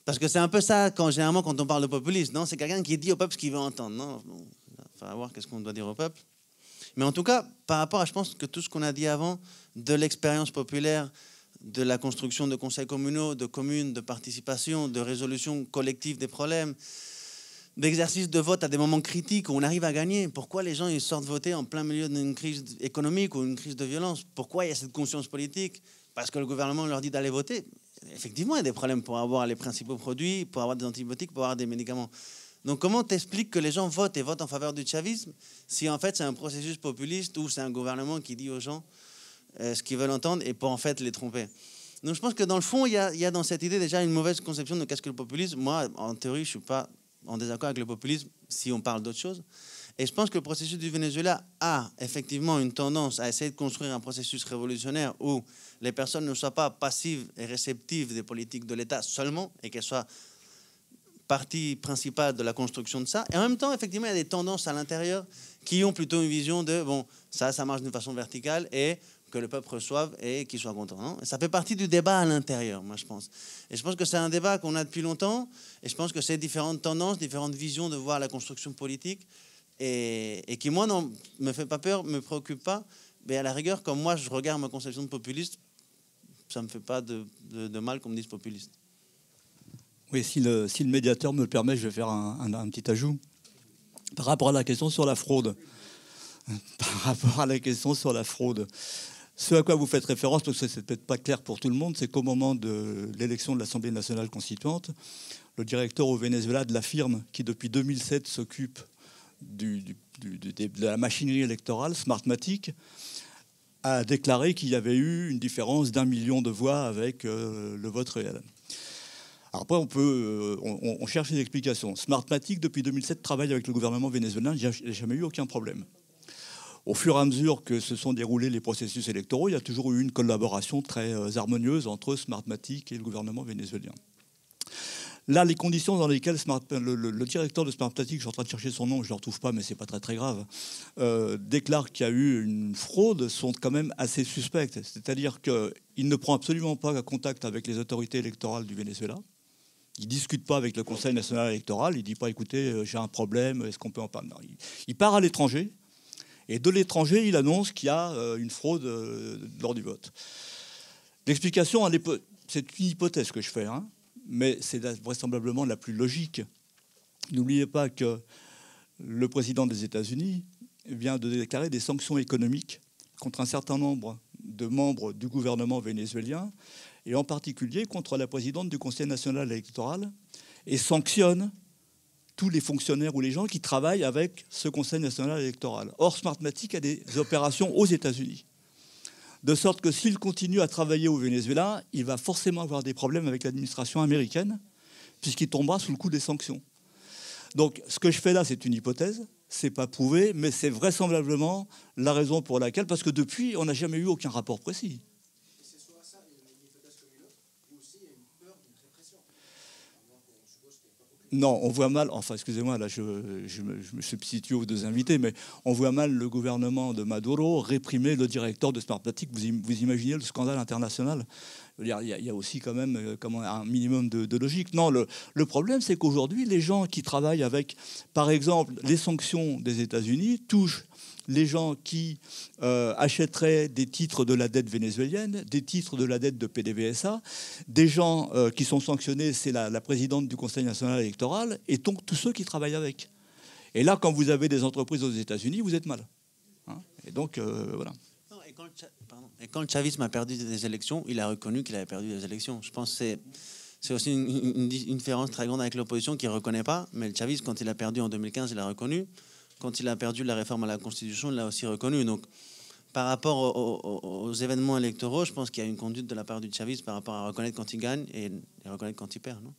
Parce que c'est un peu ça, généralement, quand on parle de populisme, non? C'est quelqu'un qui dit au peuple ce qu'il veut entendre, non? Bon, il va voir qu'est-ce qu'on doit dire au peuple. Mais en tout cas, par rapport à, je pense que tout ce qu'on a dit avant, de l'expérience populaire, de la construction de conseils communaux, de communes, de participation, de résolution collective des problèmes, d'exercice de vote à des moments critiques où on arrive à gagner. Pourquoi les gens ils sortent voter en plein milieu d'une crise économique ou une crise de violence? Pourquoi il y a cette conscience politique? Parce que le gouvernement leur dit d'aller voter. Effectivement, il y a des problèmes pour avoir les principaux produits, pour avoir des antibiotiques, pour avoir des médicaments. Donc comment t'expliques que les gens votent et votent en faveur du chavisme si en fait c'est un processus populiste ou c'est un gouvernement qui dit aux gens ce qu'ils veulent entendre et pour en fait les tromper? Donc je pense que dans le fond, il y a dans cette idée déjà une mauvaise conception de qu'est-ce que le populisme. Moi, en théorie, je ne suis pas en désaccord avec le populisme si on parle d'autre chose. Et je pense que le processus du Venezuela a effectivement une tendance à essayer de construire un processus révolutionnaire où les personnes ne soient pas passives et réceptives des politiques de l'État seulement et qu'elles soient partie principale de la construction de ça. Et en même temps, effectivement, il y a des tendances à l'intérieur qui ont plutôt une vision de, bon, ça marche d'une façon verticale et que le peuple reçoive et qu'il soit content. Non? Et ça fait partie du débat à l'intérieur, moi, je pense. Et je pense que c'est un débat qu'on a depuis longtemps et je pense que c'est différentes tendances, différentes visions de voir la construction politique et qui, moi, ne me fait pas peur, me préoccupe pas. Mais à la rigueur, comme moi, je regarde ma conception de populiste, ça ne me fait pas de mal qu'on me dise populiste. Oui, si le médiateur me le permet, je vais faire un petit ajout. Par rapport à la question sur la fraude. Ce à quoi vous faites référence, parce que c'est peut-être pas clair pour tout le monde, c'est qu'au moment de l'élection de l'Assemblée nationale constituante, le directeur au Venezuela de la firme qui, depuis 2007, s'occupe de la machinerie électorale, Smartmatic, a déclaré qu'il y avait eu une différence d'1 million de voix avec le vote réel. Alors après, on cherche des explications. Smartmatic, depuis 2007, travaille avec le gouvernement vénézuélien. Il n'y a jamais eu aucun problème. Au fur et à mesure que se sont déroulés les processus électoraux, il y a toujours eu une collaboration très harmonieuse entre Smartmatic et le gouvernement vénézuélien. Là, les conditions dans lesquelles le directeur de Smartmatic, je suis en train de chercher son nom, je ne le retrouve pas, mais ce n'est pas très grave, déclare qu'il y a eu une fraude, sont quand même assez suspectes. C'est-à-dire qu'il ne prend absolument pas contact avec les autorités électorales du Venezuela. Il ne discute pas avec le Conseil national électoral. Il ne dit pas, écoutez, j'ai un problème, est-ce qu'on peut en parler? Non, il part à l'étranger. Et de l'étranger, il annonce qu'il y a une fraude lors du vote. L'explication, c'est une hypothèse que je fais, hein, mais c'est vraisemblablement la plus logique. N'oubliez pas que le président des États-Unis vient de déclarer des sanctions économiques contre un certain nombre de membres du gouvernement vénézuélien, et en particulier contre la présidente du Conseil national électoral, et sanctionne tous les fonctionnaires ou les gens qui travaillent avec ce Conseil national électoral. Or, Smartmatic a des opérations aux États-Unis. De sorte que s'il continue à travailler au Venezuela, il va forcément avoir des problèmes avec l'administration américaine, puisqu'il tombera sous le coup des sanctions. Donc, ce que je fais là, c'est une hypothèse, c'est pas prouvé, mais c'est vraisemblablement la raison pour laquelle, parce que depuis, on n'a jamais eu aucun rapport précis. Non, on voit mal, enfin excusez-moi, là je me substitue aux deux invités, mais on voit mal le gouvernement de Maduro réprimer le directeur de Smartmatic. Vous imaginez le scandale international? Il y a aussi quand même un minimum de logique. Non, le problème, c'est qu'aujourd'hui, les gens qui travaillent avec, par exemple, les sanctions des États-Unis touchent les gens qui achèteraient des titres de la dette vénézuélienne, des titres de la dette de PDVSA, des gens qui sont sanctionnés, c'est la présidente du Conseil national électoral, et donc tous ceux qui travaillent avec. Et là, quand vous avez des entreprises aux États-Unis, vous êtes mal. Hein, et donc, voilà. Non, et quand le chavisme a perdu des élections, il a reconnu qu'il avait perdu des élections. Je pense que c'est aussi une différence très grande avec l'opposition qui ne reconnaît pas, mais le chavisme, quand il a perdu en 2015, il a reconnu. Quand il a perdu la réforme à la Constitution, il l'a aussi reconnu. Donc, par rapport aux événements électoraux, je pense qu'il y a une conduite de la part du chavisme par rapport à reconnaître quand il gagne et reconnaître quand il perd, non ?